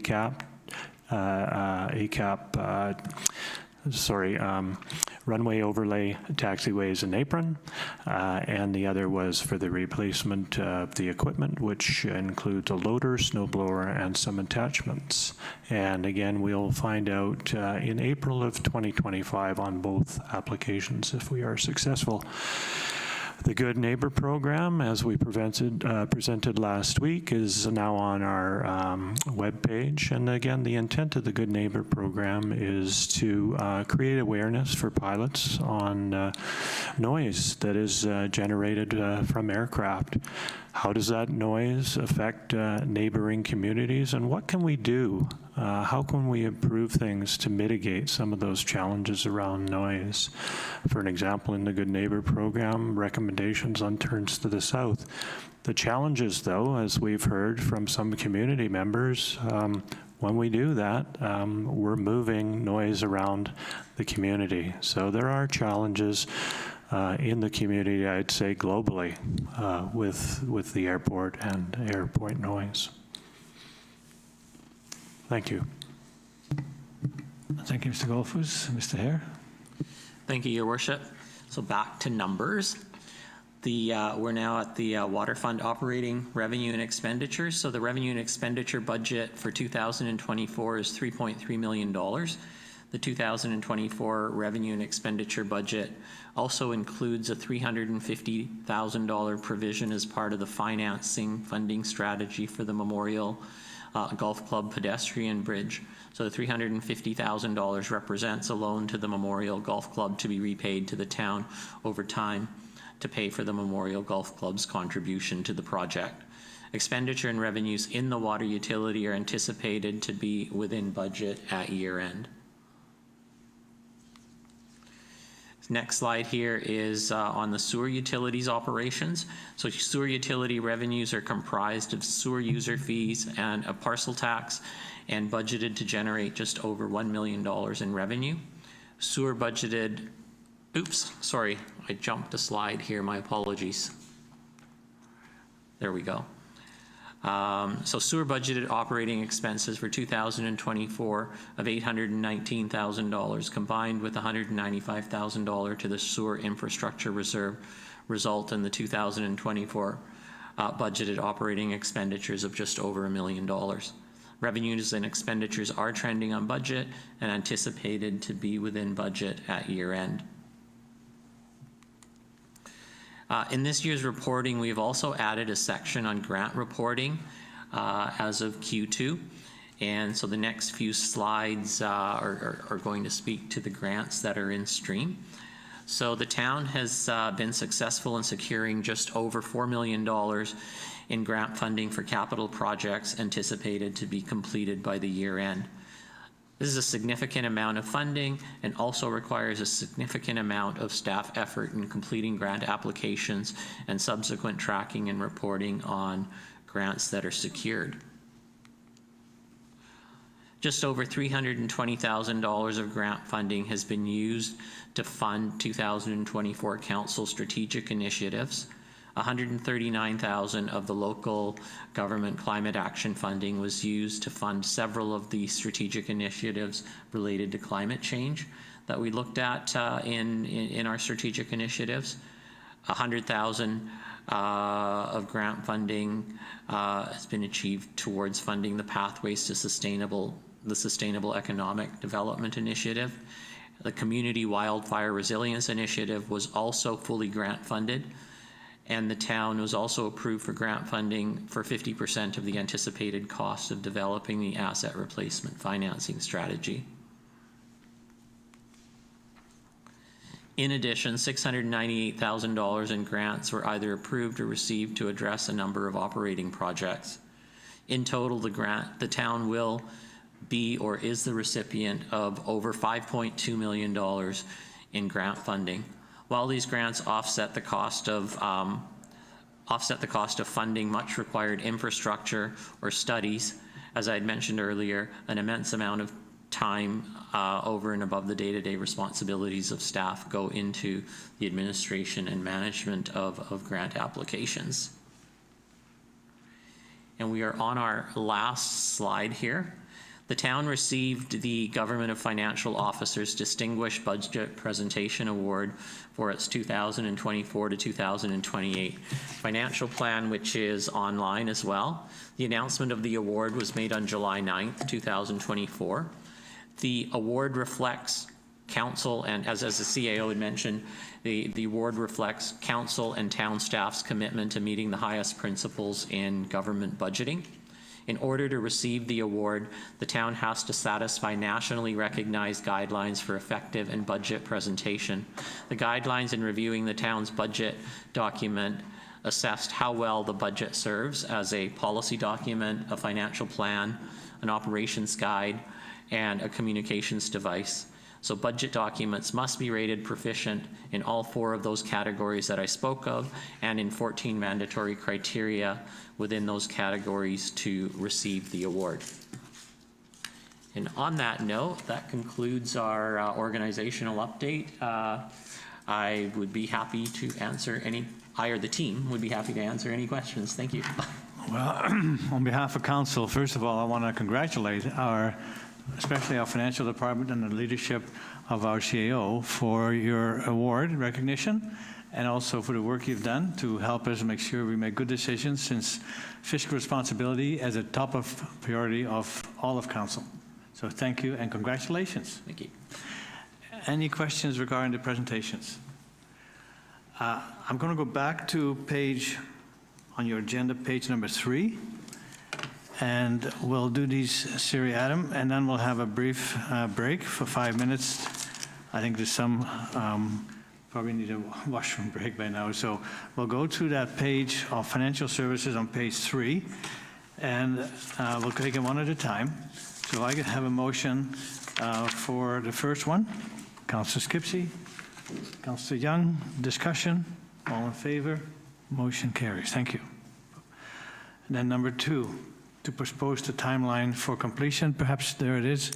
runway overlay, taxiways and apron, and the other was for the replacement of the equipment, which includes a loader, snow blower, and some attachments. And again, we'll find out in April of 2025 on both applications if we are successful. The Good Neighbor program, as we presented last week, is now on our webpage. And again, the intent of the Good Neighbor program is to create awareness for pilots on noise that is generated from aircraft. How does that noise affect neighboring communities, and what can we do? How can we improve things to mitigate some of those challenges around noise? For an example, in the Good Neighbor program, recommendations on turns to the south. The challenges, though, as we've heard from some community members, when we do that, we're moving noise around the community. So there are challenges in the community, I'd say globally, with the airport and airport noise. Thank you. Thank you, Mr. Golfus. Mr. Hare? Thank you, Your Worship. So back to numbers. We're now at the water fund operating revenue and expenditures. So the revenue and expenditure budget for 2024 is $3.3 million. The 2024 revenue and expenditure budget also includes a $350,000 provision as part of the financing funding strategy for the Memorial Golf Club pedestrian bridge. So the $350,000 represents a loan to the Memorial Golf Club to be repaid to the town over time to pay for the Memorial Golf Club's contribution to the project. Expenditure and revenues in the water utility are anticipated to be within budget at year end. Next slide here is on the sewer utilities operations. So sewer utility revenues are comprised of sewer user fees and a parcel tax, and budgeted to generate just over $1 million in revenue. Sewer budgeted, oops, sorry, I jumped a slide here, my apologies. There we go. So sewer budgeted operating expenses for 2024 of $819,000 combined with $195,000 to the sewer infrastructure reserve result in the 2024 budgeted operating expenditures of just over $1 million. Revenues and expenditures are trending on budget and anticipated to be within budget at year end. In this year's reporting, we have also added a section on grant reporting as of Q2. And so the next few slides are going to speak to the grants that are in stream. So the town has been successful in securing just over $4 million in grant funding for capital projects anticipated to be completed by the year end. This is a significant amount of funding and also requires a significant amount of staff effort in completing grant applications and subsequent tracking and reporting on grants that are secured. Just over $320,000 of grant funding has been used to fund 2024 council strategic initiatives. $139,000 of the local government climate action funding was used to fund several of the strategic initiatives related to climate change that we looked at in our strategic initiatives. $100,000 of grant funding has been achieved towards funding the Pathways to the Sustainable Economic Development Initiative. The Community Wildfire Resilience Initiative was also fully grant funded, and the town was also approved for grant funding for 50% of the anticipated cost of developing the asset replacement financing strategy. In addition, $698,000 in grants were either approved or received to address a number of operating projects. In total, the town will be or is the recipient of over $5.2 million in grant funding. While these grants offset the cost of funding much required infrastructure or studies, as I had mentioned earlier, an immense amount of time over and above the day-to-day responsibilities of staff go into the administration and management of grant applications. And we are on our last slide here. The town received the Government of Financial Officers Distinguished Budget Presentation Award for its 2024 to 2028 financial plan, which is online as well. The announcement of the award was made on July 9th, 2024. The award reflects council, and as the CAO had mentioned, the award reflects council and town staff's commitment to meeting the highest principles in government budgeting. In order to receive the award, the town has to satisfy nationally recognized guidelines for effective and budget presentation. The guidelines in reviewing the town's budget document assessed how well the budget serves as a policy document, a financial plan, an operations guide, and a communications device. So budget documents must be rated proficient in all 4 of those categories that I spoke of, and in 14 mandatory criteria within those categories to receive the award. And on that note, that concludes our organizational update. I would be happy to answer I or the team would be happy to answer any questions. Thank you. Well, on behalf of council, first of all, I want to congratulate especially our financial department and the leadership of our CAO for your award recognition, and also for the work you've done to help us make sure we make good decisions, since fiscal responsibility is a top of priority of all of council. So thank you and congratulations. Thank you. Any questions regarding the presentations? I'm going to go back to on your agenda, page number 3, and we'll do these seriatim, and then we'll have a brief break for 5 minutes. I think there's some probably need a washroom break by now, so we'll go to that page of financial services on page 3, and we'll take them one at a time. So I could have a motion for the first one. Councillor Skipsey, Councillor Young, discussion, all in favor, motion carries. Thank you. And then number 2, to postpone the timeline for completion, perhaps there it is.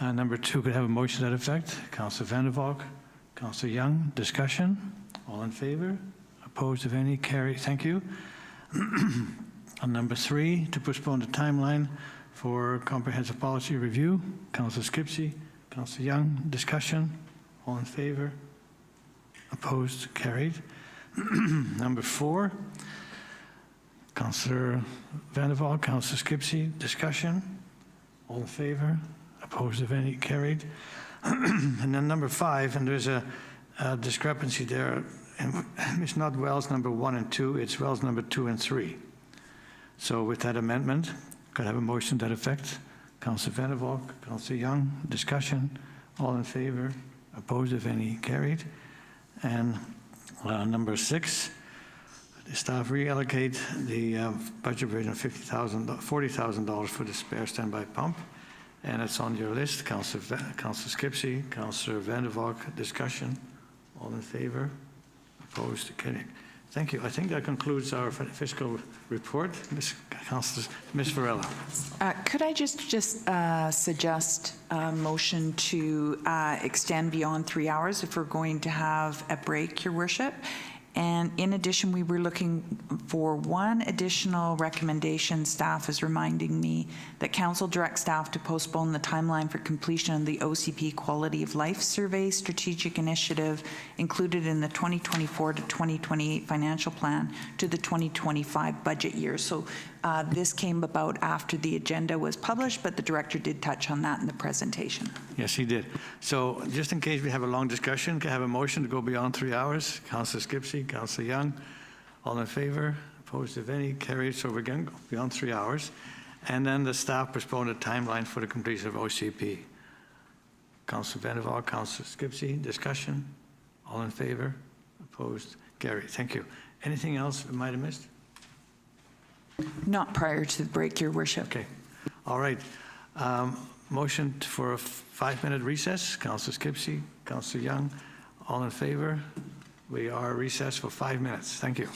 Number 2 could have a motion to that effect. Councillor Vander Valk, Councillor Young, discussion, all in favor, opposed if any, carry. Thank you. On number 3, to postpone the timeline for comprehensive policy review, Councillor Skipsey, Councillor Young, discussion, all in favor, opposed, carried. Number 4, Councillor Vander Valk, Councillor Skipsey, discussion, all in favor, opposed if any, carried. And then number 5, and there's a discrepancy there, and it's not Wells number 1 and 2, it's Wells number 2 and 3. So with that amendment, could I have a motion to that effect? Councillor Vander Valk, Councillor Young, discussion, all in favor, opposed if any, carried. And number 6, the staff reallocate the budget provision of $40,000 for the spare standby pump. And it's on your list. Councillor Skipsey, Councillor Vander Valk, discussion, all in favor, opposed, carried. Thank you. I think that concludes our fiscal report. Ms. Varela. Could I just suggest a motion to extend beyond 3 hours if we're going to have a break, Your Worship? And in addition, we were looking for one additional recommendation. Staff is reminding me that Council directs staff to postpone the timeline for completion of the OCP Quality of Life Survey Strategic Initiative included in the 2024 to 2028 financial plan to the 2025 budget year. So this came about after the agenda was published, but the director did touch on that in the presentation. Yes, he did. So just in case we have a long discussion, can I have a motion to go beyond 3 hours? Councillor Skipsey, Councillor Young, all in favor? Opposed if any? Carried. So we're going to go beyond 3 hours. And then the staff postponed the timeline for the completion of OCP. Councillor Vander Valk, Councillor Skipsey, discussion, all in favor? Opposed? Carried. Thank you. Anything else we might have missed? Not prior to the break, Your Worship. Okay. All right. Motion for a 5-minute recess. Councillor Skipsey, Councillor Young, all in favor? We are recessed for 5 minutes. Thank you.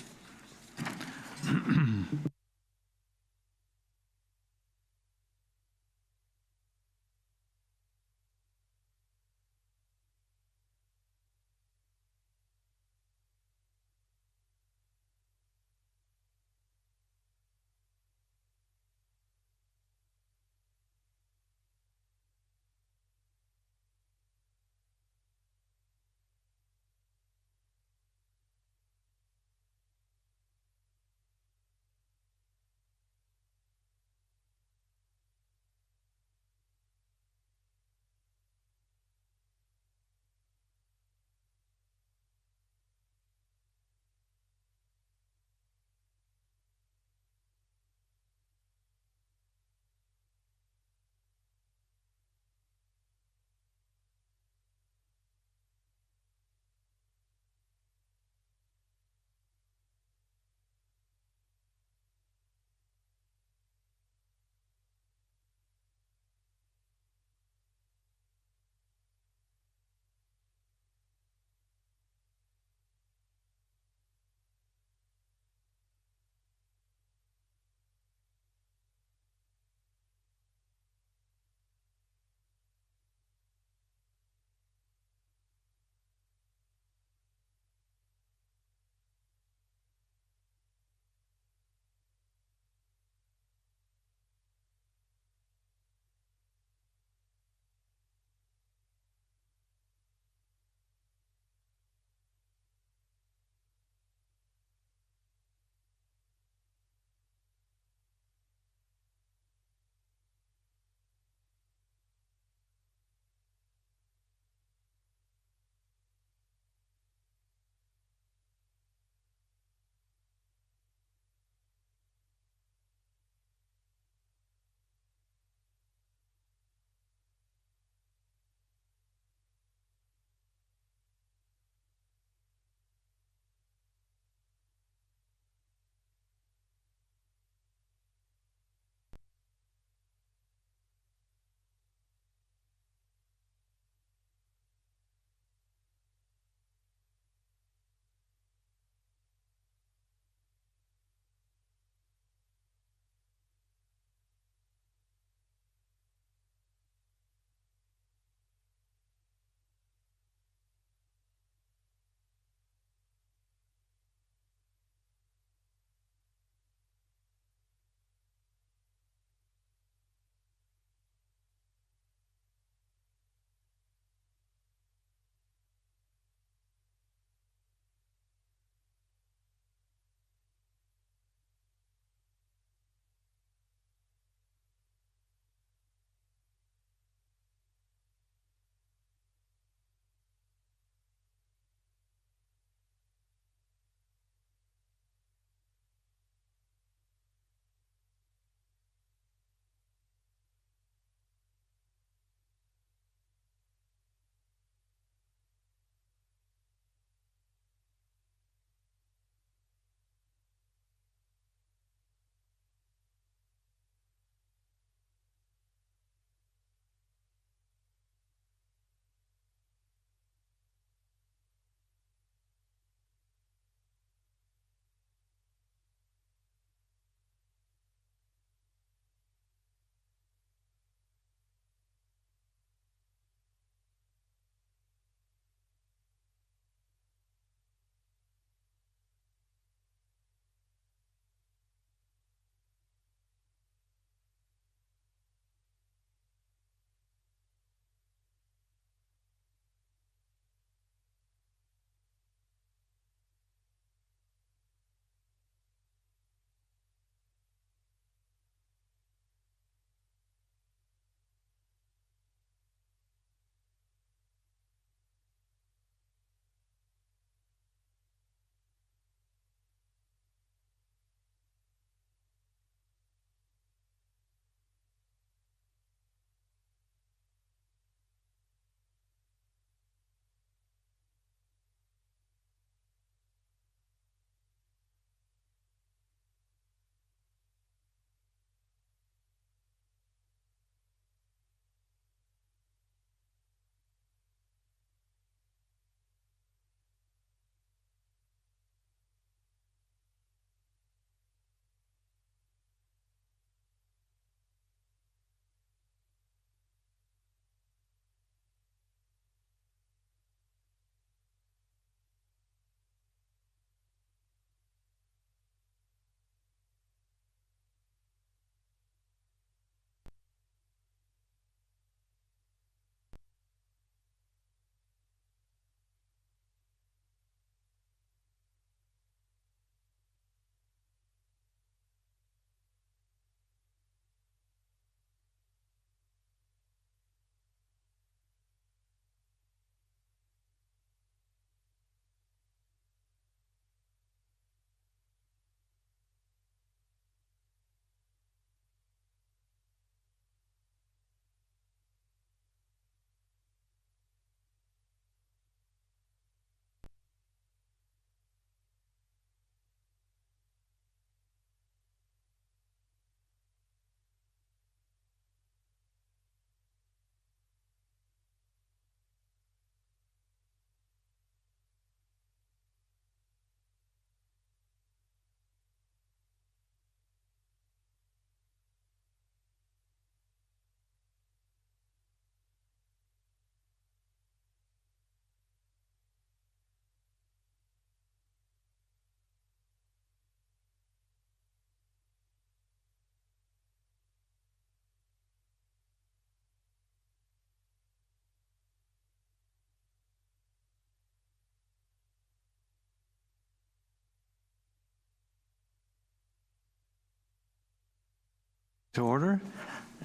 To order,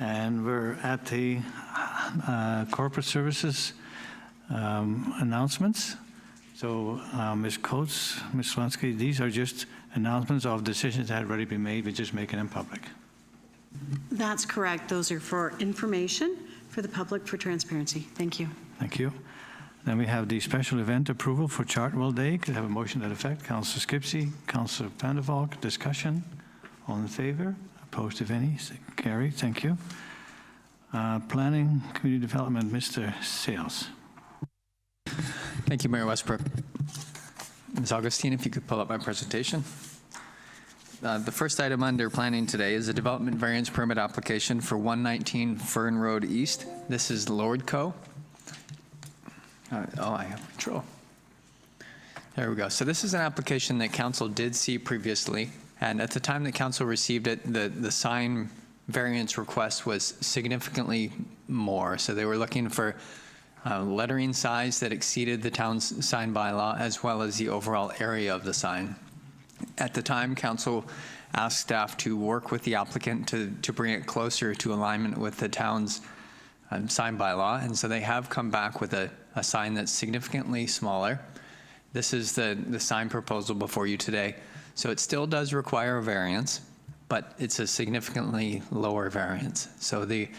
and we're at the corporate services announcements. So Ms. Coates, Ms. Slansky, these are just announcements of decisions that had already been made. We're just making them public. That's correct. Those are for information for the public for transparency. Thank you. Thank you. Then we have the special event approval for Chartwell Day. Could I have a motion to that effect? Councillor Skipsey, Councillor Valk, discussion. All in favor? Opposed, if any? Carried. Thank you. Planning, Community Development, Mr. Sales. Thank you, Mayor Westbrook. Ms. Augustine, if you could pull up my presentation. The first item under planning today is a development variance permit application for 119 Fern Road East. This is Lordco. I have control. There we go. So this is an application that council did see previously. And at the time that council received it, the sign variance request was significantly more. So they were looking for lettering size that exceeded the town's sign bylaw, as well as the overall area of the sign. At the time, council asked staff to work with the applicant to bring it closer to alignment with the town's sign bylaw. And so they have come back with a sign that's significantly smaller. This is the sign proposal before you today. So it still does require a variance, but it's a significantly lower variance. So the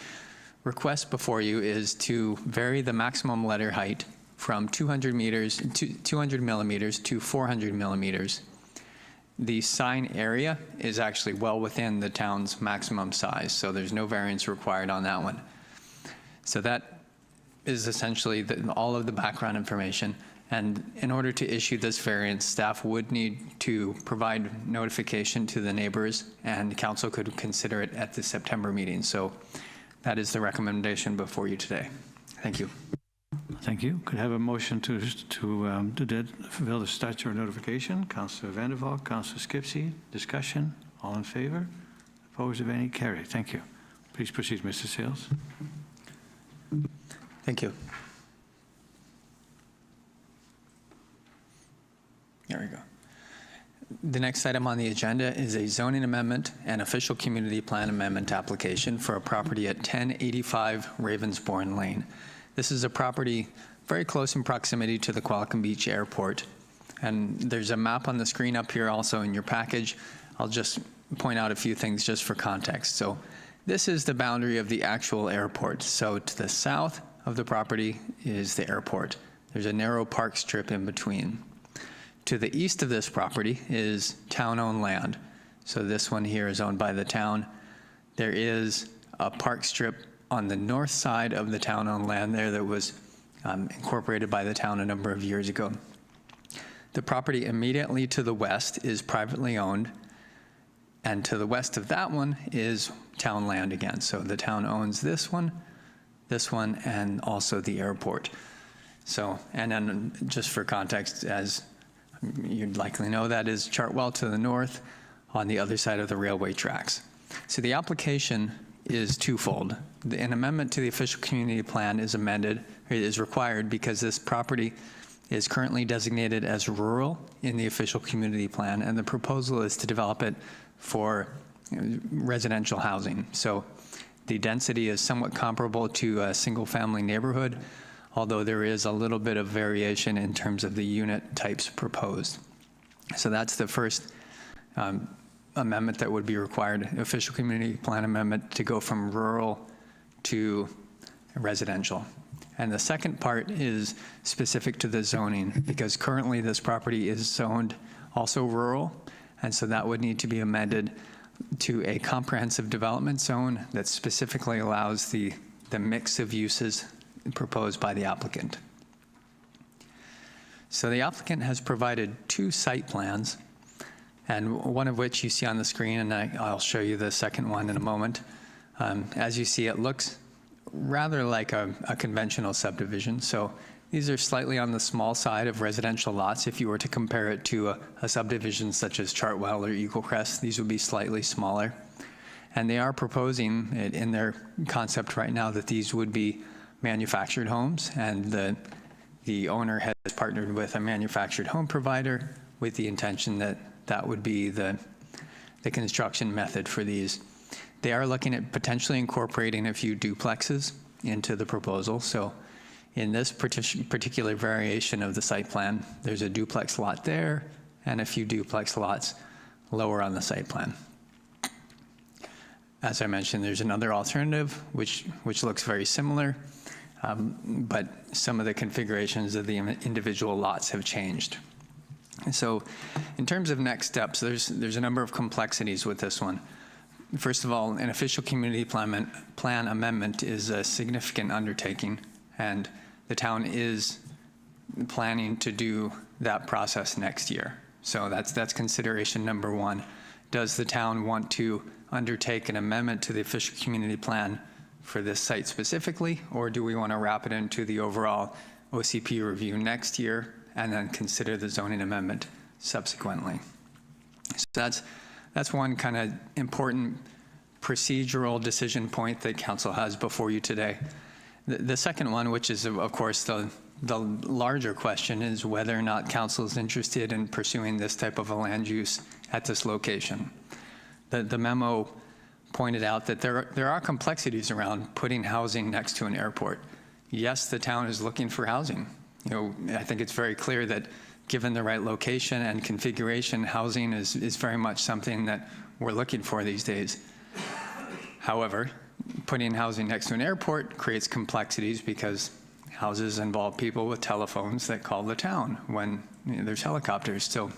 request before you is to vary the maximum letter height from 200 millimeters to 400 millimeters. The sign area is actually well within the town's maximum size, so there's no variance required on that one. So that is essentially all of the background information. And in order to issue this variance, staff would need to provide notification to the neighbors, and council could consider it at the September meeting. So that is the recommendation before you today. Thank you. Thank you. Could I have a motion to fulfill the statutory notification? Councillor Vandervalk, Councillor Skipsey, discussion. All in favor? Opposed, if any? Carried. Thank you. Please proceed, Mr. Sales. Thank you. There we go. The next item on the agenda is a zoning amendment and official community plan amendment application for a property at 1085 Ravensbourne Lane. This is a property very close in proximity to the Qualicum Beach Airport. And there's a map on the screen up here also in your package. I'll just point out a few things just for context. So this is the boundary of the actual airport. So to the south of the property is the airport. There's a narrow park strip in between. To the east of this property is town-owned land. So this one here is owned by the town. There is a park strip on the north side of the town-owned land there that was incorporated by the town a number of years ago. The property immediately to the west is privately owned, and to the west of that one is town land again. So the town owns this one, and also the airport. So, and then just for context, as you'd likely know, that is Chartwell to the north on the other side of the railway tracks. So the application is twofold. An amendment to the official community plan is required because this property is currently designated as rural in the official community plan, and the proposal is to develop it for residential housing. So the density is somewhat comparable to a single-family neighborhood, although there is a little bit of variation in terms of the unit types proposed. So that's the first amendment that would be required, official community plan amendment to go from rural to residential. And the second part is specific to the zoning, because currently this property is zoned also rural, and so that would need to be amended to a comprehensive development zone that specifically allows the mix of uses proposed by the applicant. So the applicant has provided two site plans, and one of which you see on the screen, and I'll show you the second one in a moment. As you see, it looks rather like a conventional subdivision. So these are slightly on the small side of residential lots. If you were to compare it to a subdivision such as Chartwell or Eagle Crest, these would be slightly smaller. And they are proposing it in their concept right now that these would be manufactured homes, and the owner has partnered with a manufactured home provider with the intention that that would be the construction method for these. They are looking at potentially incorporating a few duplexes into the proposal. So in this particular variation of the site plan, there's a duplex lot there and a few duplex lots lower on the site plan. As I mentioned, there's another alternative which looks very similar, but some of the configurations of the individual lots have changed. So in terms of next steps, there's a number of complexities with this one. First of all, an official community plan amendment is a significant undertaking, and the town is planning to do that process next year. So that's consideration number one. Does the town want to undertake an amendment to the official community plan for this site specifically, or do we want to wrap it into the overall OCP review next year and then consider the zoning amendment subsequently? So that's one kind of important procedural decision point that council has before you today. The second one, which is of course the larger question, is whether or not council is interested in pursuing this type of a land use at this location. The memo pointed out that there are complexities around putting housing next to an airport. Yes, the town is looking for housing. I think it's very clear that given the right location and configuration, housing is very much something that we're looking for these days. However, putting housing next to an airport creates complexities because houses involve people with telephones that call the town when there's helicopters. So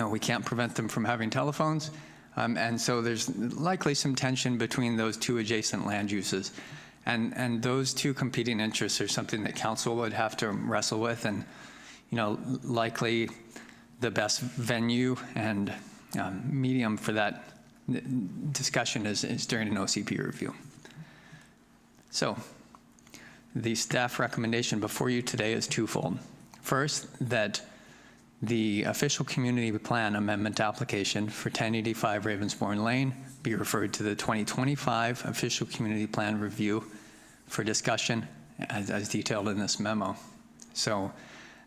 we can't prevent them from having telephones. And so there's likely some tension between those two adjacent land uses. And those two competing interests are something that council would have to wrestle with. And, likely the best venue and medium for that discussion is during an OCP review. So the staff recommendation before you today is twofold. First, that the official community plan amendment application for 1085 Ravensbourne Lane be referred to the 2025 official community plan review for discussion as detailed in this memo. So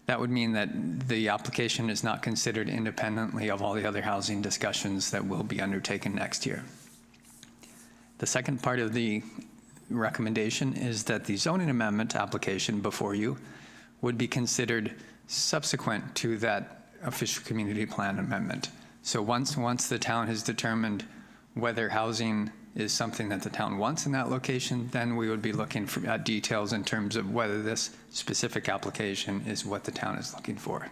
that would mean that the application is not considered independently of all the other housing discussions that will be undertaken next year. The second part of the recommendation is that the zoning amendment application before you would be considered subsequent to that official community plan amendment. So once the town has determined whether housing is something that the town wants in that location, then we would be looking at details in terms of whether this specific application is what the town is looking for.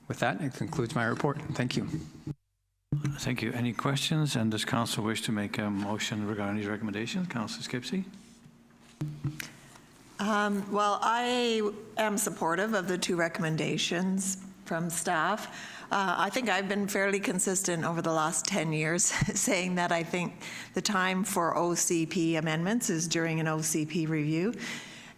With that, it concludes my report. Thank you. Thank you. Any questions? And does council wish to make a motion regarding these recommendations? Councillor Skipsey? Well, I am supportive of the two recommendations from staff. I think I've been fairly consistent over the last 10 years saying that I think the time for OCP amendments is during an OCP review.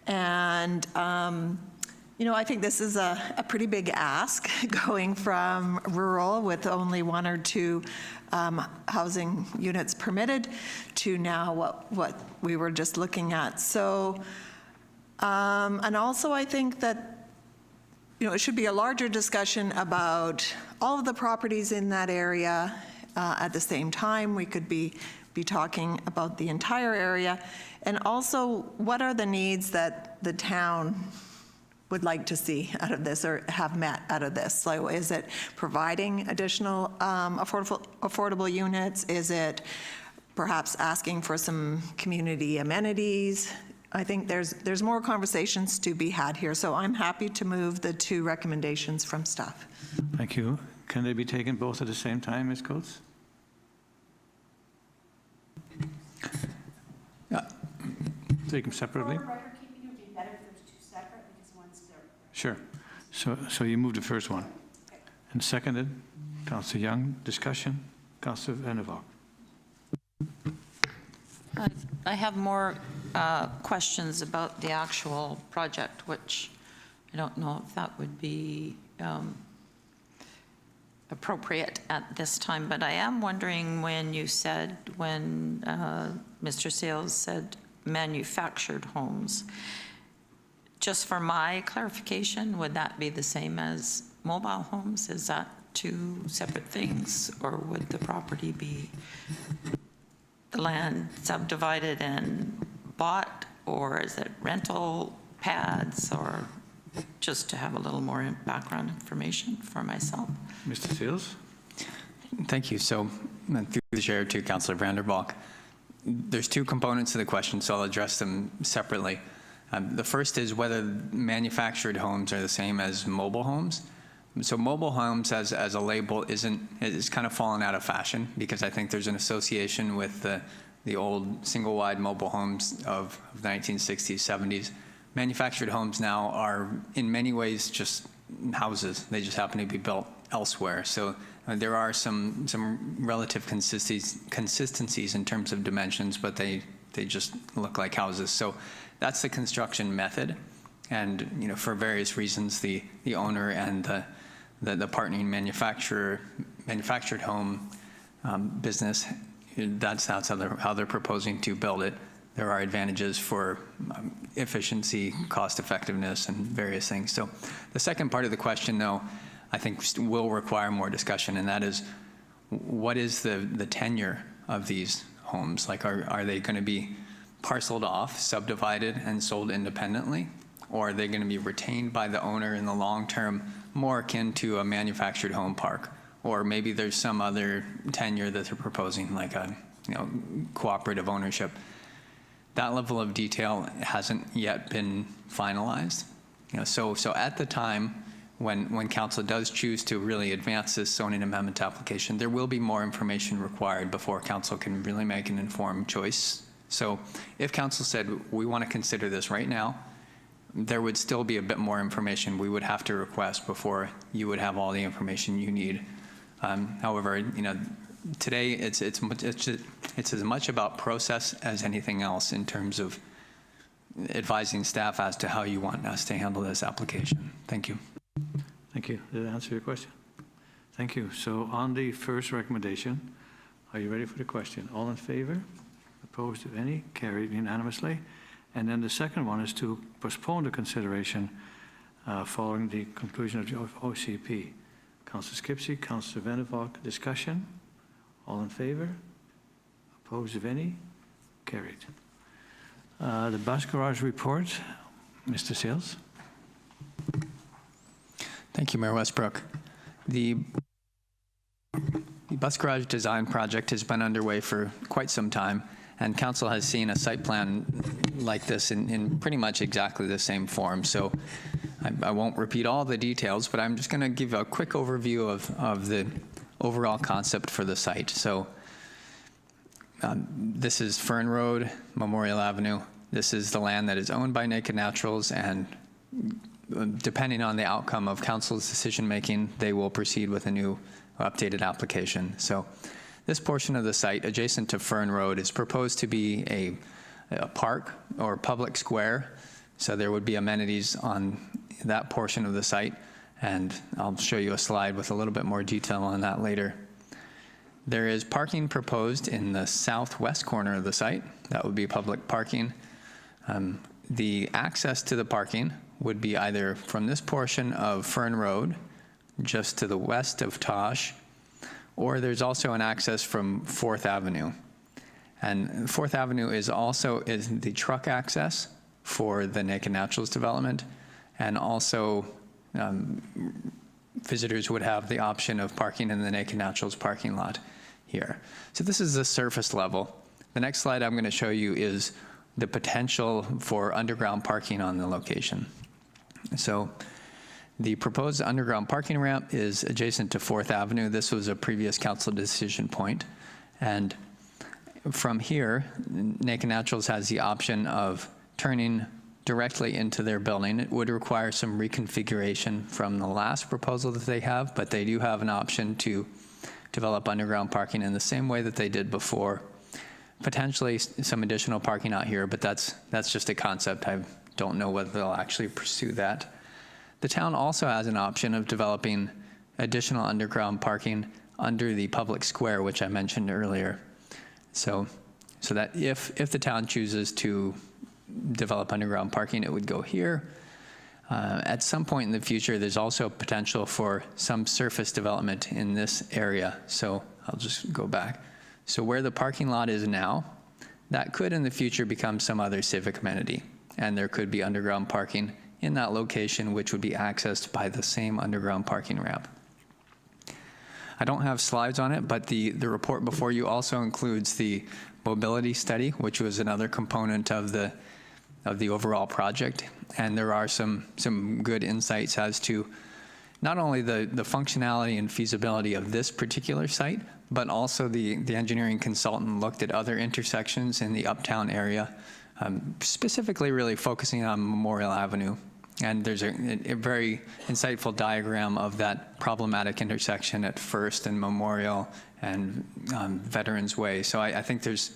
And, I think this is a pretty big ask going from rural with only 1 or 2 housing units permitted to now what we were just looking at. So, and also I think that it should be a larger discussion about all of the properties in that area at the same time. We could be talking about the entire area. And also, what are the needs that the town would like to see out of this or have met out of this? Like, is it providing additional affordable units? Is it perhaps asking for some community amenities? I think there's more conversations to be had here, so I'm happy to move the two recommendations from staff. Thank you. Can they be taken both at the same time, Ms. Coates? Take them separately? For record keeping, it would be better if there's 2 separate because one's Sure. So you moved the first one. Okay. And seconded, Councillor Young. Discussion, Councillor Vander. I have more questions about the actual project, which I don't know if that would be appropriate at this time, but I am wondering when Mr. Sales said manufactured homes, just for my clarification, would that be the same as mobile homes? Is that 2 separate things, or would the property be the land subdivided and bought, or is it rental pads, or just to have a little more background information for myself? Mr. Seals? Thank you. So through the chair to Councillor Vanderbalk, there's two components to the question, so I'll address them separately. The first is whether manufactured homes are the same as mobile homes. So mobile homes as a label is kind of fallen out of fashion, because I think there's an association with the old single-wide mobile homes of the 1960s, 70s. Manufactured homes now are in many ways just houses. They just happen to be built elsewhere. So there are some relative consistencies in terms of dimensions, but they just look like houses. So that's the construction method. And for various reasons, the owner and the partnering manufactured home business, that's how they're proposing to build it. There are advantages for efficiency, cost effectiveness, and various things. So the second part of the question, though, I think will require more discussion, and that is, what is the tenure of these homes? Like, are they going to be parceled off, subdivided, and sold independently? Or are they going to be retained by the owner in the long term, more akin to a manufactured home park? Or maybe there's some other tenure that they're proposing, like a cooperative ownership. That level of detail hasn't yet been finalized. So at the time when council does choose to really advance this zoning amendment application, there will be more information required before council can really make an informed choice. So if council said, we want to consider this right now, there would still be a bit more information we would have to request before you would have all the information you need. However, today it's as much about process as anything else in terms of advising staff as to how you want us to handle this application. Thank you. Thank you. Did that answer your question? Thank you. So on the first recommendation, are you ready for the question? All in favor? Opposed to any? Carried unanimously. And then the second one is to postpone the consideration following the conclusion of the OCP. Councillor Skipsey, Councillor Vandervalk, discussion. All in favor? Opposed of any? Carried. The bus garage report, Mr. Sales. Thank you, Mayor Westbrook. The bus garage design project has been underway for quite some time, and council has seen a site plan like this in pretty much exactly the same form. So I won't repeat all the details, but I'm just going to give a quick overview of the overall concept for the site. So this is Fern Road, Memorial Avenue. This is the land that is owned by Naked Naturals, and depending on the outcome of council's decision making, they will proceed with a new updated application. So this portion of the site adjacent to Fern Road is proposed to be a park or public square. So there would be amenities on that portion of the site, and I'll show you a slide with a little bit more detail on that later. There is parking proposed in the southwest corner of the site. That would be public parking. The access to the parking would be either from this portion of Fern Road, just to the west of Tosh, or there's also an access from 4th Avenue. And 4th Avenue is the truck access for the Naked Naturals development, and also visitors would have the option of parking in the Naked Naturals parking lot here. So this is the surface level. The next slide I'm going to show you is the potential for underground parking on the location. So the proposed underground parking ramp is adjacent to 4th Avenue. This was a previous council decision point. And from here, Naked Naturals has the option of turning directly into their building. It would require some reconfiguration from the last proposal that they have, but they do have an option to develop underground parking in the same way that they did before. Potentially some additional parking out here, but that's just a concept. I don't know whether they'll actually pursue that. The town also has an option of developing additional underground parking under the public square, which I mentioned earlier. So that if the town chooses to develop underground parking, it would go here. At some point in the future, there's also potential for some surface development in this area. So I'll just go back. So where the parking lot is now, that could in the future become some other civic amenity, and there could be underground parking in that location, which would be accessed by the same underground parking ramp. I don't have slides on it, but the report before you also includes the mobility study, which was another component of the overall project. And there are some good insights as to not only the functionality and feasibility of this particular site, but also the engineering consultant looked at other intersections in the uptown area, specifically really focusing on Memorial Avenue. And there's a very insightful diagram of that problematic intersection at First and Memorial and Veterans Way. So I think there's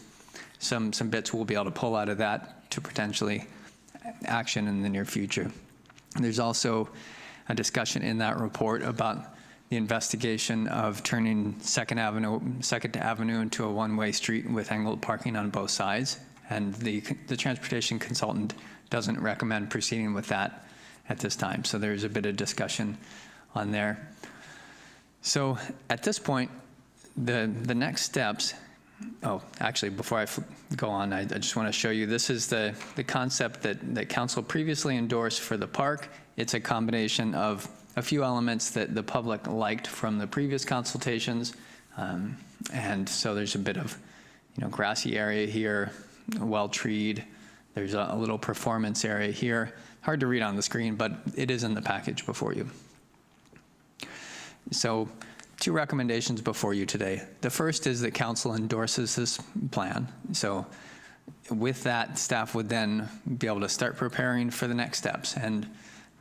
some bits we'll be able to pull out of that to potentially action in the near future. There's also a discussion in that report about the investigation of turning Second Avenue into a one-way street with angled parking on both sides. And the transportation consultant doesn't recommend proceeding with that at this time. So there's a bit of discussion on there. So at this point, the next steps, actually, before I go on, I just want to show you, this is the concept that council previously endorsed for the park. It's a combination of a few elements that the public liked from the previous consultations. And so there's a bit of, grassy area here, well-treed. There's a little performance area here. Hard to read on the screen, but it is in the package before you. So 2 recommendations before you today. The first is that council endorses this plan. So with that, staff would then be able to start preparing for the next steps. And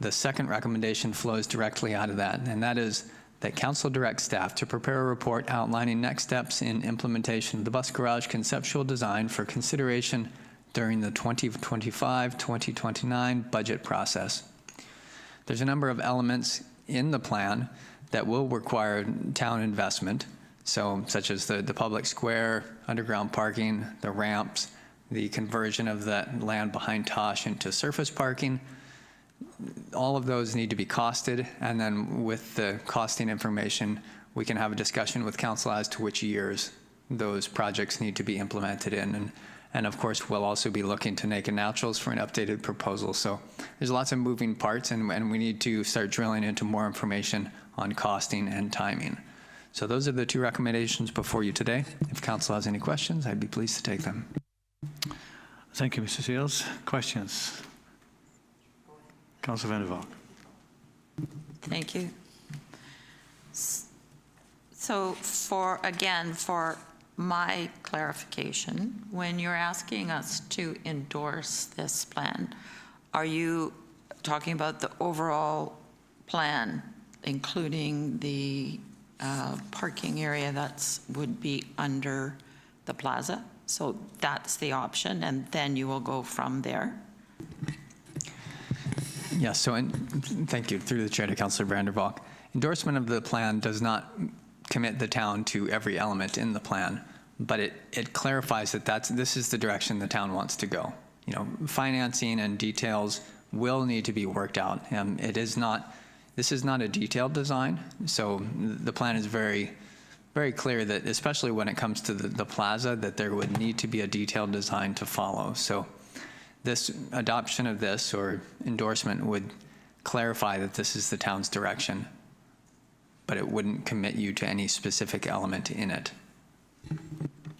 the second recommendation flows directly out of that, and that is that council directs staff to prepare a report outlining next steps in implementation of the bus garage conceptual design for consideration during the 2025-2029 budget process. There's a number of elements in the plan that will require town investment, such as the public square, underground parking, the ramps, the conversion of that land behind Tosh into surface parking. All of those need to be costed, and then with the costing information, we can have a discussion with council as to which years those projects need to be implemented in. And of course, we'll also be looking to Naked Naturals for an updated proposal. So there's lots of moving parts, and we need to start drilling into more information on costing and timing. So those are the 2 recommendations before you today. If council has any questions, I'd be pleased to take them. Thank you, Mr. Seals. Questions? Councillor Vander. Thank you. So for my clarification, when you're asking us to endorse this plan, are you talking about the overall plan, including the parking area would be under the plaza? So that's the option, and then you will go from there? Yes, thank you, through the chair to Councillor Vander. Endorsement of the plan does not commit the town to every element in the plan, but it clarifies that this is the direction the town wants to go. Financing and details will need to be worked out. This is not a detailed design, so the plan is very, very clear that, especially when it comes to the plaza, that there would need to be a detailed design to follow. So this adoption of this or endorsement would clarify that this is the town's direction, but it wouldn't commit you to any specific element in it.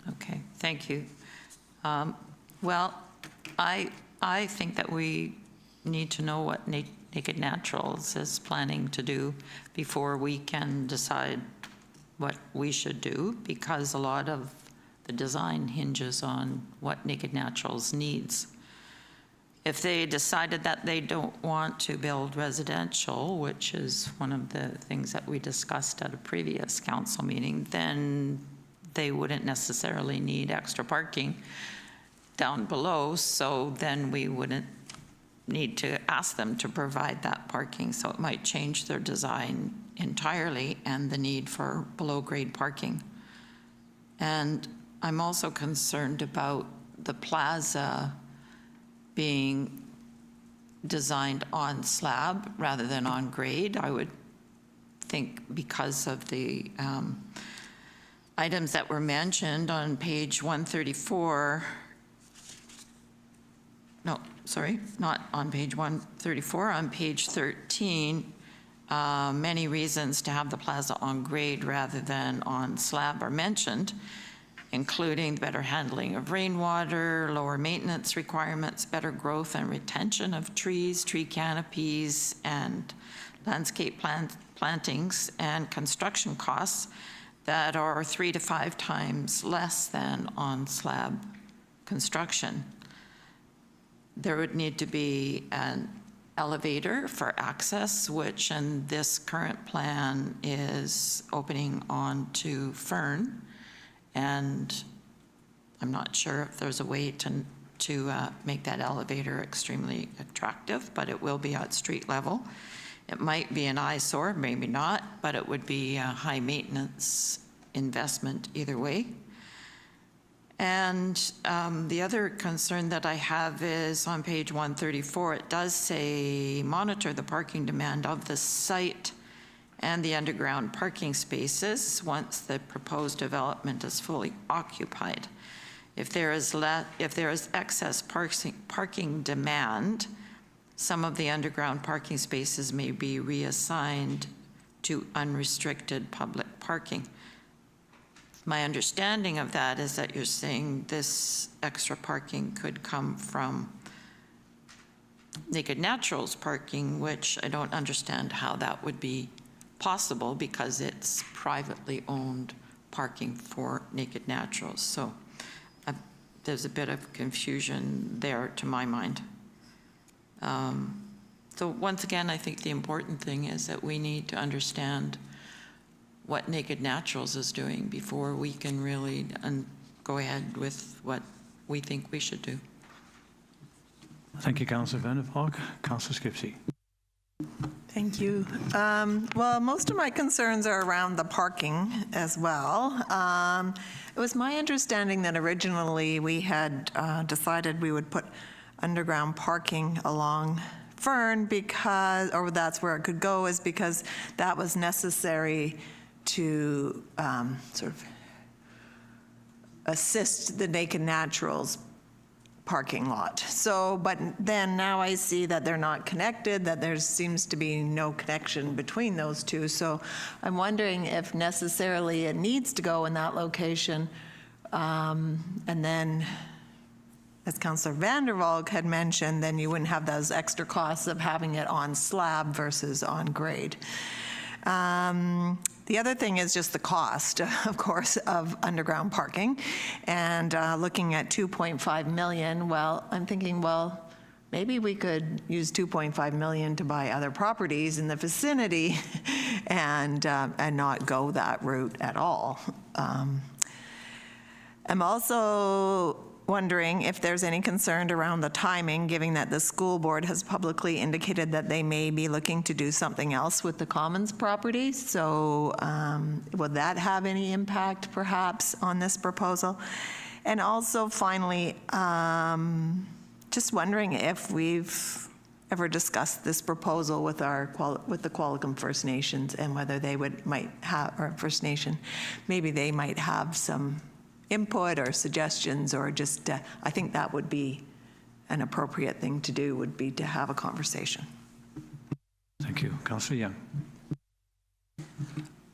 Okay, thank you. Well, I think that we need to know what Naked Naturals is planning to do before we can decide what we should do, because a lot of the design hinges on what Naked Naturals needs. If they decided that they don't want to build residential, which is one of the things that we discussed at a previous council meeting, then they wouldn't necessarily need extra parking down below, so then we wouldn't need to ask them to provide that parking. So it might change their design entirely and the need for below-grade parking. And I'm also concerned about the plaza being designed on slab rather than on grade. I would think because of the items that were mentioned on page 134, no, sorry, not on page 134, on page 13, many reasons to have the plaza on grade rather than on slab are mentioned, including better handling of rainwater, lower maintenance requirements, better growth and retention of trees, tree canopies, and landscape plantings, and construction costs that are 3 to 5 times less than on slab construction. There would need to be an elevator for access, which in this current plan is opening onto Fern. And I'm not sure if there's a way to make that elevator extremely attractive, but it will be at street level. It might be an eyesore, maybe not, but it would be a high maintenance investment either way. And the other concern that I have is on page 134, it does say monitor the parking demand of the site and the underground parking spaces once the proposed development is fully occupied. If there is excess parking demand, some of the underground parking spaces may be reassigned to unrestricted public parking. My understanding of that is that you're saying this extra parking could come from Naked Naturals parking, which I don't understand how that would be possible because it's privately owned parking for Naked Naturals. So there's a bit of confusion there to my mind. So once again, I think the important thing is that we need to understand what Naked Naturals is doing before we can really go ahead with what we think we should do. Thank you, Councillor Vander. Councillor Skipsey. Thank you. Well, most of my concerns are around the parking as well. It was my understanding that originally we had decided we would put underground parking along Fern because, or that's where it could go, is because that was necessary to sort of assist the Naked Naturals parking lot. So, but then now I see that they're not connected, that there seems to be no connection between those two. So I'm wondering if necessarily it needs to go in that location. And then, as Councillor Vander had mentioned, then you wouldn't have those extra costs of having it on slab versus on grade. The other thing is just the cost, of course, of underground parking. And looking at 2.5 million, well, I'm thinking, well, maybe we could use 2.5 million to buy other properties in the vicinity and not go that route at all. I'm also wondering if there's any concern around the timing, given that the school board has publicly indicated that they may be looking to do something else with the Commons property. So would that have any impact perhaps on this proposal? And also finally, just wondering if we've ever discussed this proposal with with the Qualicum First Nations and whether they might have, or First Nation, maybe they might have some input or suggestions, or just, I think that would be an appropriate thing to do, would be to have a conversation. Thank you. Councillor Young.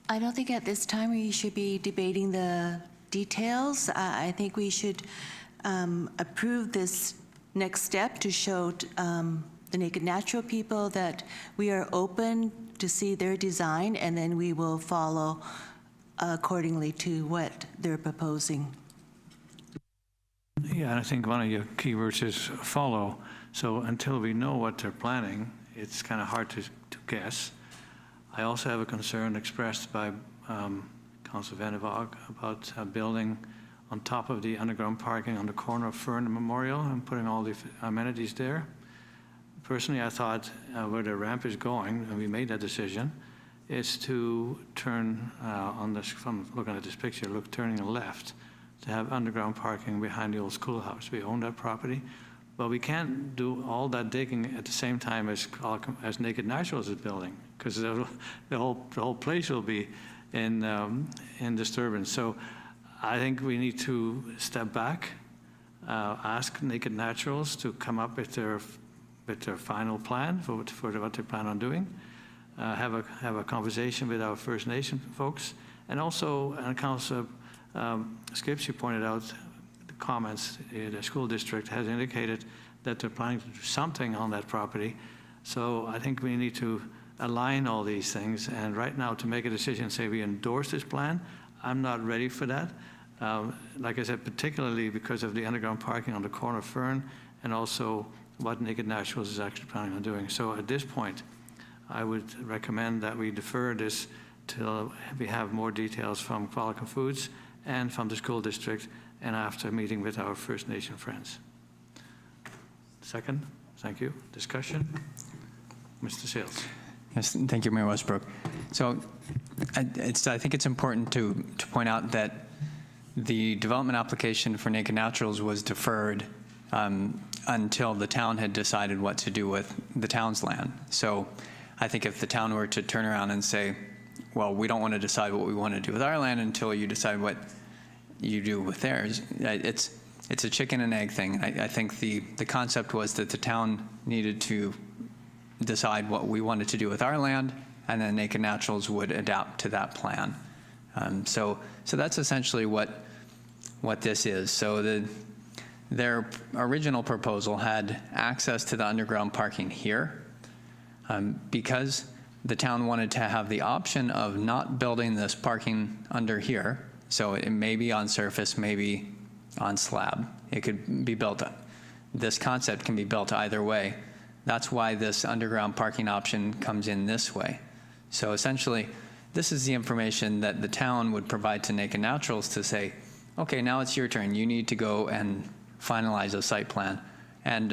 I don't think at this time we should be debating the details. I think we should approve this next step to show the Naked Natural people that we are open to see their design, and then we will follow accordingly to what they're proposing. Yeah, and I think one of your keywords is follow. So until we know what they're planning, it's kind of hard to guess. I also have a concern expressed by Councillor Vander about building on top of the underground parking on the corner of Fern and Memorial and putting all the amenities there. Personally, I thought where the ramp is going, and we made that decision, is to turn from looking at this picture, turning left, to have underground parking behind the old schoolhouse. We own that property, but we can't do all that digging at the same time as Naked Naturals is building, because the whole place will be in disturbance. So I think we need to step back, ask Naked Naturals to come up with their final plan for what they plan on doing, have a conversation with our First Nation folks, and also, Councillor Skipsey pointed out the comments, the school district has indicated that they're planning to do something on that property. So I think we need to align all these things, and right now to make a decision, say we endorse this plan, I'm not ready for that. Like I said, particularly because of the underground parking on the corner of Fern, and also what Naked Naturals is actually planning on doing. So at this point, I would recommend that we defer this till we have more details from Qualicum Foods and from the school district, and after meeting with our First Nation friends. Second, thank you. Discussion? Mr. Sales. Yes, thank you, Mayor Westbrook. So I think it's important to point out that the development application for Naked Naturals was deferred until the town had decided what to do with the town's land. So I think if the town were to turn around and say, well, we don't want to decide what we want to do with our land until you decide what you do with theirs, it's a chicken and egg thing. I think the concept was that the town needed to decide what we wanted to do with our land, and then Naked Naturals would adapt to that plan. So that's essentially what this is. So their original proposal had access to the underground parking here. Because the town wanted to have the option of not building this parking under here, so it may be on surface, maybe on slab. It could be built, this concept can be built either way. That's why this underground parking option comes in this way. So essentially, this is the information that the town would provide to Naked Naturals to say, okay, now it's your turn. You need to go and finalize a site plan. And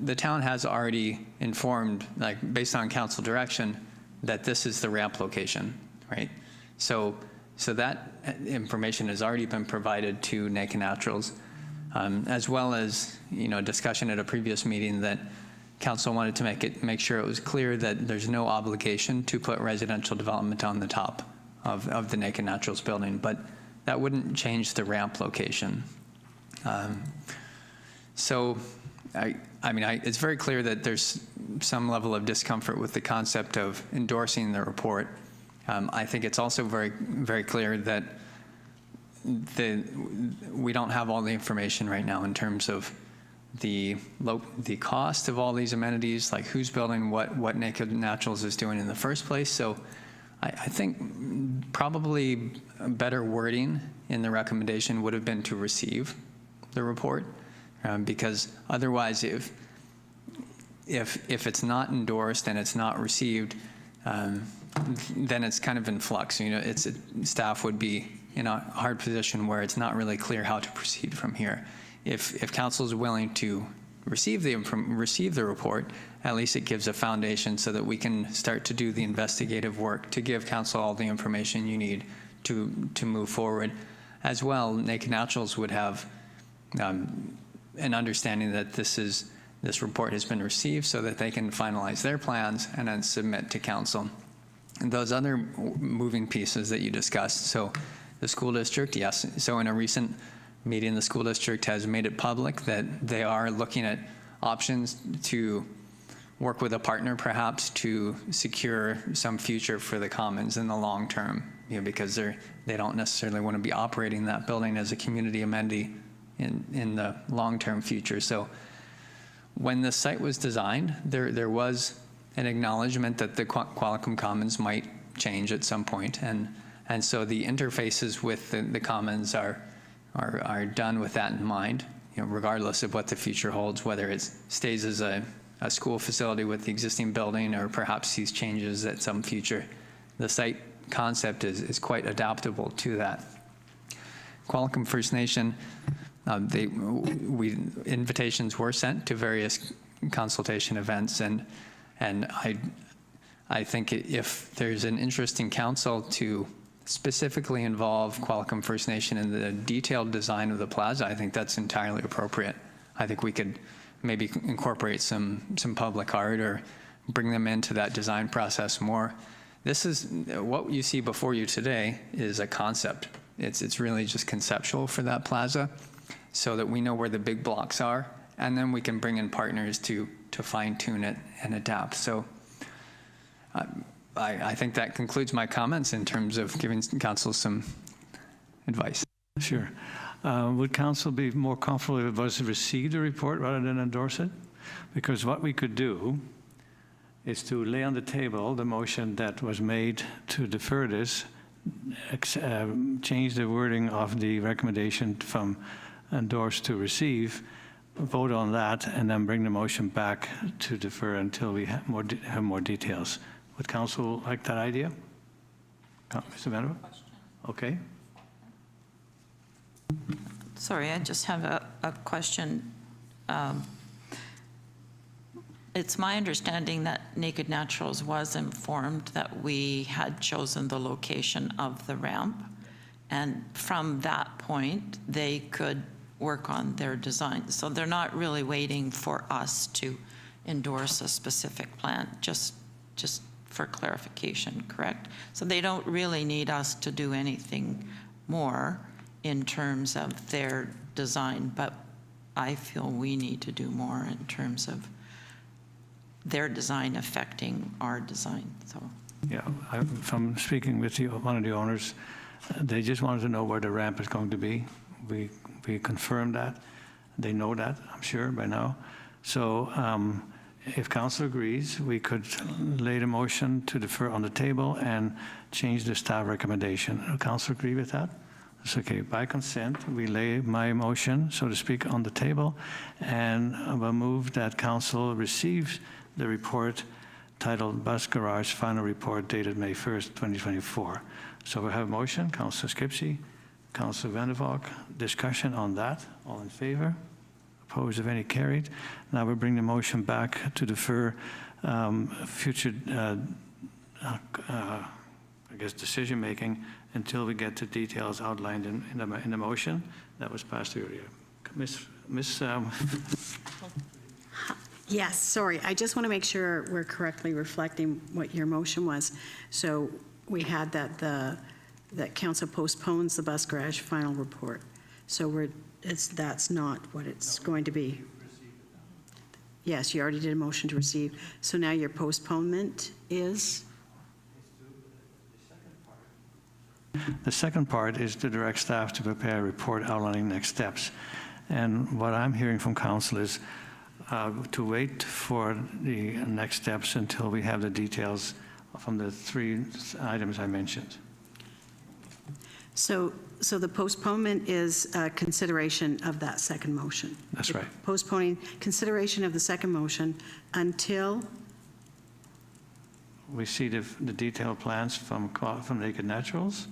the town has already informed, like based on council direction, that this is the ramp location, right? So that information has already been provided to Naked Naturals, as well as, discussion at a previous meeting that council wanted to make sure it was clear that there's no obligation to put residential development on the top of the Naked Naturals building, but that wouldn't change the ramp location. It's very clear that there's some level of discomfort with the concept of endorsing the report. I think it's also very, very clear that we don't have all the information right now in terms of the cost of all these amenities, like who's building what Naked Naturals is doing in the first place. So I think probably better wording in the recommendation would have been to receive the report. Because otherwise, if it's not endorsed and it's not received, then it's kind of in flux. Staff would be in a hard position where it's not really clear how to proceed from here. If council is willing to receive the report, at least it gives a foundation so that we can start to do the investigative work to give council all the information you need to move forward. As well, Naked Naturals would have an understanding that this report has been received so that they can finalize their plans and then submit to council. And those other moving pieces that you discussed, so the school district, yes. So in a recent meeting, the school district has made it public that they are looking at options to work with a partner perhaps to secure some future for the commons in the long term, because they don't necessarily want to be operating that building as a community amenity in the long-term future. So when the site was designed, there was an acknowledgement that the Qualicum Commons might change at some point, and so the interfaces with the commons are done with that in mind, regardless of what the future holds, whether it stays as a school facility with the existing building or perhaps sees changes at some future. The site concept is quite adaptable to that. Qualicum First Nation, invitations were sent to various consultation events, and I think if there's an interest in council to specifically involve Qualicum First Nation in the detailed design of the plaza, I think that's entirely appropriate. I think we could maybe incorporate some public art or bring them into that design process more. This is, what you see before you today is a concept. It's really just conceptual for that plaza so that we know where the big blocks are, and then we can bring in partners to fine tune it and adapt. So I think that concludes my comments in terms of giving council some advice. Sure. Would council be more comfortable if it was to receive the report rather than endorse it? Because what we could do is to lay on the table the motion that was made to defer this, change the wording of the recommendation from endorse to receive, vote on that, and then bring the motion back to defer until we have more details. Would council like that idea? Mr. Vander? Okay. Sorry, I just have a question. It's my understanding that Naked Naturals was informed that we had chosen the location of the ramp, and from that point, they could work on their design. So they're not really waiting for us to endorse a specific plan, just for clarification, correct? So they don't really need us to do anything more in terms of their design, but I feel we need to do more in terms of their design affecting our design. So Yeah, from speaking with one of the owners, they just wanted to know where the ramp is going to be. We confirmed that. They know that, I'm sure, by now. So if council agrees, we could lay the motion to defer on the table and change the staff recommendation. Does council agree with that? That's okay. By consent, we lay my motion, so to speak, on the table, and I will move that council receives the report titled Bus Garage Final Report dated May 1st, 2024. So we have a motion, Councillor Skipsey, Councillor Vandervalk, discussion on that. All in favor? Opposed, if any, carried. Now we bring the motion back to defer future, I guess, decision-making until we get the details outlined in the motion that was passed earlier. Miss Yes, sorry, I just want to make sure we're correctly reflecting what your motion was. So we had that council postpones the bus garage final report. So that's not what it's going to be. Yes, you already did a motion to receive. So now your postponement is? The second part is to direct staff to prepare a report outlining next steps. And what I'm hearing from council is to wait for the next steps until we have the details from the 3 items I mentioned. So the postponement is consideration of that second motion. That's right. Postponing consideration of the second motion until? We see the detailed plans from Naked Naturals,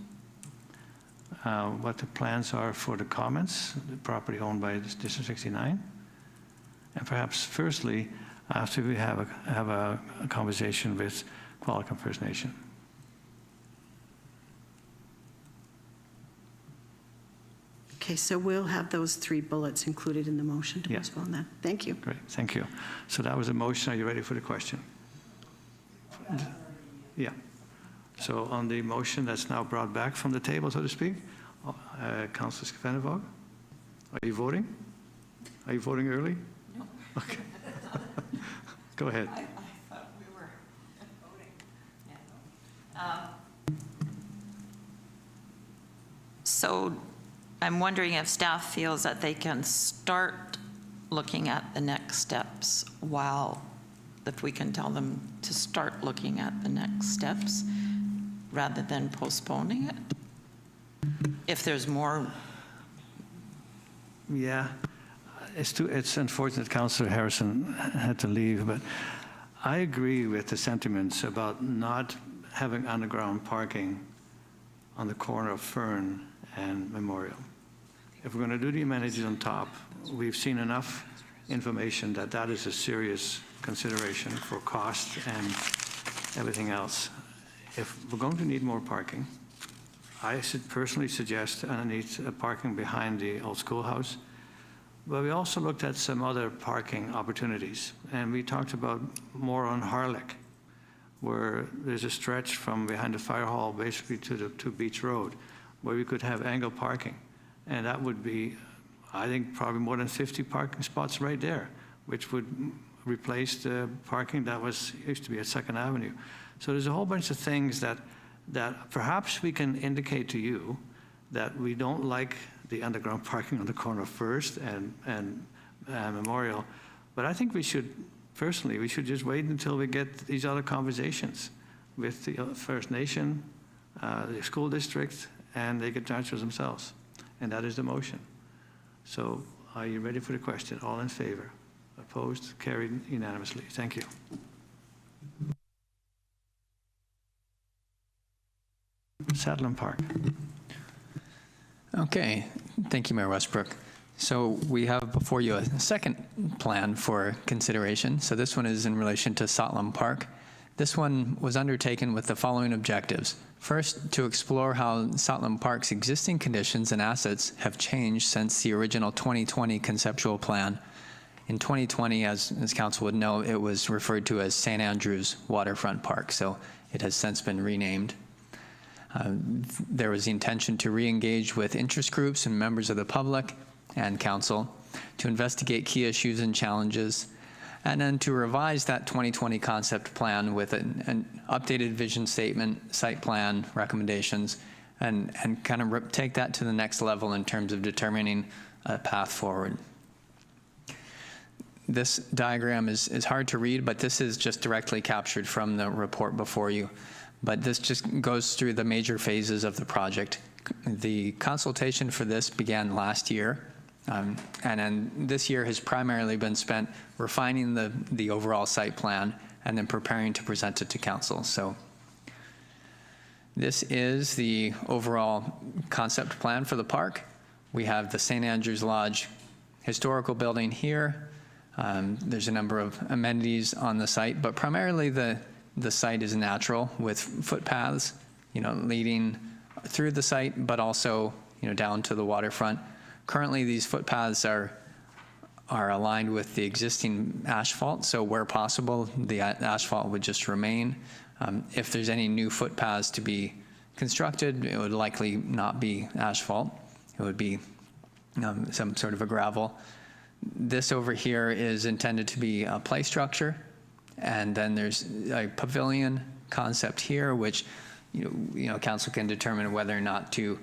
what the plans are for the Commons, the property owned by District 69. And perhaps firstly, after we have a conversation with Valk and First Nation. Okay, so we'll have those 3 bullets included in the motion to postpone that. Thank you. Great, thank you. So that was a motion. Are you ready for the question? Yeah. So on the motion that's now brought back from the table, so to speak, Councillor Vandervalk, are you voting? Are you voting early? No. Okay. Go ahead. I thought we were voting. Yeah. So I'm wondering if staff feels that they can start looking at the next steps if we can tell them to start looking at the next steps rather than postponing it? If there's more. Yeah. It's unfortunate Councillor Harrison had to leave, but I agree with the sentiments about not having underground parking on the corner of Fern and Memorial. If we're going to do the amenities on top, we've seen enough information that is a serious consideration for cost and everything else. If we're going to need more parking, I should personally suggest parking behind the old schoolhouse. But we also looked at some other parking opportunities, and we talked about more on Harlech, where there's a stretch from behind the fire hall basically to Beach Road, where we could have angle parking. And that would be, I think, probably more than 50 parking spots right there, which would replace the parking that used to be at 2nd Avenue. So there's a whole bunch of things that perhaps we can indicate to you that we don't like the underground parking on the corner of First and Memorial. But I think we should just wait until we get these other conversations with the First Nation, the school district, and they get judge for themselves. And that is the motion. So are you ready for the question? All in favor? Opposed? Carried unanimously. Thank you. Saahtlam Park. Okay, thank you, Mayor Westbrook. So we have before you a second plan for consideration. So this one is in relation to Saahtlam Park. This one was undertaken with the following objectives. First, to explore how Saahtlam Park's existing conditions and assets have changed since the original 2020 conceptual plan. In 2020, as Council would know, it was referred to as St. Andrews Waterfront Park, so it has since been renamed. There was the intention to re-engage with interest groups and members of the public and Council to investigate key issues and challenges, and then to revise that 2020 concept plan with an updated vision statement, site plan, recommendations, and kind of take that to the next level in terms of determining a path forward. This diagram is hard to read, but this is just directly captured from the report before you. But this just goes through the major phases of the project. The consultation for this began last year, and then this year has primarily been spent refining the overall site plan and then preparing to present it to Council. So this is the overall concept plan for the park. We have the St. Andrews Lodge historical building here. There's a number of amenities on the site, but primarily the site is natural with footpaths, leading through the site, but also, down to the waterfront. Currently, these footpaths are aligned with the existing asphalt, so where possible, the asphalt would just remain. If there's any new footpaths to be constructed, it would likely not be asphalt. It would be some sort of a gravel. This over here is intended to be a play structure, and then there's a pavilion concept here, which Council can determine whether or not to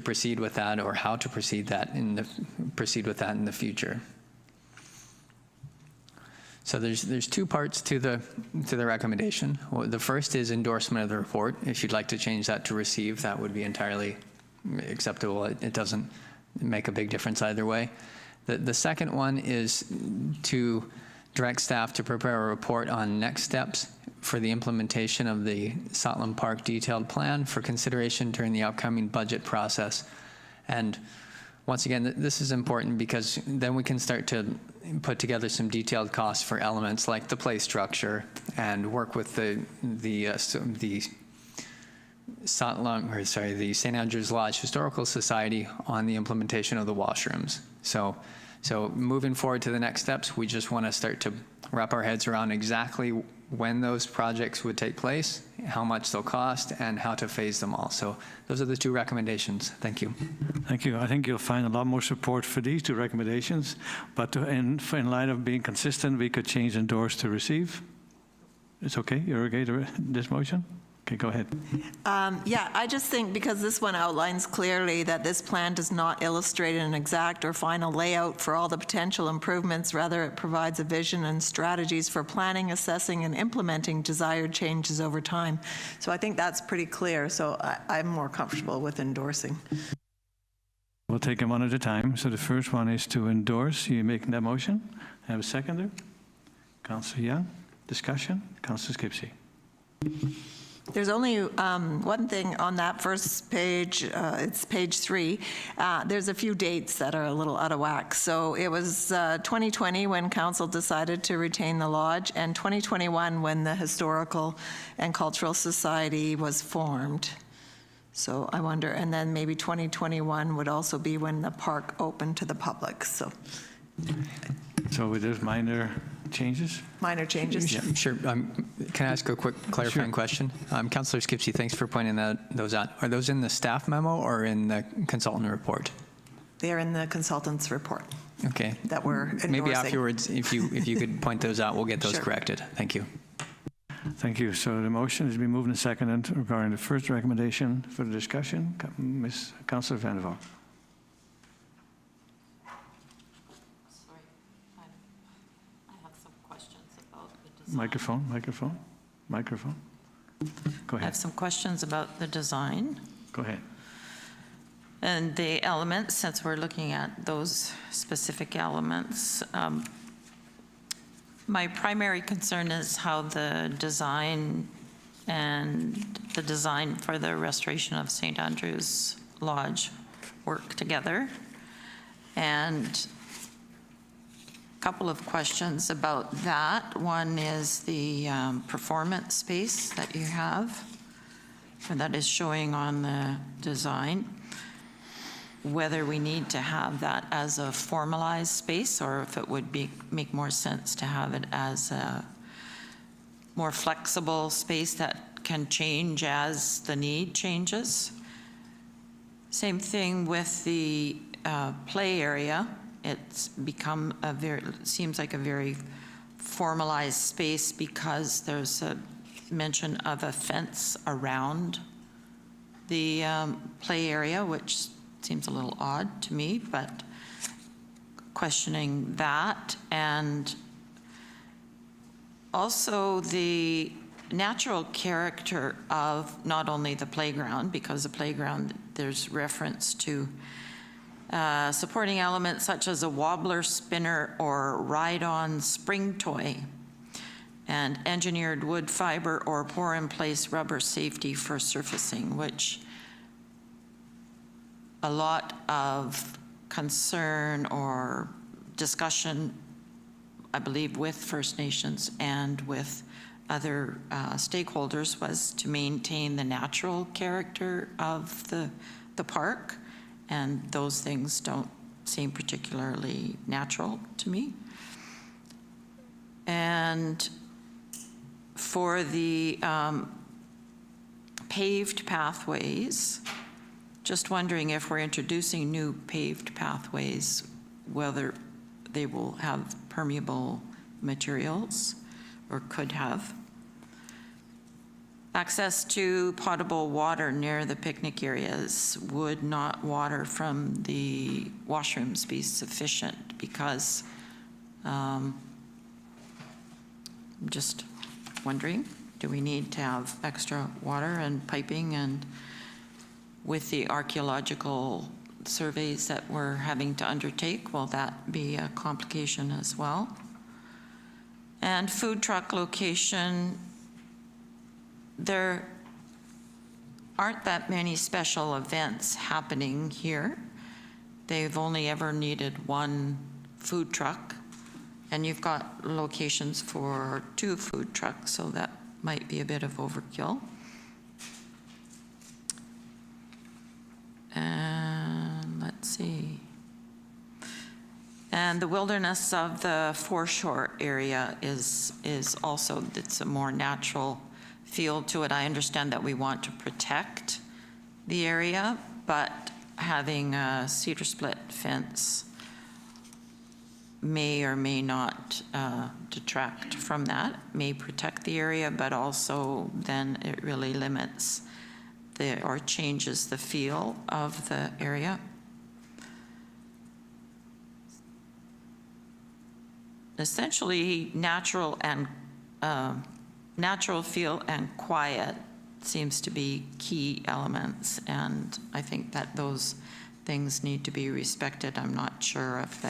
proceed with that or how to proceed with that in the future. So there's two parts to the recommendation. Well, the first is endorsement of the report. If you'd like to change that to receive, that would be entirely acceptable. It doesn't make a big difference either way. The second one is to direct staff to prepare a report on next steps for the implementation of the Saahtlam Park detailed plan for consideration during the upcoming budget process. And once again, this is important because then we can start to put together some detailed costs for elements like the play structure and work with the St. Andrews Lodge Historical Society on the implementation of the washrooms. So moving forward to the next steps, we just want to start to wrap our heads around exactly when those projects would take place, how much they'll cost, and how to phase them all. So those are the two recommendations. Thank you. Thank you. I think you'll find a lot more support for these two recommendations, but in light of being consistent, we could change endorse to receive. It's okay? You're okay to this motion? Okay, go ahead. Yeah, I just think because this one outlines clearly that this plan does not illustrate an exact or final layout for all the potential improvements. Rather, it provides a vision and strategies for planning, assessing, and implementing desired changes over time. So I think that's pretty clear. So I'm more comfortable with endorsing. We'll take them one at a time. So the first one is to endorse. You making that motion? Have a seconder? Councillor Young. Discussion? Councillor Skipsey. There's only one thing on that first page, it's page 3. There's a few dates that are a little out of whack. So it was 2020 when Council decided to retain the lodge, and 2021 when the Historical and Cultural Society was formed. So I wonder, and then maybe 2021 would also be when the park opened to the public. So with this minor changes. Sure. Can I ask a quick clarifying question? Councillor Skipsey, thanks for pointing those out. Are those in the staff memo or in the consultant report? They're in the consultant's report. Okay. That we're endorsing. Maybe afterwards, if you could point those out, we'll get those corrected. Thank you. Thank you. So the motion has been moved and seconded regarding the first recommendation for the discussion. Councillor Vander. Microphone. Go I have ahead. some questions about the design Go ahead. and the elements, since we're looking at those specific elements. My primary concern is how the design for the restoration of St. Andrew's Lodge work together. And couple of questions about that. One is the performance space that you have, and that is showing on the design. Whether we need to have that as a formalized space or if it would make more sense to have it as a more flexible space that can change as the need changes. Same thing with the play area. It's become seems like a very formalized space because there's a mention of a fence around the play area, which seems a little odd to me, but questioning that. And also the natural character of not only the playground, because the playground, there's reference to supporting elements such as a wobbler, spinner, or ride-on spring toy, and engineered wood fiber or pour-in-place rubber safety for surfacing, which a lot of concern or discussion, I believe, with First Nations and with other stakeholders was to maintain the natural character of the park. And those things don't seem particularly natural to me. And for the paved pathways, just wondering if we're introducing new paved pathways, whether they will have permeable materials or could have. Access to potable water near the picnic areas. Would not water from the washrooms be sufficient? Because I'm just wondering, do we need to have extra water and piping? And with the archaeological surveys that we're having to undertake, will that be a complication as well? And food truck location. There aren't that many special events happening here. They've only ever needed one food truck, and you've got locations for 2 food trucks, so that might be a bit of overkill. And let's see. And the wilderness of the foreshore area is also, it's a more natural feel to it. I understand that we want to protect the area, but having a cedar split fence may or may not detract from that, may protect the area, but also then it really limits or changes the feel of the area. Essentially, natural feel and quiet seems to be key elements, and I think that those things need to be respected. I'm not sure if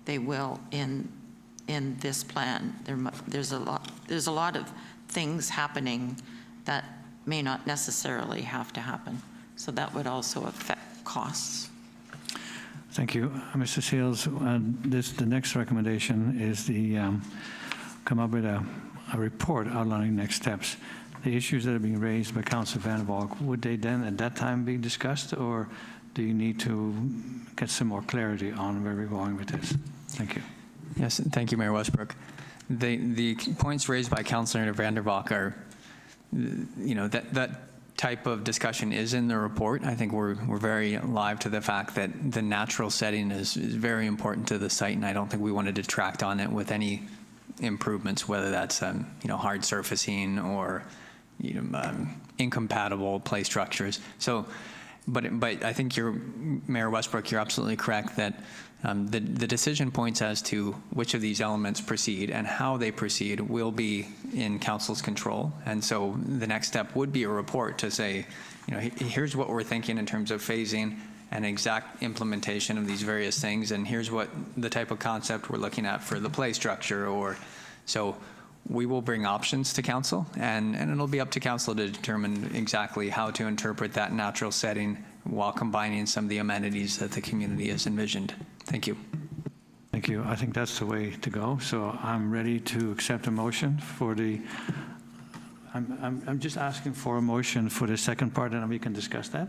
they will in this plan. There's a lot of things happening that may not necessarily have to happen, so that would also affect costs. Thank you, Mr. Seals. The next recommendation is come up with a report outlining next steps. The issues that are being raised by Councillor Van Valk, would they then at that time be discussed, or do you need to get some more clarity on where we're going with this? Thank you. Yes, thank you, Mayor Westbrook. The points raised by Councillor Vander are, that type of discussion is in the report. I think we're very alive to the fact that the natural setting is very important to the site, and I don't think we want to detract on it with any improvements, whether that's hard surfacing or incompatible play structures. So, but I think Mayor Westbrook, you're absolutely correct that the decision points as to which of these elements proceed and how they proceed will be in council's control. And so the next step would be a report to say, here's what we're thinking in terms of phasing and exact implementation of these various things, and here's what the type of concept we're looking at for the play structure. Or so we will bring options to council, and it'll be up to council to determine exactly how to interpret that natural setting while combining some of the amenities that the community has envisioned. Thank you. Thank you. I think that's the way to go. So I'm ready to accept a motion for the, I'm just asking for a motion for the second part, and then we can discuss that.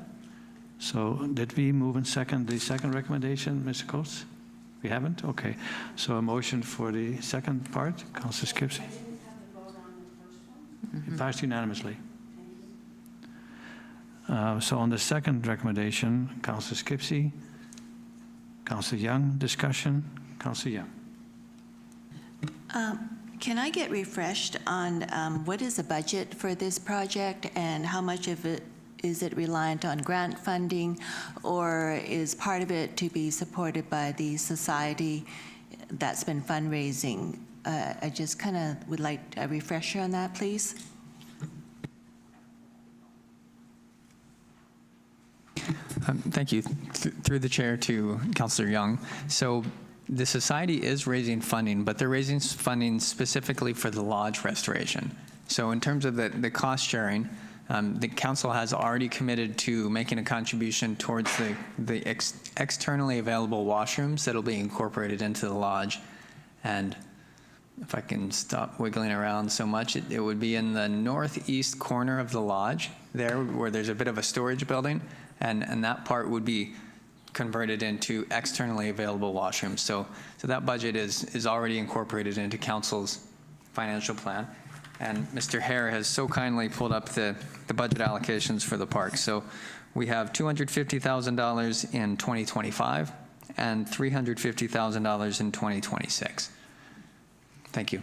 So did we move and second the second recommendation, Mr. Coates? We haven't? Okay. So a motion for the second part, Councillor Skipsey. It passed unanimously. So on the second recommendation, Councillor Skipsey, Councillor Young, discussion. Councillor Young. Can I get refreshed on what is the budget for this project and how much of it is it reliant on grant funding, or is part of it to be supported by the society that's been fundraising? I just kind of would like a refresher on that, please. Thank you. Through the chair to Councillor Young. So the society is raising funding, but they're raising funding specifically for the lodge restoration. So in terms of the cost sharing, the council has already committed to making a contribution towards the externally available washrooms that'll be incorporated into the lodge. And if I can stop wiggling around so much, it would be in the northeast corner of the lodge there where there's a bit of a storage building, and that part would be converted into externally available washrooms. So that budget is already incorporated into council's financial plan. And Mr. Hare has so kindly pulled up the budget allocations for the park. So we have $250,000 in 2025 and $350,000 in 2026. Thank you.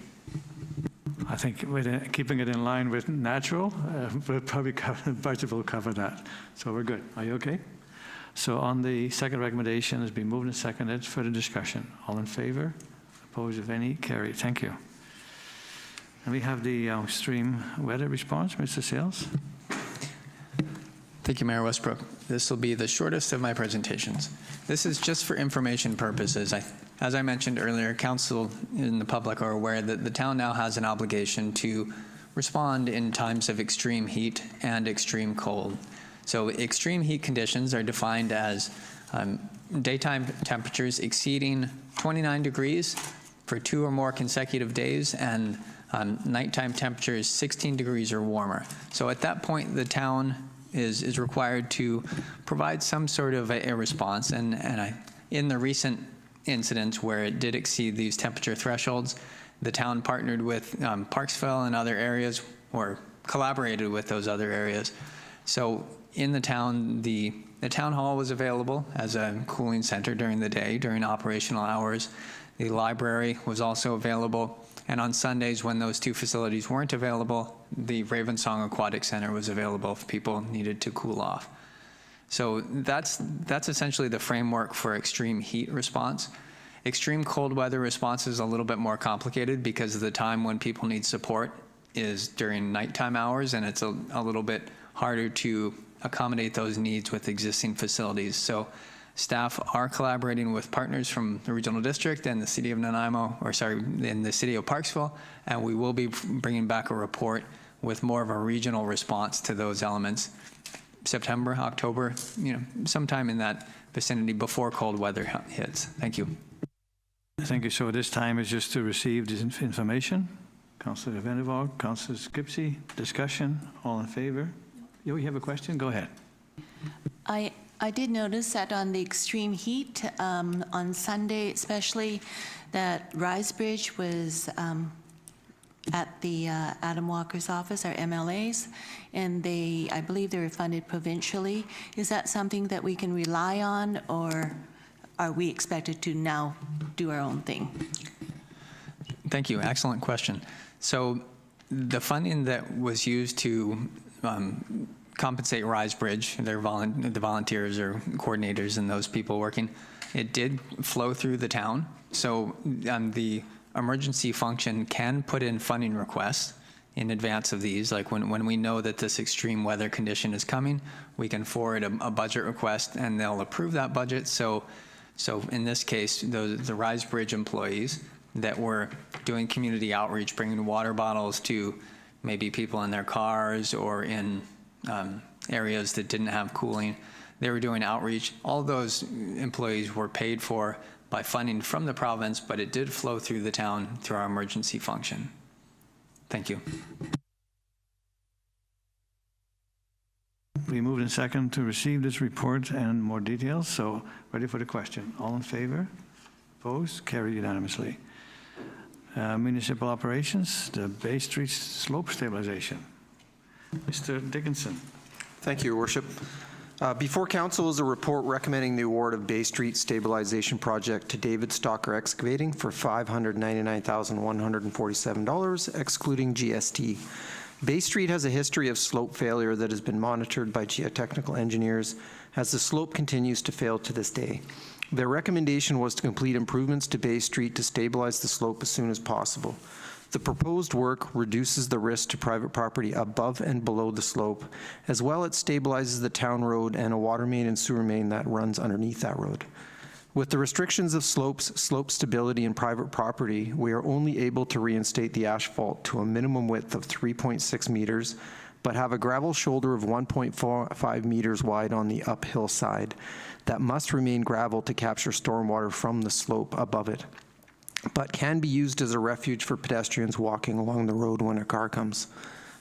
I think with keeping it in line with natural, we'll probably cover, the budget will cover that. So we're good. Are you okay? So on the second recommendation has been moved and seconded for the discussion. All in favor? Opposed, if any? Carried. Thank you. And we have the extreme weather response, Mr. Sales. Thank you, Mayor Westbrook. This will be the shortest of my presentations. This is just for information purposes. As I mentioned earlier, council and the public are aware that the town now has an obligation to respond in times of extreme heat and extreme cold. So extreme heat conditions are defined as daytime temperatures exceeding 29 degrees for 2 or more consecutive days, and nighttime temperatures 16 degrees or warmer. So at that point, the town is required to provide some sort of a response. And in the recent incidents where it did exceed these temperature thresholds, the town partnered with Parksville and other areas, or collaborated with those other areas. So in the town, the town hall was available as a cooling center during the day, during operational hours. The library was also available. And on Sundays, when those two facilities weren't available, the Ravensbourne Aquatic Center was available if people needed to cool off. So that's essentially the framework for extreme heat response. Extreme cold weather response is a little bit more complicated because of the time when people need support is during nighttime hours, and it's a little bit harder to accommodate those needs with existing facilities. So staff are collaborating with partners from the regional district and the city of Nanaimo, in the city of Parksville, and we will be bringing back a report with more of a regional response to those elements. September, October, sometime in that vicinity before cold weather hits. Thank you. Thank you. So this time is just to receive this information. Councillor Vander, Councillor Skipsey, discussion, all in favor? You have a question? Go ahead. I did notice that on the extreme heat, on Sunday especially, that Risebridge was at the Adam Walker's office, our MLAs, and I believe they were funded provincially. Is that something that we can rely on, or are we expected to now do our own thing? Thank you. Excellent question. So the funding that was used to compensate Rise Bridge, the volunteers or coordinators and those people working, it did flow through the town. So the emergency function can put in funding requests in advance of these. Like when we know that this extreme weather condition is coming, we can forward a budget request and they'll approve that budget. So in this case, the Rise Bridge employees that were doing community outreach, bringing water bottles to maybe people in their cars or in areas that didn't have cooling, they were doing outreach. All those employees were paid for by funding from the province, but it did flow through the town through our emergency function. Thank you. We moved in second to receive this report and more details, so ready for the question. All in favor? Opposed? Carried unanimously. Municipal operations, the Bay Street slope stabilization. Mr. Dickinson. Thank you, Your Worship. Before Council is a report recommending the award of Bay Street Stabilization Project to David Stalker Excavating for $599,147, excluding GST. Bay Street has a history of slope failure that has been monitored by geotechnical engineers as the slope continues to fail to this day. Their recommendation was to complete improvements to Bay Street to stabilize the slope as soon as possible. The proposed work reduces the risk to private property above and below the slope. As well, it stabilizes the town road and a water main and sewer main that runs underneath that road. With the restrictions of slope stability in private property, we are only able to reinstate the asphalt to a minimum width of 3.6 meters, but have a gravel shoulder of 1.45 meters wide on the uphill side that must remain gravel to capture stormwater from the slope above it, but can be used as a refuge for pedestrians walking along the road when a car comes.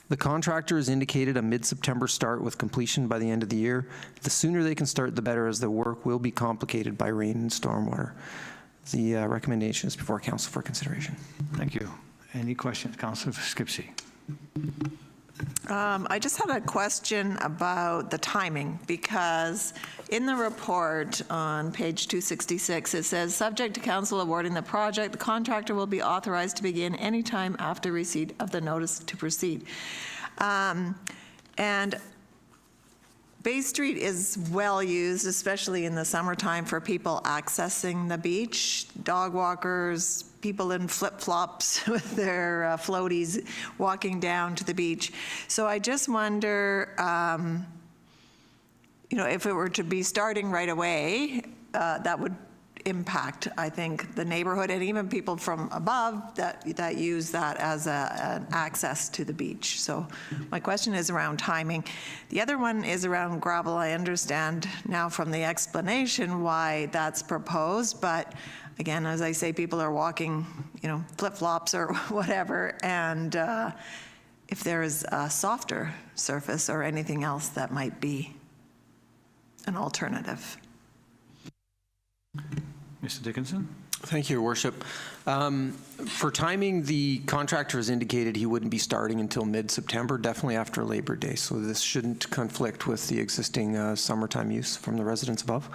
The contractor has indicated a mid-September start with completion by the end of the year. The sooner they can start, the better, as the work will be complicated by rain and stormwater. The recommendation is before Council for consideration. Thank you. Any questions? Councillor Skipsey. I just had a question about the timing, because in the report on page 266, it says, subject to council awarding the project, the contractor will be authorized to begin anytime after receipt of the notice to proceed. And Bay Street is well used, especially in the summertime, for people accessing the beach, dog walkers, people in flip-flops with their floaties walking down to the beach. So I just wonder, if it were to be starting right away, that would impact, I think, the neighborhood and even people from above that use that as an access to the beach. So my question is around timing. The other one is around gravel. I understand now from the explanation why that's proposed, but again, as I say, people are walking, flip-flops or whatever, and if there is a softer surface or anything else that might be an alternative. Mr. Dickinson. Thank you, Your Worship. For timing, the contractor has indicated he wouldn't be starting until mid-September, definitely after Labor Day, so this shouldn't conflict with the existing summertime use from the residents above.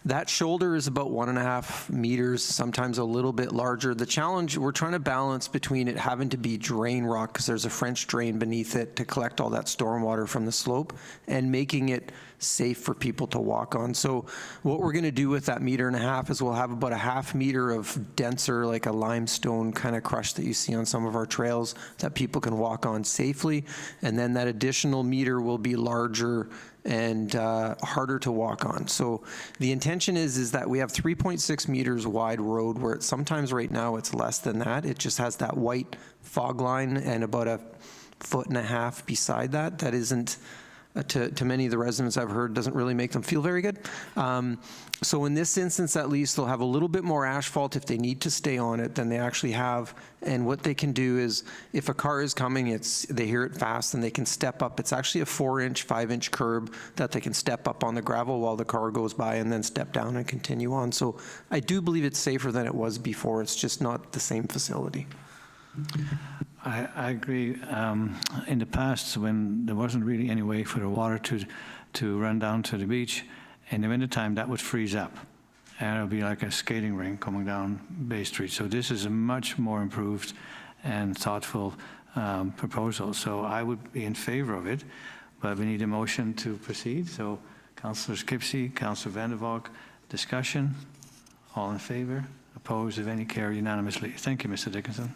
That shoulder is about 1.5 meters, sometimes a little bit larger. The challenge, we're trying to balance between it having to be drain rock, because there's a French drain beneath it to collect all that stormwater from the slope, and making it safe for people to walk on. So what we're going to do with that 1.5 meters is we'll have about a 0.5 meter of denser, like a limestone kind of crush that you see on some of our trails that people can walk on safely. And then that additional meter will be larger and harder to walk on. So the intention is that we have 3.6 meters wide road, where sometimes right now it's less than that. It just has that white fog line and about 1.5 feet beside that. That isn't, to many of the residents I've heard, doesn't really make them feel very good. So in this instance, at least, they'll have a little bit more asphalt if they need to stay on it than they actually have. And what they can do is, if a car is coming, they hear it fast and they can step up. It's actually a 4-inch, 5-inch curb that they can step up on the gravel while the car goes by and then step down and continue on. So I do believe it's safer than it was before. It's just not the same facility. I agree. In the past, when there wasn't really any way for the water to run down to the beach, in the wintertime, that would freeze up. And it would be like a skating rink coming down Bay Street. So this is a much more improved and thoughtful proposal. So I would be in favor of it, but we need a motion to proceed. So Councillor Skipsey, Councillor Vander Valk, discussion. All in favor? Opposed, if any, carried unanimously. Thank you, Mr. Dickinson.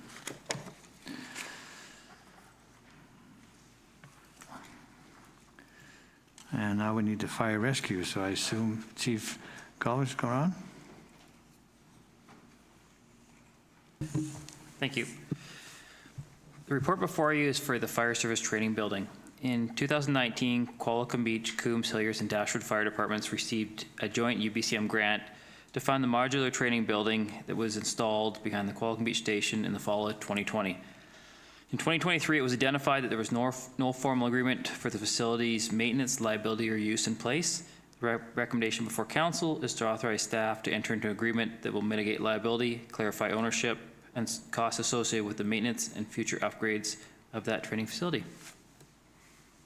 And now we need the fire rescue, so I assume Chief Collins go on. Thank you. The report before you is for the Fire Service Training Building. In 2019, Qualicum Beach, Coombs, Hilliers, and Dashwood Fire Departments received a joint UBCM grant to fund the modular training building that was installed behind the Qualicum Beach Station in the fall of 2020. In 2023, it was identified that there was no formal agreement for the facility's maintenance, liability, or use in place. The recommendation before council is to authorize staff to enter into an agreement that will mitigate liability, clarify ownership, and costs associated with the maintenance and future upgrades of that training facility.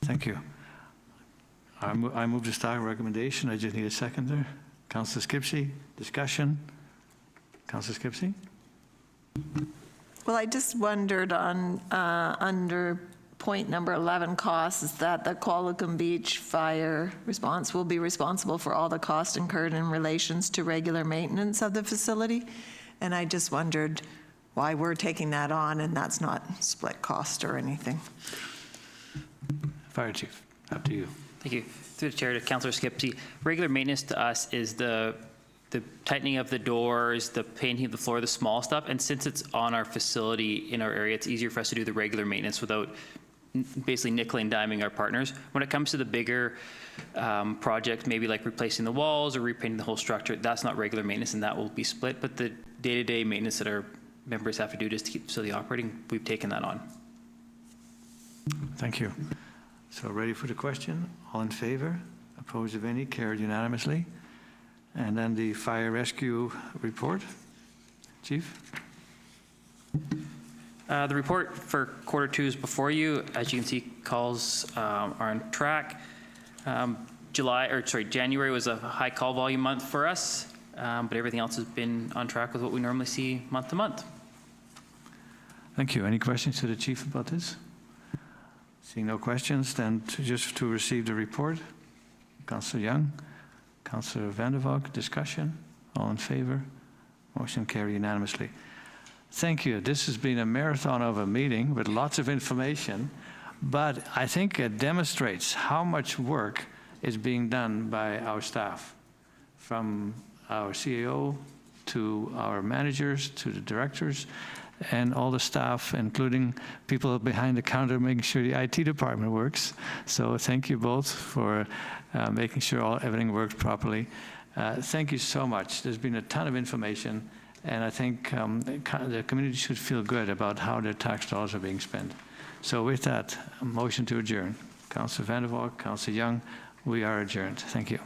Thank you. I move the staff recommendation. I just need a seconder. Councillor Skipsey, discussion. Councillor Skipsey? Well, I just wondered on, under point number 11, costs, is that the Qualicum Beach Fire Response will be responsible for all the costs incurred in relations to regular maintenance of the facility. And I just wondered why we're taking that on and that's not split cost or anything. Fire Chief, up to you. Thank you. Through the chair to Councillor Skipsey, regular maintenance to us is the tightening of the doors, the painting of the floor, the small stuff. And since it's on our facility in our area, it's easier for us to do the regular maintenance without basically nickel and diming our partners. When it comes to the bigger projects, maybe like replacing the walls or repainting the whole structure, that's not regular maintenance and that will be split. But the day-to-day maintenance that our members have to do just to keep the facility operating, we've taken that on. Thank you. So ready for the question? All in favor? Opposed, if any? Carried unanimously. And then the fire rescue report. Chief? The report for Q2 is before you. As you can see, calls are on track. January was a high call volume month for us, but everything else has been on track with what we normally see month to month. Thank you. Any questions to the chief about this? Seeing no questions, then just to receive the report. Councillor Young, Councillor Vander Valk, discussion. All in favor? Motion carried unanimously. Thank you. This has been a marathon of a meeting with lots of information, but I think it demonstrates how much work is being done by our staff, from our CAO to our managers to the directors and all the staff, including people behind the counter making sure the IT department works. So thank you both for making sure everything works properly. Thank you so much. There's been a ton of information, and I think the community should feel good about how their tax dollars are being spent. So with that, a motion to adjourn. Councillor Vander Valk, Councillor Young, we are adjourned. Thank you.